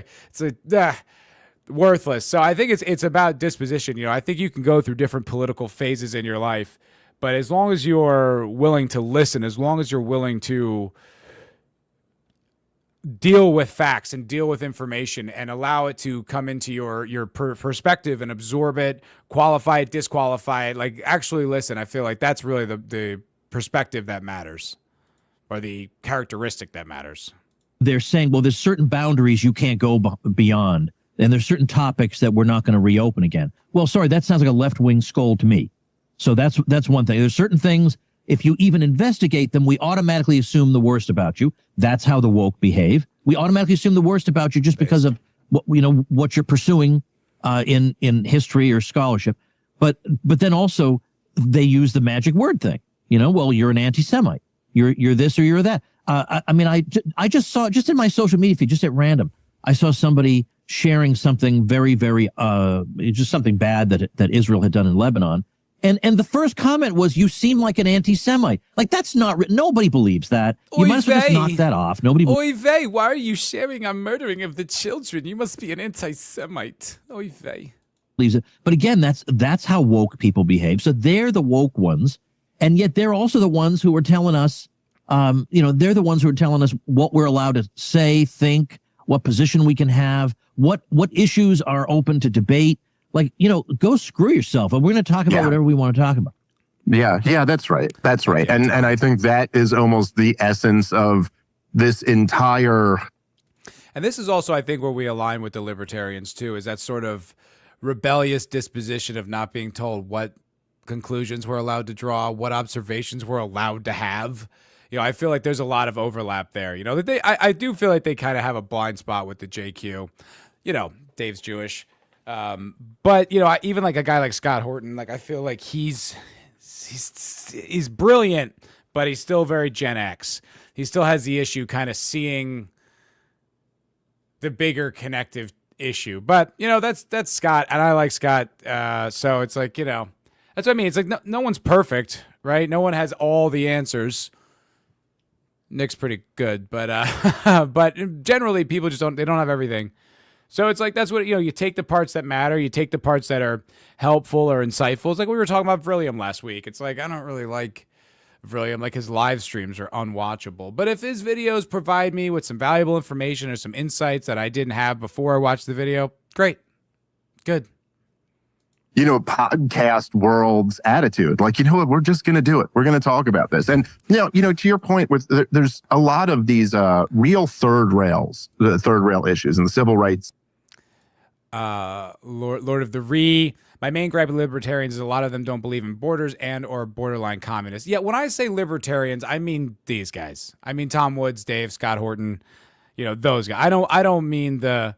worthless. So I think it's about disposition. You know, I think you can go through different political phases in your life, but as long as you're willing to listen, as long as you're willing to deal with facts and deal with information and allow it to come into your perspective and absorb it, qualify it, disqualify it, like actually listen. I feel like that's really the perspective that matters, or the characteristic that matters. They're saying, well, there's certain boundaries you can't go beyond, and there's certain topics that we're not going to reopen again. Well, sorry, that sounds like a left-wing scold to me. So that's one thing. There's certain things, if you even investigate them, we automatically assume the worst about you. That's how the woke behave. We automatically assume the worst about you just because of what you're pursuing in history or scholarship. But then also, they use the magic word thing. Well, you're an anti-Semite. You're this or you're that. I just saw, just in my social media feed, just at random, I saw somebody sharing something very, very, just something bad that Israel had done in Lebanon. And the first comment was, "You seem like an anti-Semite." Like, that's not written. Nobody believes that. You might as well just knock that off. Nobody. Oy vey, why are you sharing a murdering of the children? You must be an anti-Semite. Oy vey. Believes it. But again, that's how woke people behave. So they're the woke ones, and yet they're also the ones who are telling us, they're the ones who are telling us what we're allowed to say, think, what position we can have, what issues are open to debate. Like, go screw yourself. And we're going to talk about whatever we want to talk about. Yeah, that's right. That's right. And I think that is almost the essence of this entire. And this is also, I think, where we align with the libertarians, too, is that sort of rebellious disposition of not being told what conclusions we're allowed to draw, what observations we're allowed to have. I feel like there's a lot of overlap there. That I do feel like they kind of have a blind spot with the JQ. Dave's Jewish. But even like a guy like Scott Horton, like I feel like he's brilliant, but he's still very Gen X. He still has the issue kind of seeing the bigger connective issue. But that's Scott, and I like Scott. So it's like, that's what I mean. It's like no one's perfect, right? No one has all the answers. Nick's pretty good, but but generally people just don't have everything. So it's like, that's what, you take the parts that matter. You take the parts that are helpful or insightful. It's like we were talking about Vrillium last week. It's like, I don't really like Vrillium. Like, his live streams are unwatchable. But if his videos provide me with some valuable information or some insights that I didn't have before I watched the video, great. Good. Podcast world's attitude. Like, what? We're just going to do it. We're going to talk about this. And, to your point, there's a lot of these real third rail issues in the civil rights. Lord of the Ree. My main gripe with libertarians is a lot of them don't believe in borders and or borderline communists. Yeah, when I say libertarians, I mean these guys. I mean Tom Woods, Dave, Scott Horton, those guys. I don't mean the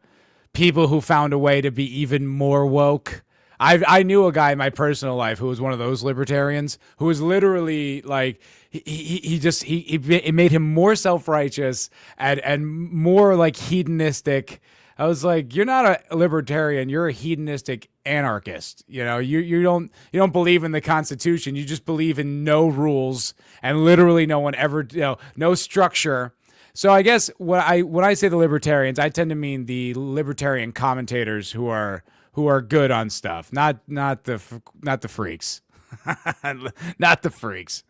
people who found a way to be even more woke. I knew a guy in my personal life who was one of those libertarians who was literally like, it made him more self-righteous and more like hedonistic. I was like, you're not a libertarian, you're a hedonistic anarchist. You don't believe in the Constitution. You just believe in no rules and literally no one ever, no structure. So I guess when I say the libertarians, I tend to mean the libertarian commentators who are good on stuff, not the freaks, not the freaks.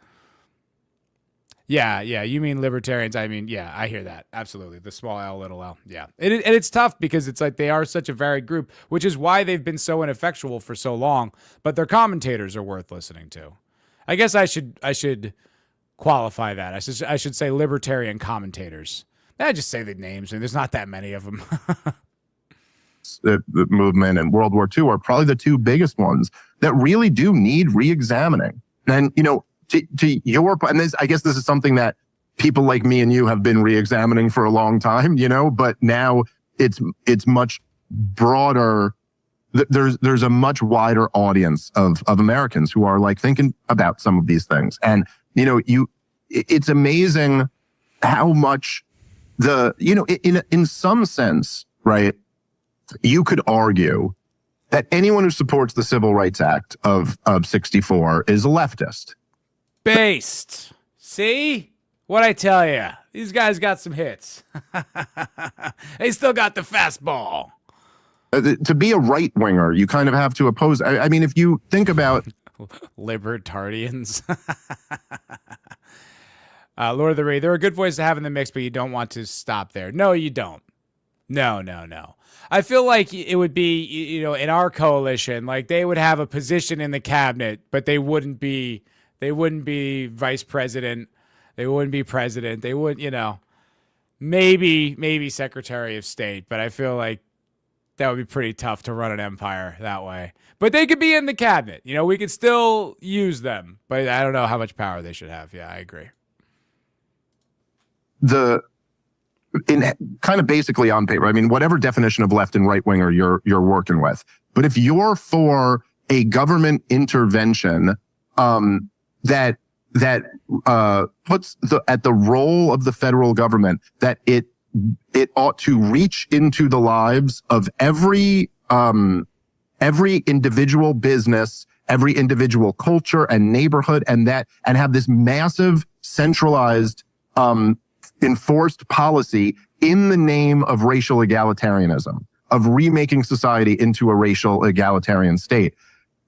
Yeah, you mean libertarians. I mean, yeah, I hear that. Absolutely. The small L, little L. Yeah. And it's tough because it's like they are such a varied group, which is why they've been so ineffectual for so long, but their commentators are worth listening to. I guess I should qualify that. I should say libertarian commentators. I just say the names, and there's not that many of them. The movement and World War II are probably the two biggest ones that really do need re-examining. And, to your point, and this, I guess this is something that people like me and you have been re-examining for a long time, but now it's much broader. There's a much wider audience of Americans who are like thinking about some of these things. And, it's amazing how much in some sense, right? You could argue that anyone who supports the Civil Rights Act of 64 is a leftist. Based. See? What'd I tell you? These guys got some hits. They still got the fastball. To be a right-winger, you kind of have to oppose. I mean, if you think about... Libertarians. Lord of the Rings. They're a good voice to have in the mix, but you don't want to stop there. No, you don't. No. I feel like it would be, in our coalition, like they would have a position in the cabinet, but they wouldn't be vice president. They wouldn't be president. They would, maybe Secretary of State, but I feel like that would be pretty tough to run an empire that way. But they could be in the cabinet. We could still use them, but I don't know how much power they should have. Yeah, I agree. In kind of basically on paper, I mean, whatever definition of left and right winger you're working with, but if you're for a government intervention that puts at the role of the federal government that it ought to reach into the lives of every individual business, every individual culture and neighborhood, and have this massive centralized enforced policy in the name of racial egalitarianism, of remaking society into a racial egalitarian state.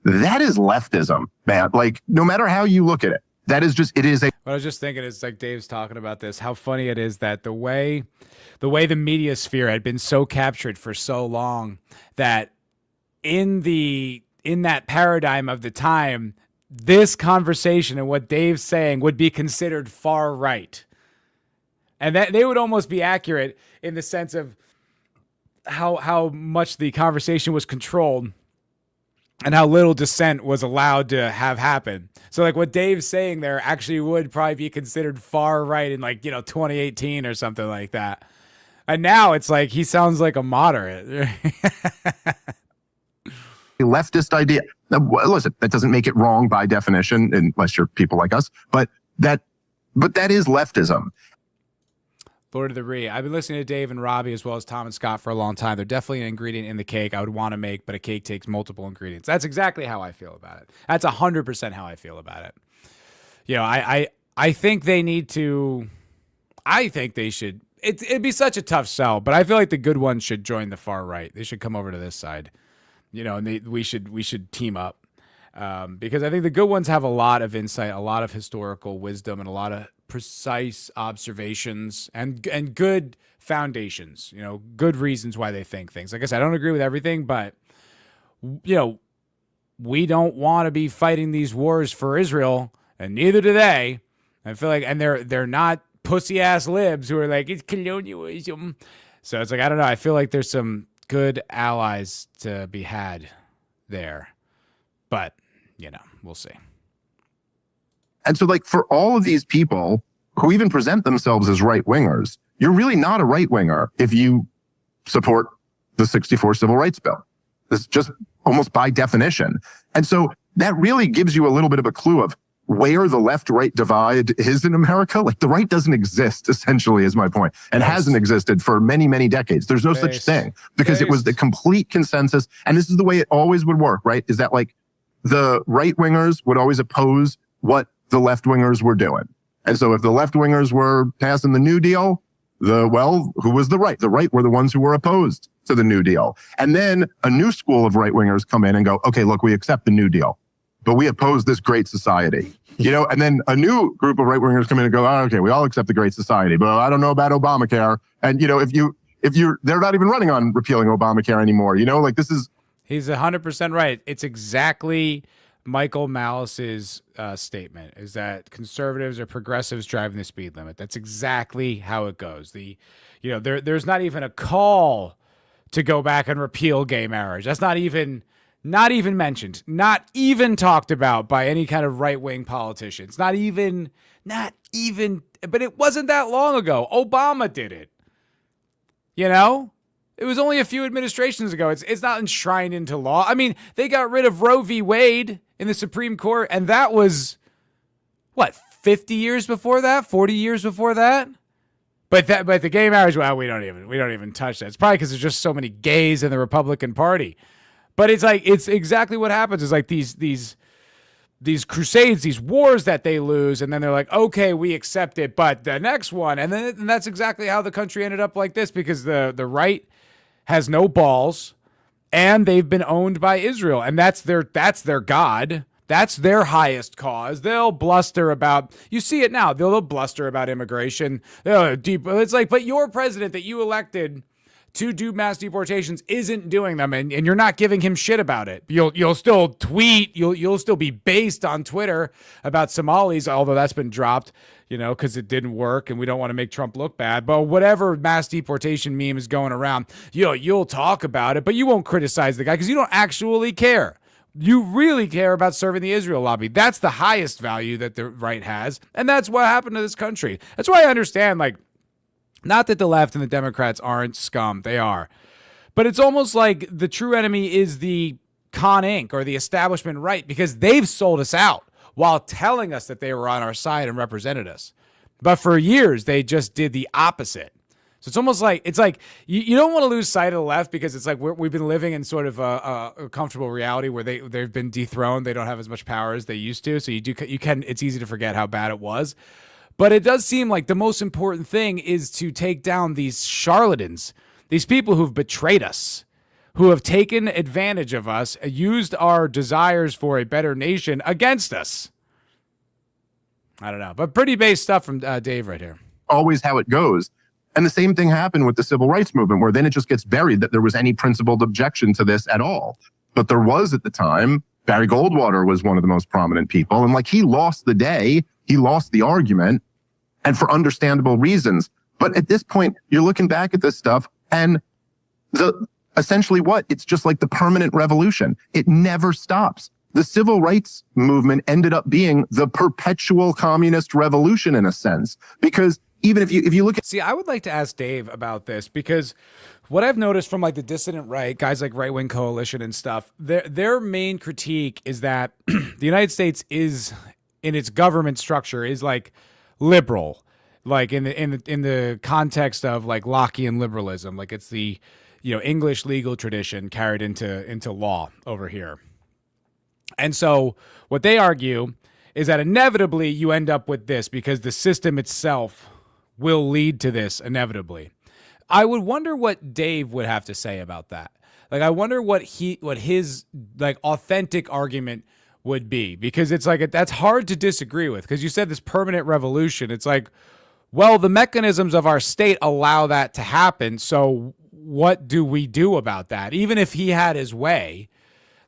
That is leftism, man. Like, no matter how you look at it, that is just, it is a... What I was just thinking is, like, Dave's talking about this, how funny it is that the way the media sphere had been so captured for so long that in that paradigm of the time, this conversation and what Dave's saying would be considered far right. And that they would almost be accurate in the sense of how much the conversation was controlled and how little dissent was allowed to have happen. So like what Dave's saying there actually would probably be considered far right in 2018 or something like that. And now it's like he sounds like a moderate. Leftist idea. Now, listen, that doesn't make it wrong by definition, unless you're people like us, but that is leftism. Lord of the Ree. I've been listening to Dave and Robbie as well as Tom and Scott for a long time. They're definitely an ingredient in the cake I would want to make, but a cake takes multiple ingredients. That's exactly how I feel about it. That's 100% how I feel about it. You know, I think they need to, I think they should, it'd be such a tough sell, but I feel like the good ones should join the far right. They should come over to this side, you know, and we should team up. Because I think the good ones have a lot of insight, a lot of historical wisdom, and a lot of precise observations and good foundations, you know, good reasons why they think things. Like I said, I don't agree with everything, but, you know, we don't want to be fighting these wars for Israel, and neither do they. I feel like, and they're not pussy ass libs who are like, it's colonialism. So it's like, I don't know. I feel like there's some good allies to be had there, but you know, we'll see. And so, like, for all of these people who even present themselves as right-wingers, you're really not a right-winger if you support the 64 Civil Rights Bill. It's just almost by definition. And so that really gives you a little bit of a clue of where the left-right divide is in America. Like, the right doesn't exist, essentially, is my point, and hasn't existed for many, many decades. There's no such thing, because it was the complete consensus. And this is the way it always would work, right? Is that, like, the right-wingers would always oppose what the left-wingers were doing. And so if the left-wingers were passing the New Deal, who was the right? The right were the ones who were opposed to the New Deal. And then a new school of right-wingers come in and go, okay, look, we accept the New Deal, but we oppose this great society. You know, and then a new group of right-wingers come in and go, oh, okay, we all accept the great society, but I don't know about Obamacare. And, you know, they're not even running on repealing Obamacare anymore. You know, like, this is... He's 100% right. It's exactly Michael Malice's statement, is that conservatives or progressives driving the speed limit. That's exactly how it goes. There's not even a call to go back and repeal gay marriage. That's not even mentioned, not even talked about by any kind of right-wing politicians. Not even, but it wasn't that long ago. Obama did it. You know? It was only a few administrations ago. It's not enshrined into law. I mean, they got rid of Roe v. Wade in the Supreme Court, and that was, 50 years before that? 40 years before that? But the gay marriage, well, we don't even touch that. It's probably because there's just so many gays in the Republican Party. But it's like, it's exactly what happens. Is like these crusades, these wars that they lose, and then they're like, okay, we accept it, but the next one, and that's exactly how the country ended up like this, because the right has no balls, and they've been owned by Israel, and that's their God. That's their highest cause. They'll bluster about, you see it now, they'll bluster about immigration. It's like, but your president that you elected to do mass deportations isn't doing them, and you're not giving him shit about it. You'll still tweet, you'll still be based on Twitter about Somalis, although that's been dropped, you know, because it didn't work and we don't want to make Trump look bad. But whatever mass deportation meme is going around, you'll talk about it, but you won't criticize the guy because you don't actually care. You really care about serving the Israel lobby. That's the highest value that the right has, and that's what happened to this country. That's why I understand, like, not that the left and the Democrats aren't scum. They are. But it's almost like the true enemy is the Con Inc. or the establishment right, because they've sold us out. while telling us that they were on our side and represented us. But for years, they just did the opposite. So it's almost like, you don't want to lose sight of the left, because it's like we've been living in sort of a comfortable reality where they've been dethroned. They don't have as much power as they used to. So it's easy to forget how bad it was. But it does seem like the most important thing is to take down these charlatans, these people who've betrayed us, who have taken advantage of us, used our desires for a better nation against us. I don't know, but pretty base stuff from Dave right here. Always how it goes. And the same thing happened with the civil rights movement, where then it just gets buried that there was any principled objection to this at all. But there was at the time. Barry Goldwater was one of the most prominent people. And like, he lost the day, he lost the argument, and for understandable reasons. But at this point, you're looking back at this stuff, and essentially what? It's just like the permanent revolution. It never stops. The civil rights movement ended up being the perpetual communist revolution in a sense, because even if you look at... See, I would like to ask Dave about this, because what I've noticed from like the dissident right, guys like Right Wing Coalition and stuff, their main critique is that the United States is, in its government structure, is like liberal, like in the context of like Lockean liberalism, like it's the English legal tradition carried into law over here. And so what they argue is that inevitably you end up with this, because the system itself will lead to this inevitably. I would wonder what Dave would have to say about that. Like, I wonder what his like authentic argument would be, because it's like, that's hard to disagree with, because you said this permanent revolution. It's like, well, the mechanisms of our state allow that to happen. So what do we do about that? Even if he had his way,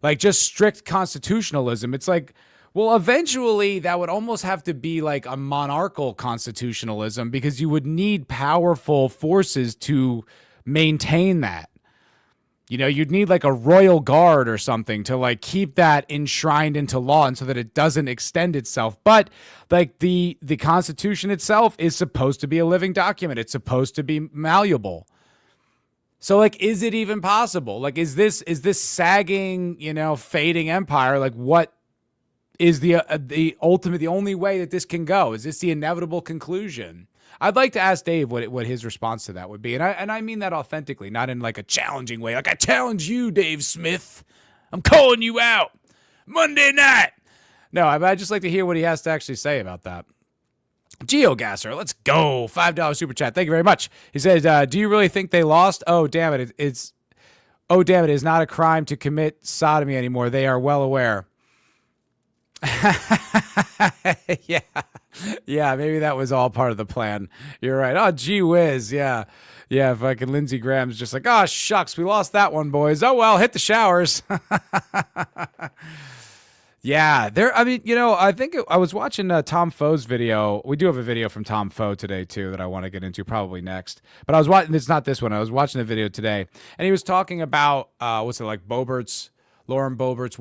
like just strict constitutionalism, it's like, well, eventually that would almost have to be like a monarchical constitutionalism, because you would need powerful forces to maintain that. You'd need like a royal guard or something to like keep that enshrined into law, and so that it doesn't extend itself. But like the Constitution itself is supposed to be a living document. It's supposed to be malleable. So like, is it even possible? Like, is this sagging, fading empire? Like, what is the only way that this can go? Is this the inevitable conclusion? I'd like to ask Dave what his response to that would be. And I mean that authentically, not in like a challenging way. Like, I challenge you, Dave Smith. I'm calling you out Monday night. No, I'd just like to hear what he has to actually say about that. GeoGasser, let's go. $5 super chat. Thank you very much. He says, do you really think they lost? Oh, damn it. It is not a crime to commit sodomy anymore. They are well aware. Yeah, maybe that was all part of the plan. You're right. Oh, gee whiz. Yeah, fucking Lindsey Graham's just like, oh, shucks, we lost that one, boys. Oh, well, hit the showers. Yeah, I think I was watching Tom Foe's video. We do have a video from Tom Foe today, too, that I want to get into probably next. But I was watching, it's not this one. I was watching the video today, and he was talking about, Lauren Boebert's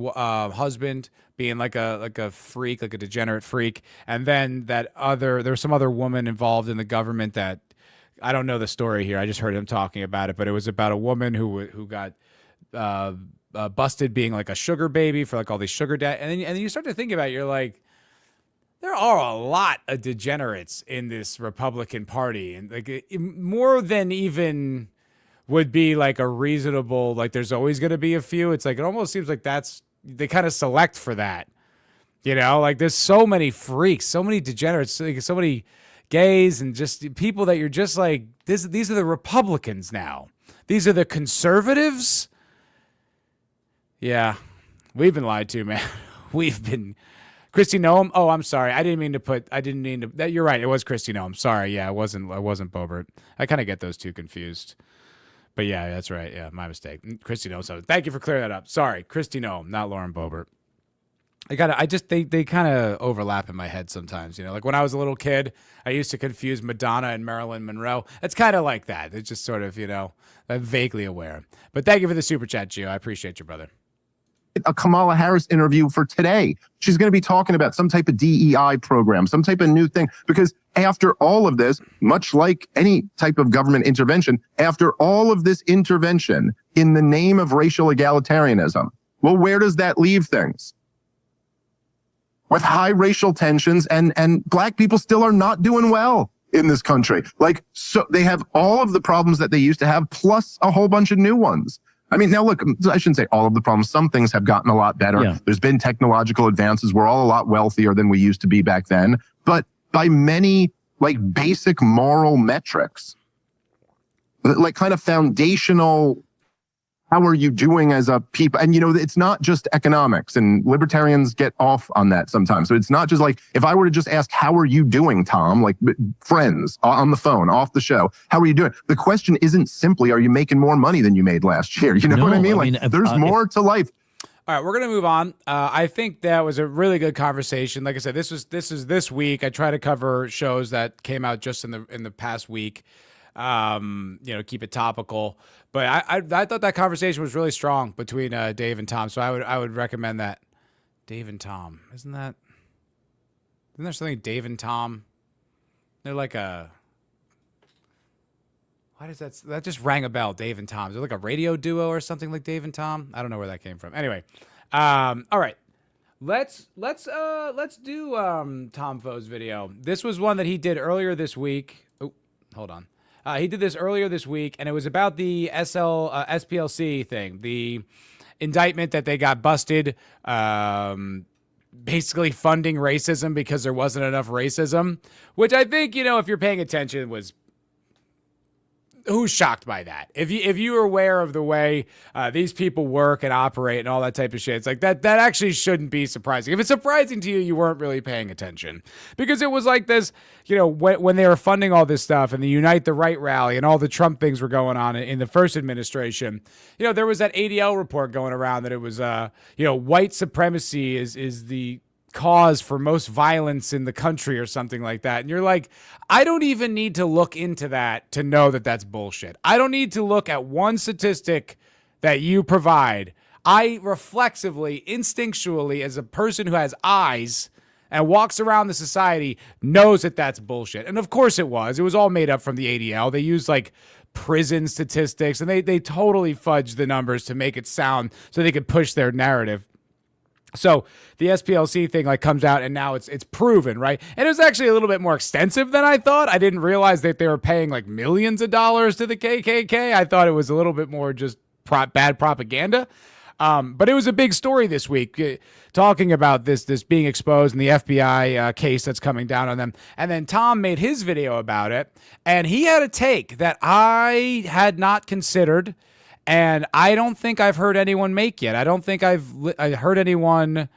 husband being like a freak, like a degenerate freak. And then there was some other woman involved in the government that, I don't know the story here. I just heard him talking about it, but it was about a woman who got busted being like a sugar baby for like all these sugar debt. And then you start to think about it, you're like, there are a lot of degenerates in this Republican Party, and like more than even would be like a reasonable, like there's always going to be a few. It's like, it almost seems like they kind of select for that, like there's so many freaks, so many degenerates, like so many gays, and just people that you're just like, these are the Republicans now. These are the conservatives. Yeah, we've been lied to, man. We've been. Kristi Noem. Oh, I'm sorry. I didn't mean to. You're right. It was Kristi Noem. Sorry. Yeah, it wasn't Boebert. I kind of get those two confused. But yeah, that's right. Yeah, my mistake. Kristi Noem. So thank you for clearing that up. Sorry, Kristi Noem, not Lauren Boebert. They kind of overlap in my head sometimes. Like when I was a little kid, I used to confuse Madonna and Marilyn Monroe. It's kind of like that. It's just sort of, I'm vaguely aware. But thank you for the super chat, Gio. I appreciate you, brother. A Kamala Harris interview for today. She's going to be talking about some type of DEI program, some type of new thing, because after all of this, much like any type of government intervention, after all of this intervention in the name of racial egalitarianism, well, where does that leave things? with high racial tensions, and black people still are not doing well in this country. Like, so they have all of the problems that they used to have, plus a whole bunch of new ones. I mean, now look, I shouldn't say all of the problems. Some things have gotten a lot better. Yeah. There's been technological advances. We're all a lot wealthier than we used to be back then. But by many, like, basic moral metrics, like kind of foundational, how are you doing as a people? And, you know, it's not just economics, and libertarians get off on that sometimes. So it's not just like, if I were to just ask, how are you doing, Tom? Like, friends on the phone, off the show, how are you doing? The question isn't simply, are you making more money than you made last year? You know what I mean? Like, there's more to life. All right, we're gonna move on. I think that was a really good conversation. Like I said, this is this week. I try to cover shows that came out just in the past week. You know, keep it topical. But I thought that conversation was really strong between Dave and Tom. So I would recommend that. Dave and Tom, isn't there something Dave and Tom? They're like a. Why does that just rang a bell? Dave and Tom. Is it like a radio duo or something like Dave and Tom? I don't know where that came from. Anyway, all right. Let's do Tom Foe's video. This was one that he did earlier this week. Oh, hold on. He did this earlier this week, and it was about the SPLC thing, the indictment that they got busted, basically funding racism because there wasn't enough racism, which I think, you know, if you're paying attention, was who's shocked by that? If you are aware of the way these people work and operate and all that type of shit, it's like that actually shouldn't be surprising. If it's surprising to you, you weren't really paying attention, because it was like this, you know, when they were funding all this stuff and the Unite the Right rally and all the Trump things were going on in the first administration, you know, there was that ADL report going around that it was, you know, white supremacy is the cause for most violence in the country or something like that. And you're like, I don't even need to look into that to know that that's bullshit. I don't need to look at one statistic that you provide. I reflexively, instinctually, as a person who has eyes and walks around the society, knows that that's bullshit. And of course it was. It was all made up from the ADL. They used like prison statistics, and they totally fudged the numbers to make it sound so they could push their narrative. So the SPLC thing like comes out, and now it's proven, right? And it was actually a little bit more extensive than I thought. I didn't realize that they were paying like millions of dollars to the KKK. I thought it was a little bit more just bad propaganda. But it was a big story this week, talking about this being exposed and the FBI case that's coming down on them. And then Tom made his video about it, and he had a take that I had not considered. And I don't think I've heard anyone make yet. I don't think I heard anyone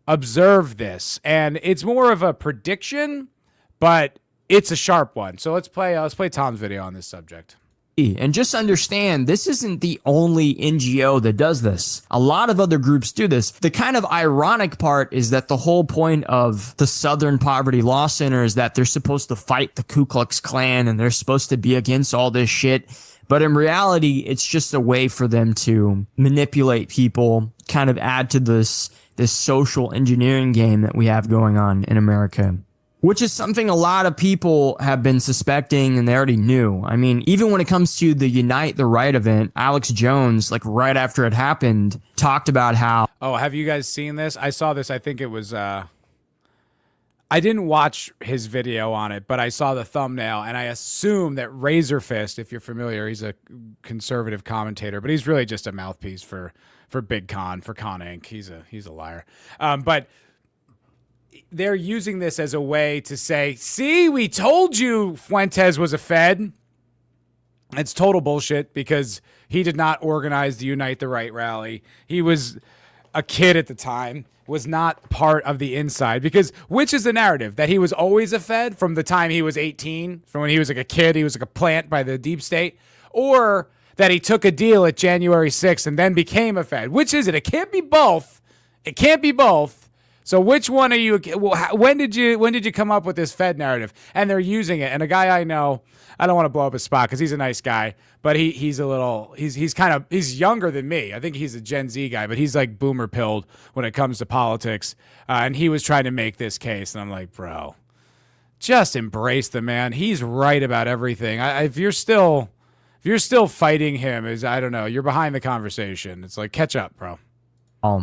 observe this. And it's more of a prediction, but it's a sharp one. So let's play Tom's video on this subject. And just understand, this isn't the only NGO that does this. A lot of other groups do this. The kind of ironic part is that the whole point of the Southern Poverty Law Center is that they're supposed to fight the Ku Klux Klan and they're supposed to be against all this shit. But in reality, it's just a way for them to manipulate people, kind of add to this social engineering game that we have going on in America, which is something a lot of people have been suspecting and they already knew. I mean, even when it comes to the Unite the Right event, Alex Jones, like right after it happened, talked about how... Oh, have you guys seen this? I saw this. I think it was... I didn't watch his video on it, but I saw the thumbnail, and I assume that Razor Fist, if you're familiar, he's a conservative commentator, but he's really just a mouthpiece for Big Con, for Con Inc. He's a liar. But they're using this as a way to say, see, we told you Fuentes was a Fed. It's total bullshit, because he did not organize the Unite the Right rally. He was a kid at the time, was not part of the inside, because which is the narrative? That he was always a Fed from the time he was 18, from when he was like a kid, he was like a plant by the deep state, or that he took a deal at January 6th and then became a Fed? Which is it? It can't be both. It can't be both. So which one are you? When did you come up with this Fed narrative? And they're using it. And a guy I know, I don't want to blow up his spot because he's a nice guy, but he's younger than me. I think he's a Gen Z guy, but he's like boomer pilled when it comes to politics. And he was trying to make this case, and I'm like, bro, just embrace the man. He's right about everything. If you're still fighting him, I don't know, you're behind the conversation. It's like, catch up, bro.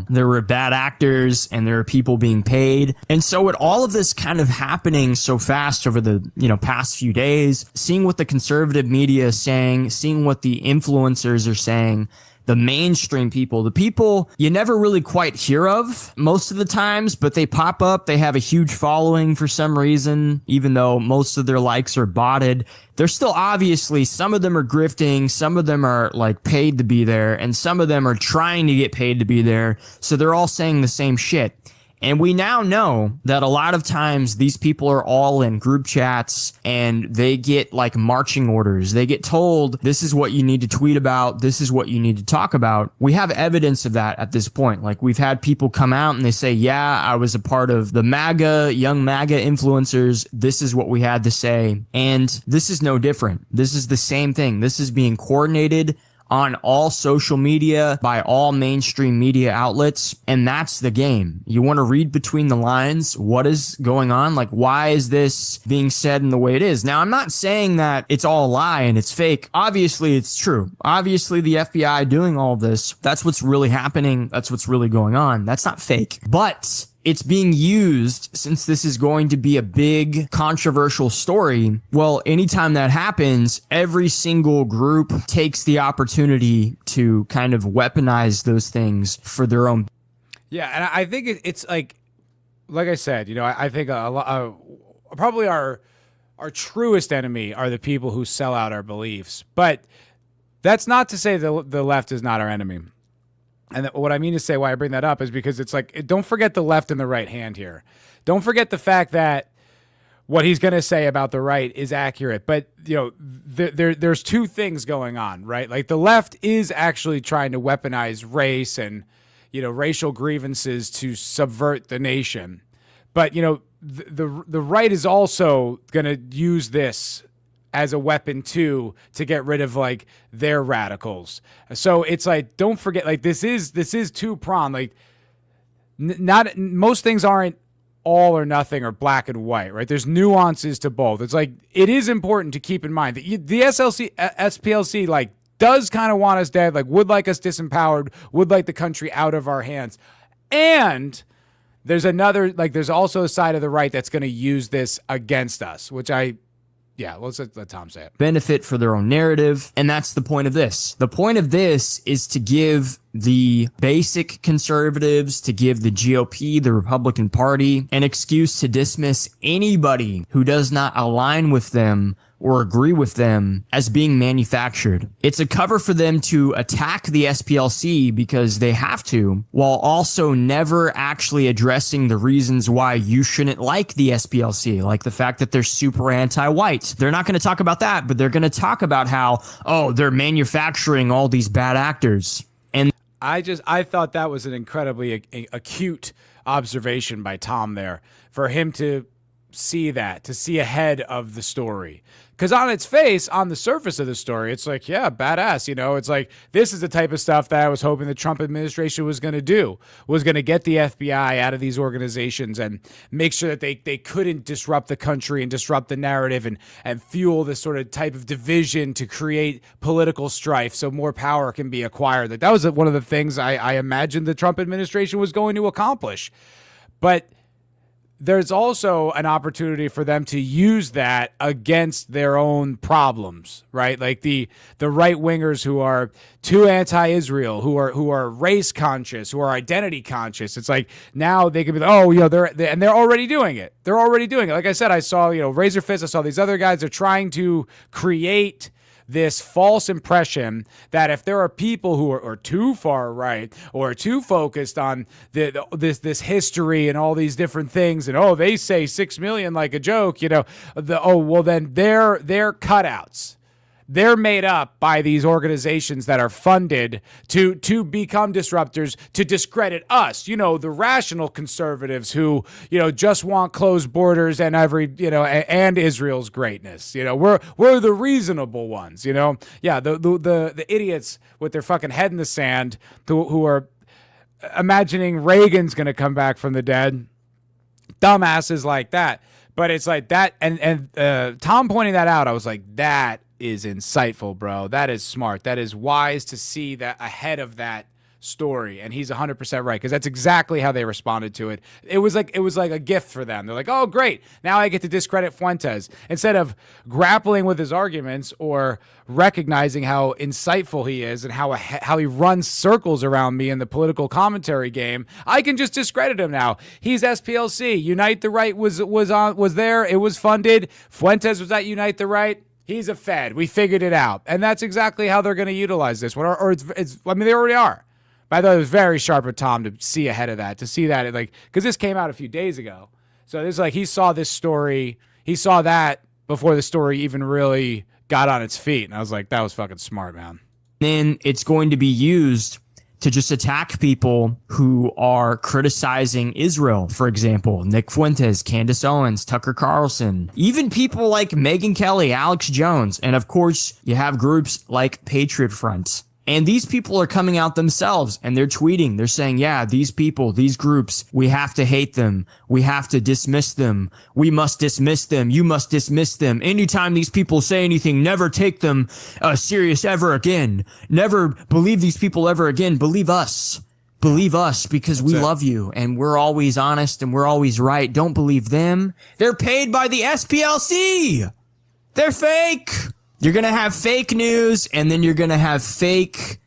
There were bad actors and there were people being paid. And so with all of this kind of happening so fast over the, past few days, seeing what the conservative media is saying, seeing what the influencers are saying, the mainstream people, the people you never really quite hear of most of the times, but they pop up. They have a huge following for some reason, even though most of their likes are botted. They're still obviously, some of them are grifting, some of them are like paid to be there, and some of them are trying to get paid to be there. So they're all saying the same shit. And we now know that a lot of times these people are all in group chats and they get like marching orders. They get told, this is what you need to tweet about. This is what you need to talk about. We have evidence of that at this point. Like we've had people come out and they say, yeah, I was a part of the young MAGA influencers. This is what we had to say. And this is no different. This is the same thing. This is being coordinated on all social media by all mainstream media outlets. And that's the game. You want to read between the lines. What is going on? Like, why is this being said in the way it is? Now, I'm not saying that it's all a lie and it's fake. Obviously, it's true. Obviously, the FBI doing all of this, that's what's really happening. That's what's really going on. That's not fake. But it's being used, since this is going to be a big controversial story. Well, anytime that happens, every single group takes the opportunity to kind of weaponize those things for their own. Yeah, and I think it's like I said, I think probably our truest enemy are the people who sell out our beliefs. But that's not to say the left is not our enemy. And what I mean to say, why I bring that up, is because it's like, don't forget the left and the right hand here. Don't forget the fact that what he's going to say about the right is accurate. But, there's two things going on, right? Like the left is actually trying to weaponize race and, racial grievances to subvert the nation. But, the right is also going to use this as a weapon too, to get rid of like their radicals. So it's like, don't forget, like this is two-pronged. Like not most things aren't all or nothing or black and white, right? There's nuances to both. It's like, it is important to keep in mind that the SPLC like does kind of want us dead, like would like us disempowered, would like the country out of our hands. And there's also a side of the right that's going to use this against us, which let's let Tom say it. Benefit for their own narrative. And that's the point of this. The point of this is to give the basic conservatives, to give the GOP, the Republican Party, an excuse to dismiss anybody who does not align with them or agree with them as being manufactured. It's a cover for them to attack the SPLC because they have to, while also never actually addressing the reasons why you shouldn't like the SPLC, like the fact that they're super anti-white. They're not going to talk about that, but they're going to talk about how, they're manufacturing all these bad actors. And I thought that was an incredibly acute observation by Tom there, for him to see that, to see ahead of the story. Because on its face, on the surface of the story, it's like, yeah, badass. It's like, this is the type of stuff that I was hoping the Trump administration was going to do, was going to get the FBI out of these organizations and make sure that they couldn't disrupt the country and disrupt the narrative and fuel this sort of type of division to create political strife so more power can be acquired. Like, that was one of the things I imagined the Trump administration was going to accomplish. But there's also an opportunity for them to use that against their own problems, right? Like the right wingers who are too anti-Israel, who are race conscious, who are identity conscious. It's like, now they can be, they're already doing it. They're already doing it. Like I said, I saw, Razor Fist, I saw these other guys. They're trying to create this false impression that if there are people who are too far right or too focused on this history and all these different things, and they say 6 million like a joke, then they're cutouts. They're made up by these organizations that are funded to become disruptors, to discredit us, the rational conservatives who, just want closed borders and and Israel's greatness. We're the reasonable ones, Yeah, the idiots with their fucking head in the sand who are imagining Reagan's going to come back from the dead. Dumbasses like that. But it's like that, and Tom pointing that out, I was like, that is insightful, bro. That is smart. That is wise to see that ahead of that story, and he's 100% right, because that's exactly how they responded to it. It was like a gift for them. They're like, oh great, now I get to discredit Fuentes, instead of grappling with his arguments or recognizing how insightful he is and how he runs circles around me in the political commentary game. I can just discredit him now. He's SPLC. Unite the Right was there. It was funded. Fuentes was at Unite the Right. He's a Fed. We figured it out. And that's exactly how they're going to utilize this. They already are. By the way, it was very sharp of Tom to see ahead of that, to see that, because this came out a few days ago. So this he saw this story. He saw that before the story even really got on its feet. And I was like, that was fucking smart, man. Then it's going to be used to just attack people who are criticizing Israel, for example, Nick Fuentes, Candace Owens, Tucker Carlson, even people like Megyn Kelly, Alex Jones, and of course, you have groups like Patriot Front. And these people are coming out themselves and they're tweeting. They're saying, yeah, these people, these groups, we have to hate them. We have to dismiss them. We must dismiss them. You must dismiss them. Anytime these people say anything, never take them serious ever again. Never believe these people ever again. Believe us. Believe us, because we love you and we're always honest and we're always right. Don't believe them. They're paid by the SPLC. They're fake. You're going to have fake news, and then you're going to have fake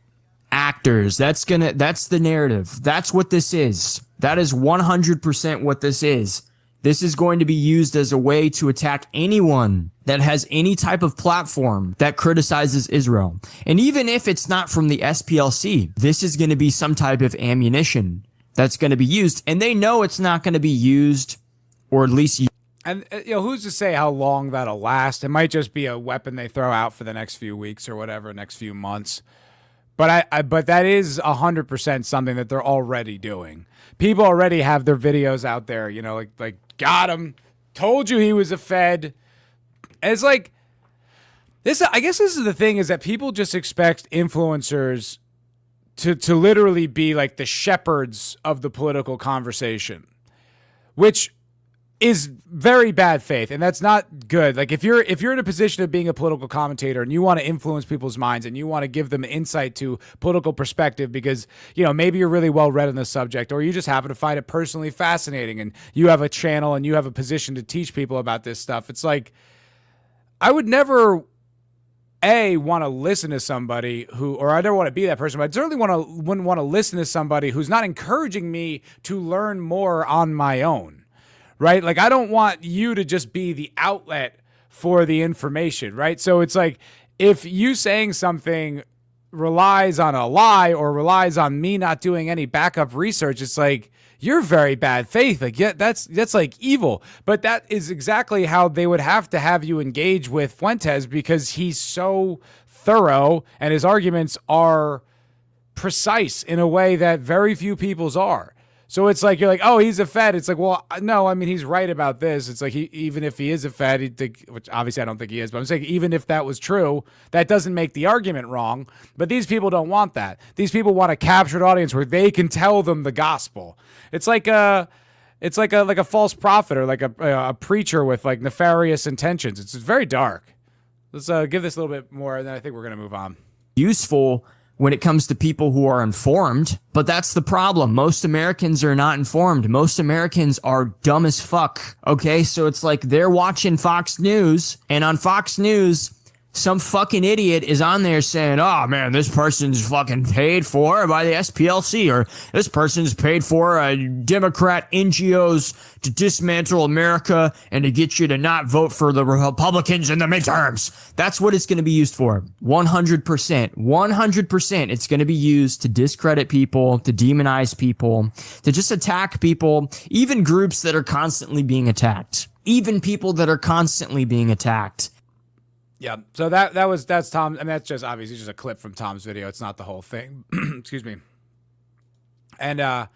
actors. That's the narrative. That's what this is. That is 100% what this is. This is going to be used as a way to attack anyone that has any type of platform that criticizes Israel. And even if it's not from the SPLC, this is going to be some type of ammunition that's going to be used. And they know it's not going to be used, or at least And who's to say how long that'll last? It might just be a weapon they throw out for the next few weeks or whatever, next few months. But but that is 100% something that they're already doing. People already have their videos out there, like got him, told you he was a Fed. And it's like this. I guess this is the thing, is that people just expect influencers to literally be like the shepherds of the political conversation, which is very bad faith, and that's not good. Like if you're in a position of being a political commentator and you want to influence people's minds and you want to give them insight to political perspective because maybe you're really well read on the subject, or you just happen to find it personally fascinating and you have a channel and you have a position to teach people about this stuff, it's like I would never want to listen to somebody or I never want to be that person, but I certainly wouldn't want to listen to somebody who's not encouraging me to learn more on my own. Right? Like, I don't want you to just be the outlet for the information, right? So it's like, if you saying something relies on a lie or relies on me not doing any backup research, it's like, you're very bad faith. Like, yeah, that's like evil. But that is exactly how they would have to have you engage with Fuentes, because he's so thorough and his arguments are precise in a way that very few people's are. So it's like, you're like, oh, he's a Fed. It's like, well, no, I mean, he's right about this. It's like, even if he is a Fed, which obviously I don't think he is, but I'm saying even if that was true, that doesn't make the argument wrong. But these people don't want that. These people want a captured audience where they can tell them the gospel. It's like a false prophet, or like a preacher with like nefarious intentions. It's very dark. Let's give this a little bit more, and then I think we're going to move on. Useful when it comes to people who are informed, but that's the problem. Most Americans are not informed. Most Americans are dumb as fuck. Okay, so it's like they're watching Fox News, and on Fox News, some fucking idiot is on there saying, oh man, this person's fucking paid for by the SPLC, or this person's paid for Democrat NGOs to dismantle America and to get you to not vote for the Republicans in the midterms. That's what it's going to be used for. 100%. 100% it's going to be used to discredit people, to demonize people, to just attack people, even groups that are constantly being attacked. Even people that are constantly being attacked. Yeah, so that's Tom, and that's just obviously just a clip from Tom's video. It's not the whole thing. Excuse me. And I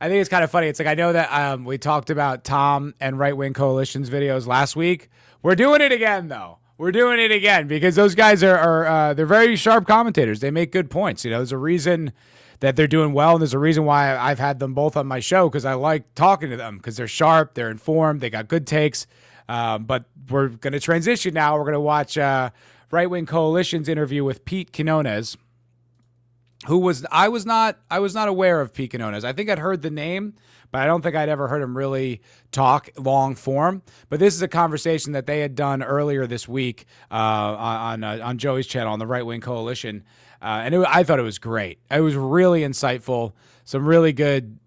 think it's kind of funny. It's like, I know that we talked about Tom and Right Wing Coalition's videos last week. We're doing it again, though. We're doing it again because those guys are they're very sharp commentators. They make good points. There's a reason that they're doing well, and there's a reason why I've had them both on my show, because I like talking to them, because they're sharp, they're informed, they got good takes. But we're going to transition now. We're going to watch Right Wing Coalition's interview with Pete Quinones. I was not aware of Pete Quinones. I think I'd heard the name, but I don't think I'd ever heard him really talk long form. But this is a conversation that they had done earlier this week on Joey's channel on the Right Wing Coalition, and I thought it was great. It was really insightful. Some really good.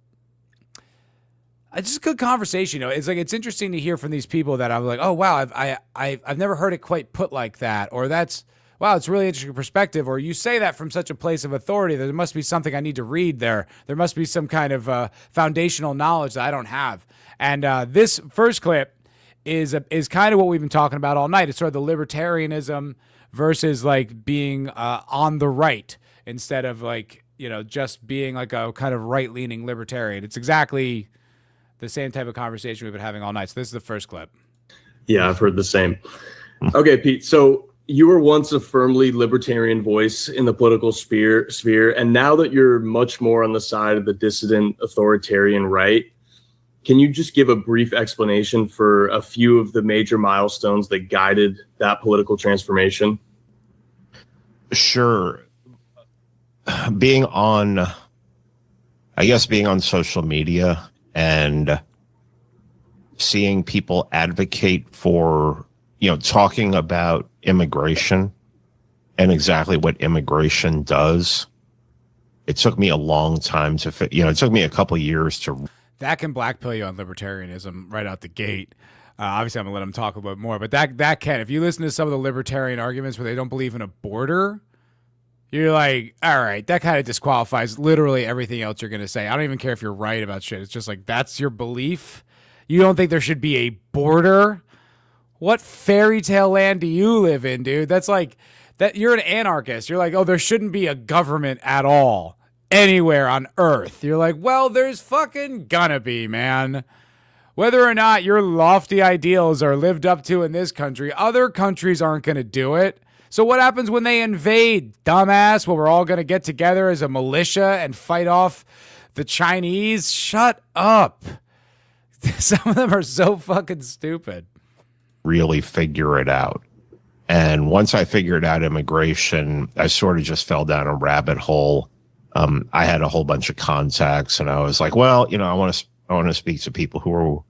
It's just good conversation. It's interesting to hear from these people that I'm like, oh wow, I've never heard it quite put like that, or that's. Wow, it's a really interesting perspective, or you say that from such a place of authority that there must be something I need to read there. There must be some kind of foundational knowledge that I don't have. And this first clip is kind of what we've been talking about all night. It's sort of the libertarianism versus like being on the right instead of like, just being like a kind of right-leaning libertarian. It's exactly the same type of conversation we've been having all night. So this is the first clip. Yeah, I've heard the same. Okay, Pete, so you were once a firmly libertarian voice in the political sphere, and now that you're much more on the side of the dissident authoritarian right, can you just give a brief explanation for a few of the major milestones that guided that political transformation? Sure. Being on social media and seeing people advocate for, talking about immigration and exactly what immigration does. It took me a long time to it took me a couple of years to. That can blackpill you on libertarianism right out the gate. Obviously, I'm gonna let him talk a bit more, but that can. If you listen to some of the libertarian arguments where they don't believe in a border, you're like, all right, that kind of disqualifies literally everything else you're gonna say. I don't even care if you're right about shit. It's just like, that's your belief. You don't think there should be a border? What fairy tale land do you live in, dude? That's like that. You're an anarchist. You're like, oh, there shouldn't be a government at all anywhere on earth. You're like, well, there's fucking gonna be, man. Whether or not your lofty ideals are lived up to in this country, other countries aren't gonna do it. So what happens when they invade, dumbass? Well, we're all gonna get together as a militia and fight off the Chinese? Shut up. Some of them are so fucking stupid. Really figure it out. And once I figured out immigration, I sort of just fell down a rabbit hole. I had a whole bunch of contacts, and I was like, well, I want to speak to people who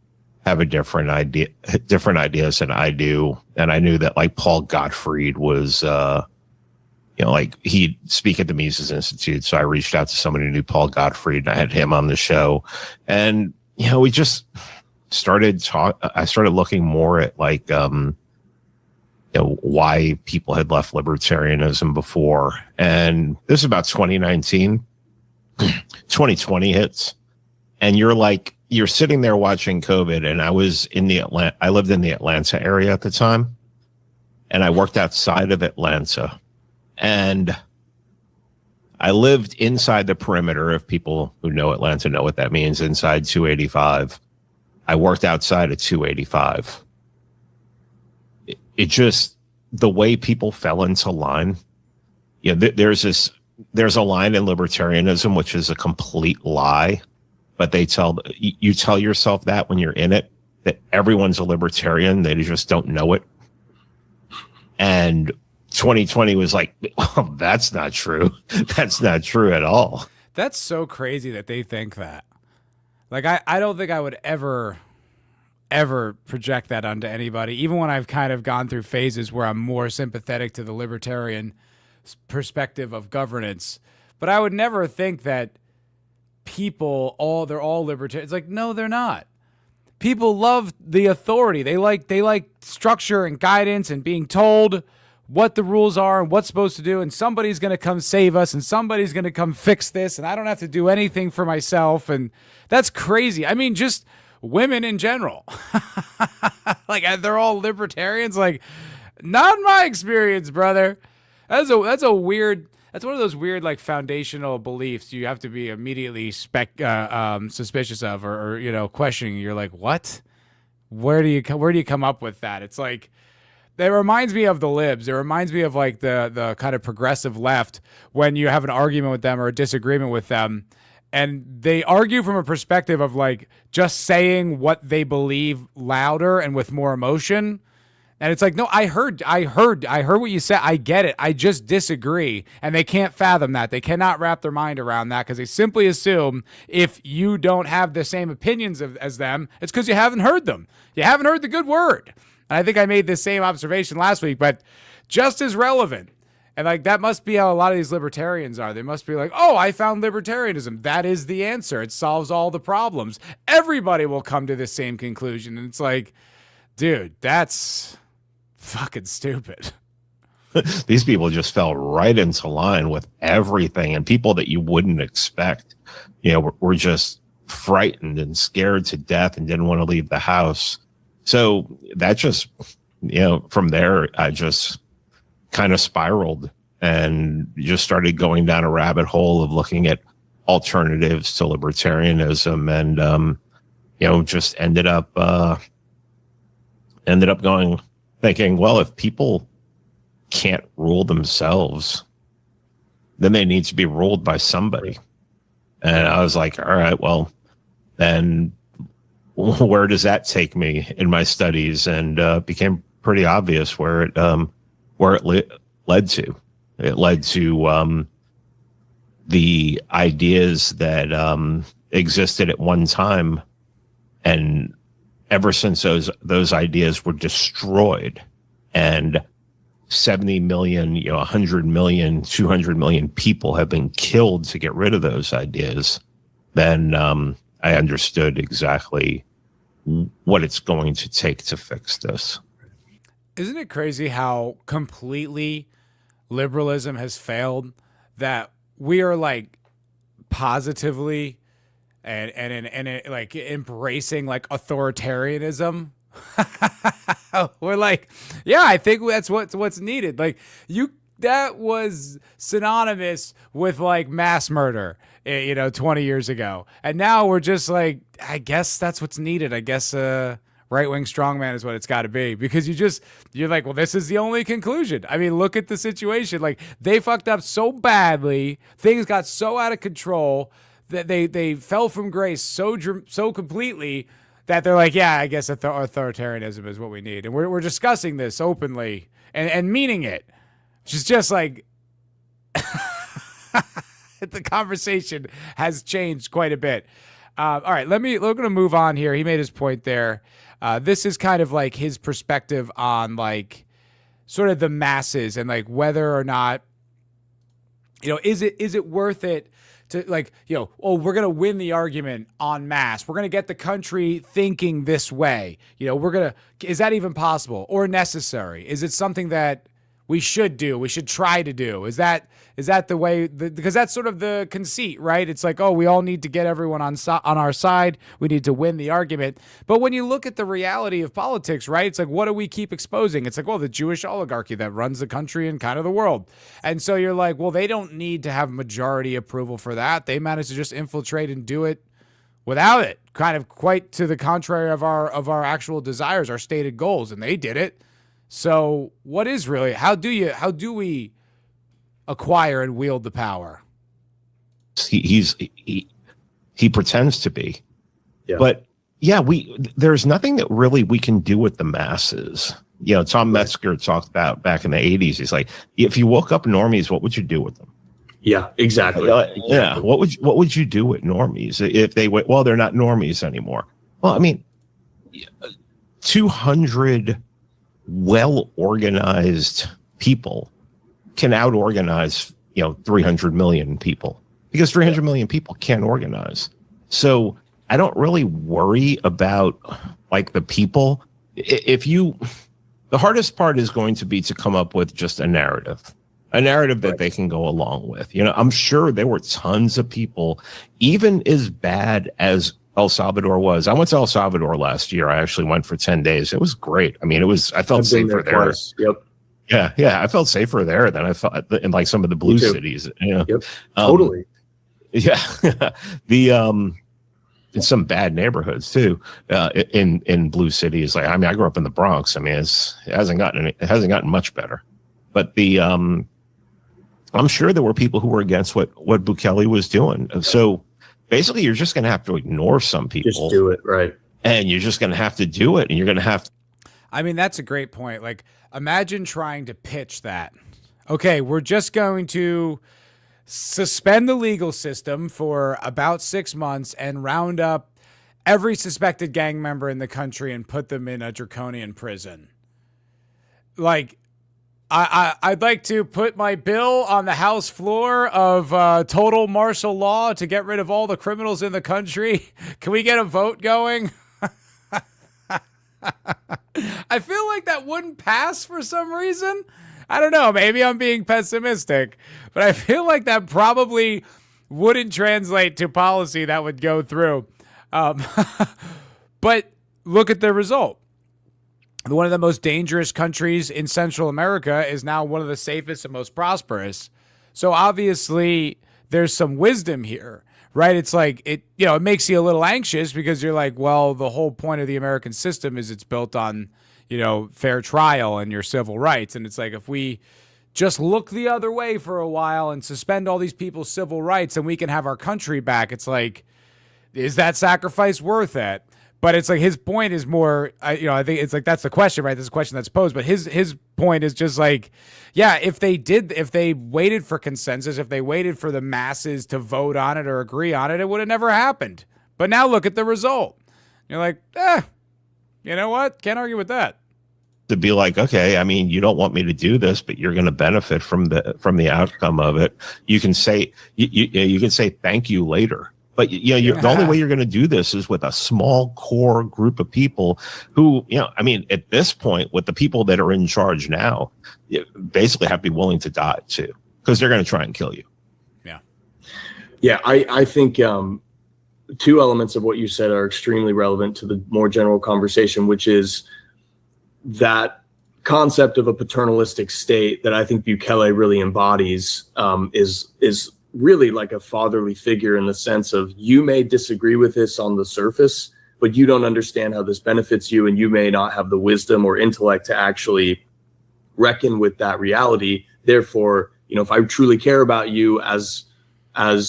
have a different ideas than I do. And I knew that like Paul Gottfried was, like he'd speak at the Mises Institute. So I reached out to somebody who knew Paul Gottfried, and I had him on the show. And, we just I started looking more at like, why people had left libertarianism before. And this is about 2019, 2020 hits. And you're sitting there watching COVID. And I lived in the Atlanta area at the time. And I worked outside of Atlanta. And I lived inside the perimeter. If people who know Atlanta know what that means, inside 285. I worked outside of 285. It just, the way people fell into line, there's a line in libertarianism, which is a complete lie, but you tell yourself that when you're in it, that everyone's a libertarian, they just don't know it. And 2020 was like, oh, that's not true. That's not true at all. That's so crazy that they think that. Like, I don't think I would ever project that onto anybody, even when I've kind of gone through phases where I'm more sympathetic to the libertarian perspective of governance. But I would never think that they're all libertarians. It's like, no, they're not. People love the authority. They like structure and guidance and being told what the rules are and what's supposed to do, and somebody's going to come save us, and somebody's going to come fix this, and I don't have to do anything for myself. And that's crazy. I mean, just women in general. Like, they're all libertarians. Like, not in my experience, brother. That's one of those weird, like, foundational beliefs you have to be immediately suspicious of or questioning. You're like, what? Where do you come up with that? It's like, it reminds me of the libs. It reminds me of like the kind of progressive left when you have an argument with them or a disagreement with them, and they argue from a perspective of like just saying what they believe louder and with more emotion. And it's like, no, I heard what you said. I get it. I just disagree. And they can't fathom that. They cannot wrap their mind around that because they simply assume if you don't have the same opinions as them, it's because you haven't heard them. You haven't heard the good word. And I think I made the same observation last week, but just as relevant. And like, that must be how a lot of these libertarians are. They must be like, oh, I found libertarianism. That is the answer. It solves all the problems. Everybody will come to the same conclusion. And it's like, dude, that's fucking stupid. These people just fell right into line with everything, and people that you wouldn't expect, were just frightened and scared to death and didn't want to leave the house. So that just, from there, I just kind of spiraled and just started going down a rabbit hole of looking at alternatives to libertarianism, and just ended up thinking, well, if people can't rule themselves, then they need to be ruled by somebody. And I was like, all right, well, then where does that take me in my studies? And became pretty obvious where it led to. It led to the ideas that existed at one time, and ever since those ideas were destroyed and 70 million, 100 million, 200 million people have been killed to get rid of those ideas, then I understood exactly what it's going to take to fix this. Isn't it crazy how completely liberalism has failed, that we are like positively and like embracing like authoritarianism? We're like, yeah, I think that's what's needed. Like, that was synonymous with like mass murder, 20 years ago. And now we're just like, I guess that's what's needed. I guess right-wing strongman is what it's got to be, because you're like, well, this is the only conclusion. I mean, look at the situation. Like, they fucked up so badly. Things got so out of control that they fell from grace so completely that they're like, yeah, I guess authoritarianism is what we need. And we're discussing this openly and meaning it, which is just like, the conversation has changed quite a bit. All right, we're going to move on here. He made his point there. This is kind of like his perspective on like sort of the masses and like whether or not, is it worth it to like, we're going to win the argument en masse. We're going to get the country thinking this way. Is that even possible or necessary? Is it something that we should do? We should try to do? Is that the way, because that's sort of the conceit, right? It's like, oh, we all need to get everyone on our side. We need to win the argument. But when you look at the reality of politics, right, it's like, what do we keep exposing? It's like, well, the Jewish oligarchy that runs the country and kind of the world. And so you're like, well, they don't need to have majority approval for that. They managed to just infiltrate and do it without it, kind of quite to the contrary of our actual desires, our stated goals, and they did it. So what is really, how do we acquire and wield the power? He pretends to be, but yeah, there's nothing that really we can do with the masses. Tom Metzger talked about back in the 80s. He's like, if you woke up normies, what would you do with them? Yeah, exactly. Yeah. What would you do with normies if they went, well, they're not normies anymore? Well, I mean, 200 well-organized people can out-organize, 300 million people, because 300 million people can't organize. So I don't really worry about like the people. The hardest part is going to be to come up with just a narrative that they can go along with. I'm sure there were tons of people, even as bad as El Salvador was. I went to El Salvador last year. I actually went for 10 days. It was great. I mean, I felt safer there. Yep. Yeah. I felt safer there than I felt in like some of the blue cities. Yep. Totally. Yeah. In some bad neighborhoods too, in blue cities. Like, I mean, I grew up in the Bronx. I mean, it hasn't gotten much better, but I'm sure there were people who were against what Bukele was doing. So basically, you're just going to have to ignore some people. Just do it, right? And you're just going to have to do it, and you're going to have to. I mean, that's a great point. Like, imagine trying to pitch that. Okay, we're just going to suspend the legal system for about 6 months and round up every suspected gang member in the country and put them in a draconian prison. Like, I'd like to put my bill on the House floor of total martial law to get rid of all the criminals in the country. Can we get a vote going? I feel like that wouldn't pass for some reason. I don't know. Maybe I'm being pessimistic, but I feel like that probably wouldn't translate to policy that would go through. But look at the result. One of the most dangerous countries in Central America is now one of the safest and most prosperous. So obviously there's some wisdom here, right? It's like, it makes you a little anxious because you're like, well, the whole point of the American system is it's built on, fair trial and your civil rights. And it's like, if we just look the other way for a while and suspend all these people's civil rights and we can have our country back, it's like, is that sacrifice worth it? But it's like his point is more, I think it's like that's the question, right? This is a question that's posed. But his point is just like, yeah, if they waited for consensus, if they waited for the masses to vote on it or agree on it, it would have never happened. But now look at the result. You're like, you know what? Can't argue with that. To be like, okay, I mean, you don't want me to do this, but you're going to benefit from the outcome of it. You can say you can say thank you later. But the only way you're going to do this is with a small core group of people who, I mean, at this point, with the people that are in charge now, you basically have to be willing to die too, because they're going to try and kill you. Yeah, I think two elements of what you said are extremely relevant to the more general conversation, which is that concept of a paternalistic state that I think Bukele really embodies is really like a fatherly figure in the sense of you may disagree with this on the surface, but you don't understand how this benefits you, and you may not have the wisdom or intellect to actually reckon with that reality. Therefore, if I truly care about you as a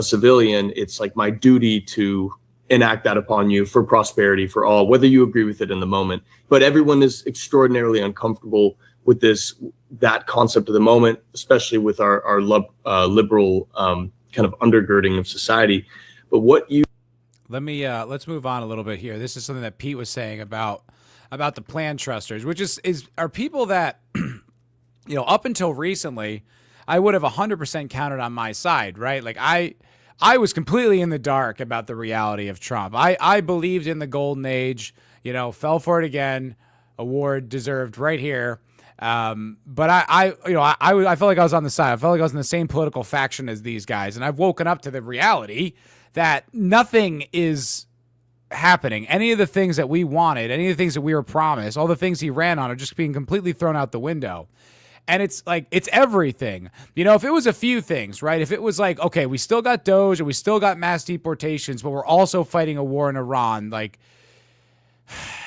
civilian, it's like my duty to enact that upon you for prosperity for all, whether you agree with it in the moment. But everyone is extraordinarily uncomfortable with that concept of the moment, especially with our liberal kind of undergirding of society. But let's move on a little bit here. This is something that Pete was saying about the plan trusters, which are people that, up until recently, I would have 100% counted on my side, right? Like I was completely in the dark about the reality of Trump. I believed in the golden age, fell for it again, award deserved right here. But I felt like I was on the side. I felt like I was in the same political faction as these guys. And I've woken up to the reality that nothing is happening. Any of the things that we wanted, any of the things that we were promised, all the things he ran on are just being completely thrown out the window. And it's like, it's everything. If it was a few things, right? If it was like, okay, we still got Doge and we still got mass deportations, but we're also fighting a war in Iran, like,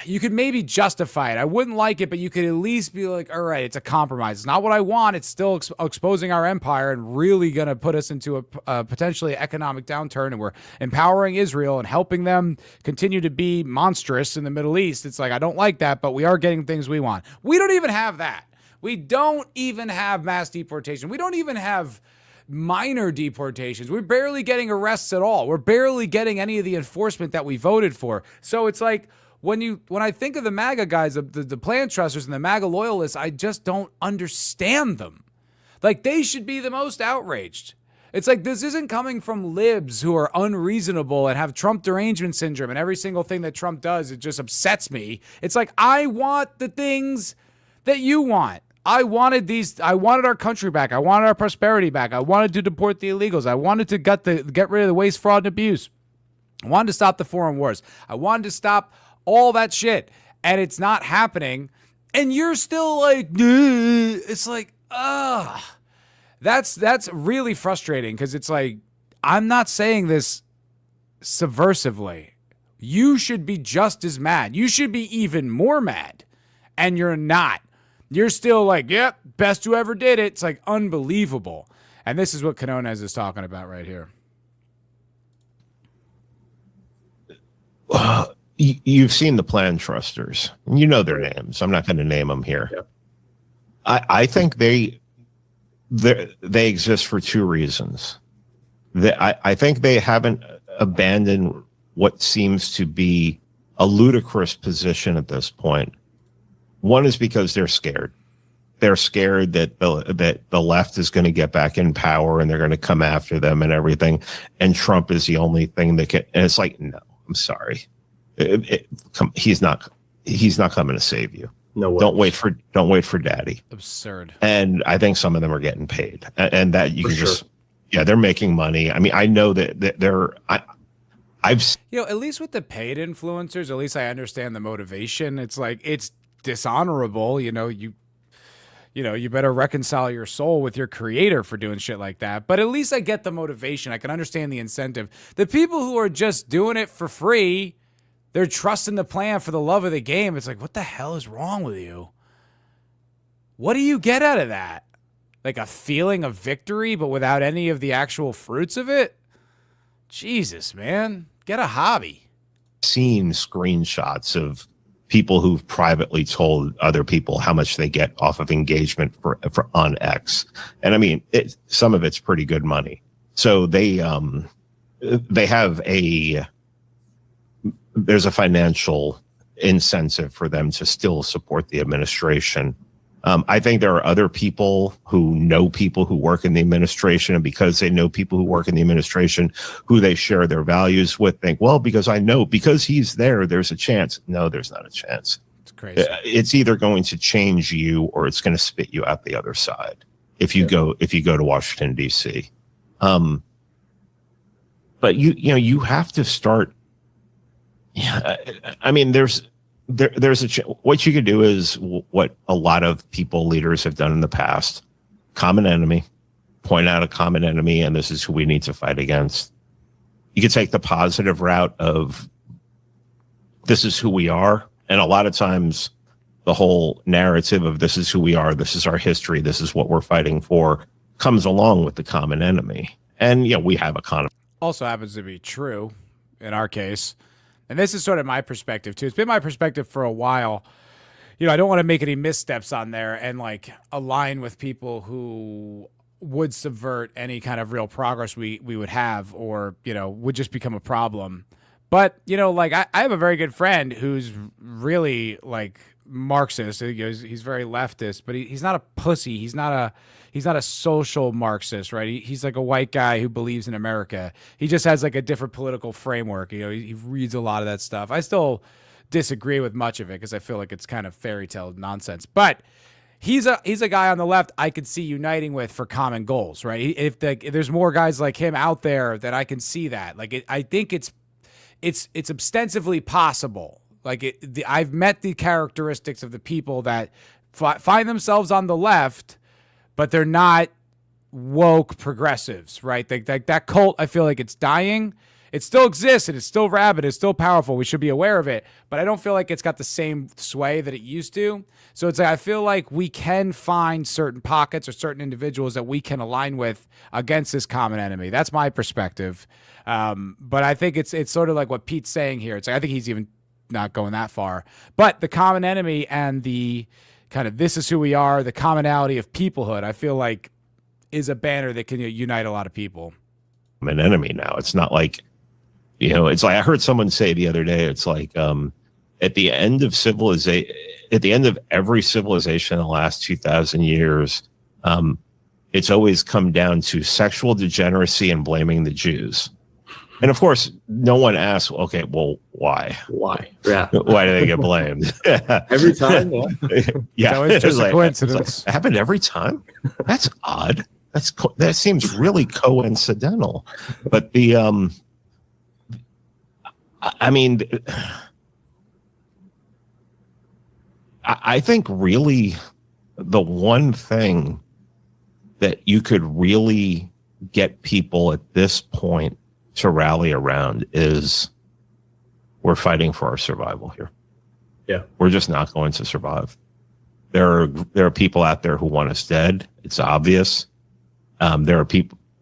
you could maybe justify it. I wouldn't like it, but you could at least be like, all right, it's a compromise. It's not what I want. It's still exposing our empire and really going to put us into a potentially economic downturn. And we're empowering Israel and helping them continue to be monstrous in the Middle East. It's like, I don't like that, but we are getting things we want. We don't even have that. We don't even have mass deportation. We don't even have minor deportations. We're barely getting arrests at all. We're barely getting any of the enforcement that we voted for. So it's like, when I think of the MAGA guys, the plan trusters and the MAGA loyalists, I just don't understand them. Like, they should be the most outraged. It's like, this isn't coming from libs who are unreasonable and have Trump derangement syndrome, and every single thing that Trump does, it just upsets me. It's like, I want the things that you want. I wanted our country back. I wanted our prosperity back. I wanted to deport the illegals. I wanted to get rid of the waste, fraud, and abuse. I wanted to stop the foreign wars. I wanted to stop all that shit, and it's not happening, and you're still like, it's like, that's really frustrating, because it's like, I'm not saying this subversively. You should be just as mad. You should be even more mad, and you're not. You're still like, yep, best who ever did it. It's like unbelievable, and this is what Quinones is talking about right here. you've seen the plan trusters. You know their names. I'm not going to name them here. Yeah. I think they exist for two reasons. I think they haven't abandoned what seems to be a ludicrous position at this point. One is because they're scared. They're scared that the left is going to get back in power and they're going to come after them and everything. And Trump is the only thing that can. And it's like, no, I'm sorry. He's not coming to save you. No way. Don't wait for daddy. Absurd. And I think some of them are getting paid, and that you can just, they're making money. I mean, I know that they're, I've, at least with the paid influencers, at least I understand the motivation. It's like, it's dishonorable. You better reconcile your soul with your creator for doing shit like that. But at least I get the motivation. I can understand the incentive. The people who are just doing it for free, they're trusting the plan for the love of the game. It's like, what the hell is wrong with you? What do you get out of that? Like a feeling of victory, but without any of the actual fruits of it? Jesus, man. Get a hobby. Seen screenshots of people who've privately told other people how much they get off of engagement for on X. And I mean, some of it's pretty good money. So they have there's a financial incentive for them to still support the administration. I think there are other people who know people who work in the administration, and because they know people who work in the administration who they share their values with, think, well, because he's there, there's a chance. No, there's not a chance. It's crazy. It's either going to change you or it's going to spit you out the other side if you go to Washington, D.C. But you have to start. Yeah, I mean, there's what you could do is what a lot of leaders have done in the past: common enemy, point out a common enemy, and this is who we need to fight against. You could take the positive route of this is who we are, and a lot of times the whole narrative of this is who we are, this is our history, this is what we're fighting for, comes along with the common enemy. And we have a common. Also happens to be true in our case. And this is sort of my perspective too. It's been my perspective for a while. I don't want to make any missteps on there and align with people who would subvert any kind of real progress we would have, or, would just become a problem. But, I have a very good friend who's really Marxist. He's very leftist, but he's not a pussy. He's not a social Marxist, right? He's like a white guy who believes in America. He just has a different political framework. He reads a lot of that stuff. I still disagree with much of it because I feel like it's kind of fairy tale nonsense. But he's a guy on the left I could see uniting with for common goals, right? If there's more guys like him out there, that I can see that. I think it's ostensibly possible. I've met the characteristics of the people that find themselves on the left, but they're not woke progressives, right? That cult, I feel like it's dying. It still exists, and it's still rabid, it's still powerful. We should be aware of it, but I don't feel like it's got the same sway that it used to. So I feel like we can find certain pockets or certain individuals that we can align with against this common enemy. That's my perspective. But I think it's sort of like what Pete's saying here. I think he's even not going that far. But the common enemy and the kind of this is who we are, the commonality of peoplehood, I feel like is a banner that can unite a lot of people. I'm an enemy now. It's not like, it's like I heard someone say the other day, it's like at the end of every civilization in the last 2,000 years, it's always come down to sexual degeneracy and blaming the Jews. And of course, no one asks, okay, well, why? Why? Yeah. Why do they get blamed? Every time? Yeah. It's just a coincidence. It happened every time? That's odd. That seems really coincidental. But I think really the one thing that you could really get people at this point to rally around is we're fighting for our survival here. Yeah. We're just not going to survive. There are people out there who want us dead. It's obvious. There are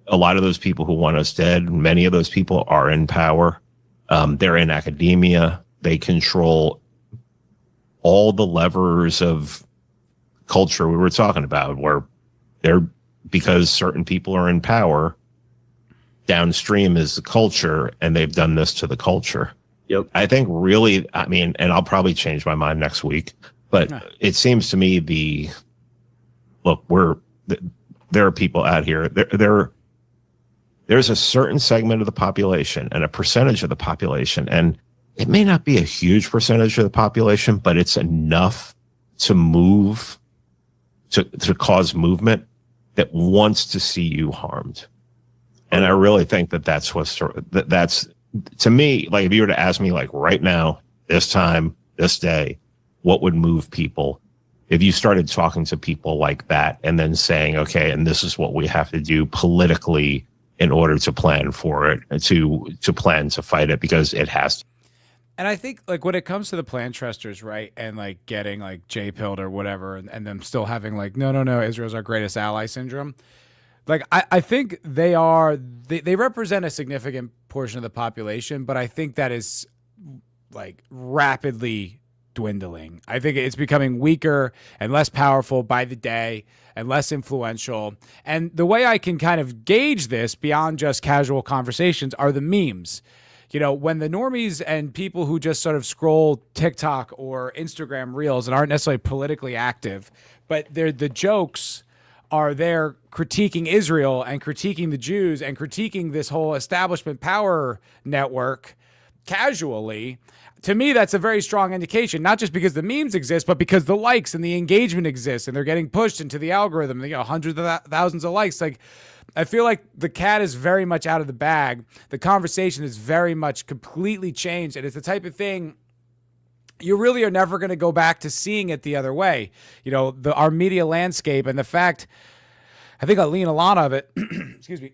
a lot of those people who want us dead. Many of those people are in power. They're in academia. they control all the levers of culture we were talking about, where they're, because certain people are in power, downstream is the culture, and they've done this to the culture. Yep. I think really, I mean, and I'll probably change my mind next week, but it seems to me there are people out here, there's a certain segment of the population and a percentage of the population, and it may not be a huge percentage of the population, but it's enough to move, to cause movement, that wants to see you harmed. And I really think that's that's, to me, like, if you were to ask me, like, right now, this time, this day, what would move people? If you started talking to people like that and then saying, okay, and this is what we have to do politically in order to plan for it, to plan to fight it, because it has to. And I think, like, when it comes to the plan trusters, right, and like getting like J-pilled or whatever, and them still having like, no, Israel's our greatest ally syndrome. Like, I think they represent a significant portion of the population, but I think that is like rapidly dwindling. I think it's becoming weaker and less powerful by the day and less influential. And the way I can kind of gauge this beyond just casual conversations are the memes. You know, when the normies and people who just sort of scroll TikTok or Instagram reels and aren't necessarily politically active, but the jokes are there critiquing Israel and critiquing the Jews and critiquing this whole establishment power network casually, to me, that's a very strong indication, not just because the memes exist, but because the likes and the engagement exists and they're getting pushed into the algorithm, hundreds of thousands of likes. Like, I feel like the cat is very much out of the bag. The conversation is very much completely changed. And it's the type of thing you really are never going to go back to seeing it the other way. You know, our media landscape and the fact, I think I lean a lot of it, excuse me,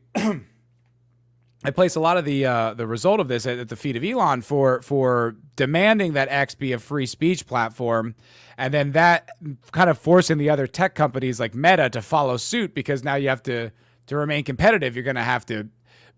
I place a lot of the result of this at the feet of Elon for demanding that X be a free speech platform, and then that kind of forcing the other tech companies like Meta to follow suit, because now you have to remain competitive, you're going to have to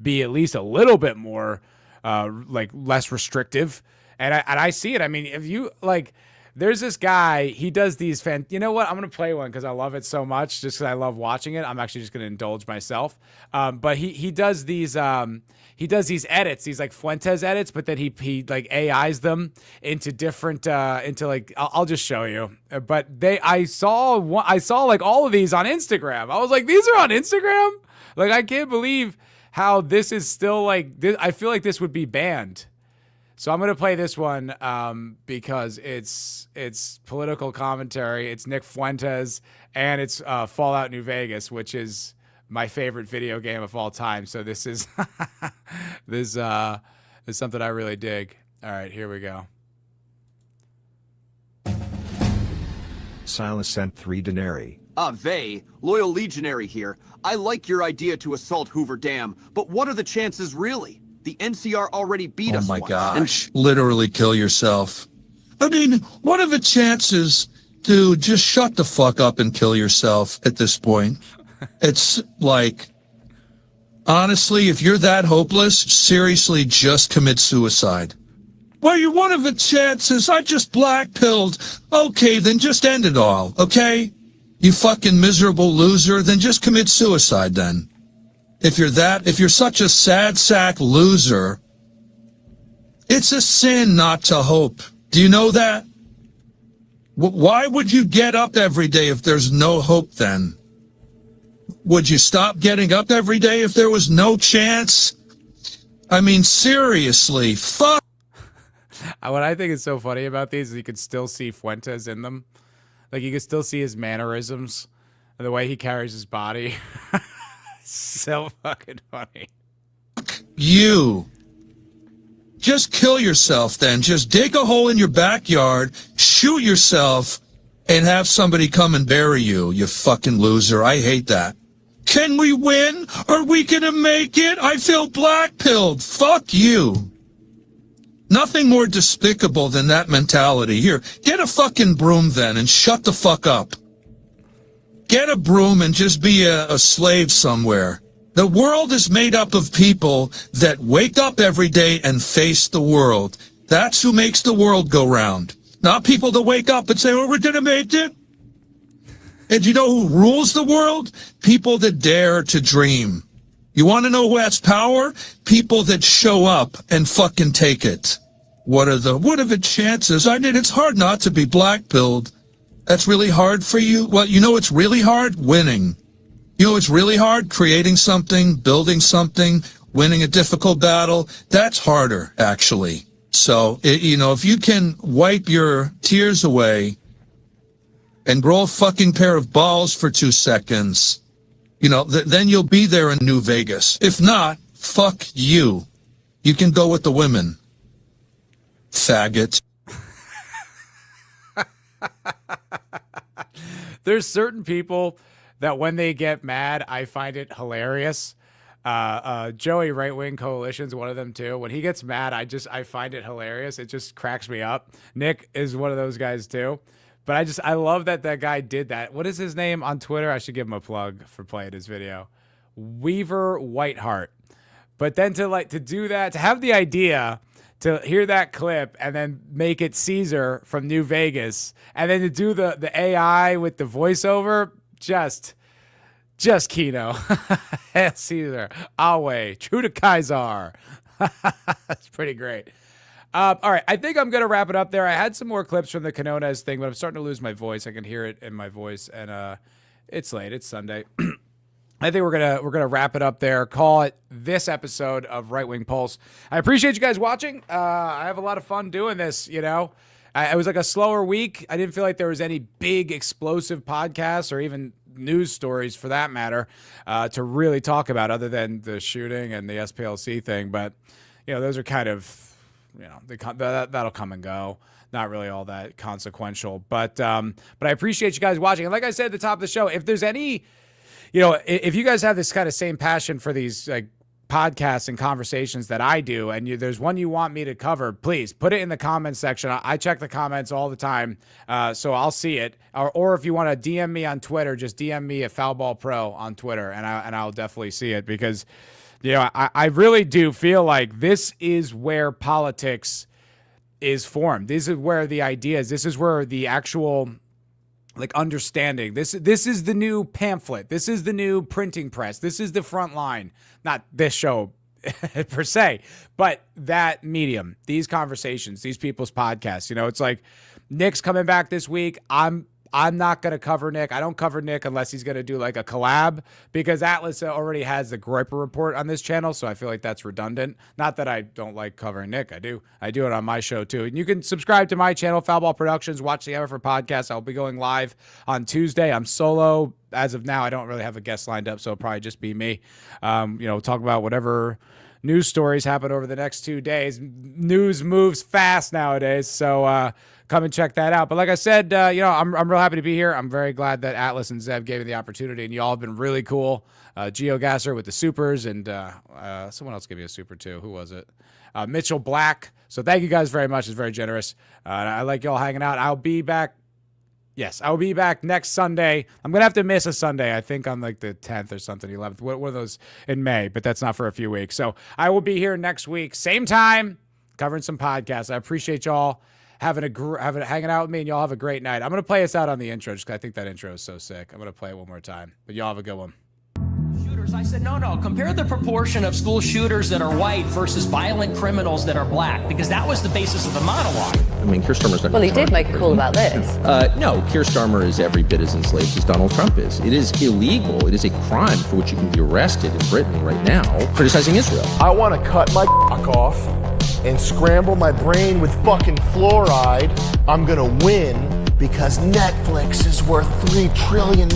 be at least a little bit more like less restrictive. And I see it. I mean, if you like, there's this guy, he does these you know what? I'm going to play one because I love it so much, just because I love watching it. I'm actually just going to indulge myself. But he does these edits, these like Fuentes edits, but then he like AIs them into different, into like, I'll just show you. But I saw like all of these on Instagram. I was like, these are on Instagram? Like, I can't believe how this is still like, I feel like this would be banned. So I'm going to play this one because it's political commentary. It's Nick Fuentes, and it's Fallout New Vegas, which is my favorite video game of all time. So this is this is something I really dig. All right, here we go. Silas sent 3 denarii. Loyal legionary here. I like your idea to assault Hoover Dam, but what are the chances really? The NCR already beat us. Oh my gosh. Literally kill yourself. I mean, what are the chances to just shut the fuck up and kill yourself at this point? It's like, honestly, if you're that hopeless, seriously, just commit suicide. Well, you're one of the chances. I just black-pilled. Okay, then just end it all, okay? You fucking miserable loser, then just commit suicide then. If you're such a sad sack loser, it's a sin not to hope. Do you know that? Why would you get up every day if there's no hope then? Would you stop getting up every day if there was no chance? I mean, seriously, fuck. What I think is so funny about these is you could still see Fuentes in them. Like, you could still see his mannerisms and the way he carries his body. So fucking funny. You. Just kill yourself then. Just dig a hole in your backyard, shoot yourself, and have somebody come and bury you, you fucking loser. I hate that. Can we win? Are we gonna make it? I feel black-pilled. Fuck you. Nothing more despicable than that mentality. Here, get a fucking broom then and shut the fuck up. Get a broom and just be a slave somewhere. The world is made up of people that wake up every day and face the world. That's who makes the world go round. Not people that wake up and say, oh, we're gonna make it. And you know who rules the world? People that dare to dream. You want to know who has power? People that show up and fucking take it. What are the chances? It's hard not to be black-pilled. That's really hard for you. Well, you know it's really hard? Winning. You know it's really hard? Creating something, building something, winning a difficult battle. That's harder, actually. So, if you can wipe your tears away and grow a fucking pair of balls for 2 seconds, then you'll be there in New Vegas. If not, fuck you. You can go with the women. Faggot. There's certain people that when they get mad, I find it hilarious. Joey Right Wing Coalition's one of them too. When he gets mad, I find it hilarious. It just cracks me up. Nick is one of those guys too. But I love that guy did that. What is his name on Twitter? I should give him a plug for playing his video. Weaver Whiteheart. But then to do that, to have the idea to hear that clip and then make it Caesar from New Vegas, and then to do the AI with the voiceover, just Kino. Caesar, Awe, true to Kaiser. That's pretty great. All right, I think I'm going to wrap it up there. I had some more clips from the Quinones thing, but I'm starting to lose my voice. I can hear it in my voice, and it's late. It's Sunday. I think we're gonna wrap it up there. Call it this episode of Right Wing Pulse. I appreciate you guys watching. I have a lot of fun doing this. It was like a slower week. I didn't feel like there was any big explosive podcasts or even news stories for that matter to really talk about, other than the shooting and the SPLC thing. But those are kind of that'll come and go. Not really all that consequential. But I appreciate you guys watching. And like I said at the top of the show, if there's any, if you guys have this kind of same passion for these like podcasts and conversations that I do, and there's one you want me to cover, please put it in the comments section. I check the comments all the time, so I'll see it. Or if you want to DM me on Twitter, just DM me at FoulBallPro on Twitter, and I'll definitely see it, because I really do feel like this is where politics is formed. This is where the ideas. This is where the actual understanding. This is the new pamphlet. This is the new printing press. This is the front line. Not this show per se, but that medium, these conversations, these people's podcasts. It's like Nick's coming back this week. I'm not going to cover Nick. I don't cover Nick unless he's going to do like a collab, because Atlas already has the Groyper Report on this channel, so I feel like that's redundant. Not that I don't like covering Nick. I do it on my show too. And you can subscribe to my channel, Foulball Productions. Watch the MFR podcast. I'll be going live on Tuesday. I'm solo. As of now, I don't really have a guest lined up, so it'll probably just be me. Talk about whatever news stories happen over the next 2 days. News moves fast nowadays, so come and check that out. But like I said, I'm real happy to be here. I'm very glad that Atlas and Zeb gave me the opportunity, and y'all have been really cool. GeoGasser with the supers, and someone else gave me a super too. Who was it? Mitchell Black. So thank you guys very much. It's very generous. I like y'all hanging out. I'll be back. Yes, I will be back next Sunday. I'm going to have to miss a Sunday, I think on like the 10th or something, 11th, one of those in May, but that's not for a few weeks. So I will be here next week, same time, covering some podcasts. I appreciate y'all hanging out with me, and y'all have a great night. I'm going to play us out on the intro, just because I think that intro is so sick. I'm going to play it one more time, but y'all have a good one. I said, no, compare the proportion of school shooters that are white versus violent criminals that are black, because that was the basis of the monologue. I mean, Keir Starmer's not. Well, he did make it cool about this. No, Keir Starmer is every bit as enslaved as Donald Trump is. It is illegal. It is a crime for which you can be arrested in Britain right now, criticizing Israel. I want to cut my off and scramble my brain with fucking fluoride. I'm gonna win because Netflix is worth $3 trillion.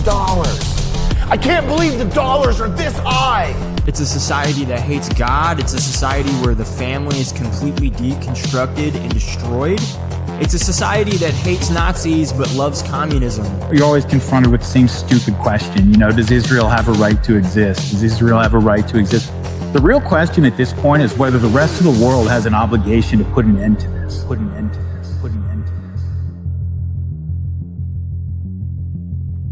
I can't believe the dollars are this high. It's a society that hates God. It's a society where the family is completely deconstructed and destroyed. It's a society that hates Nazis but loves communism. You're always confronted with the same stupid question. Does Israel have a right to exist? Does Israel have a right to exist? The real question at this point is whether the rest of the world has an obligation to put an end to this. Put an end to this. Put an end to this.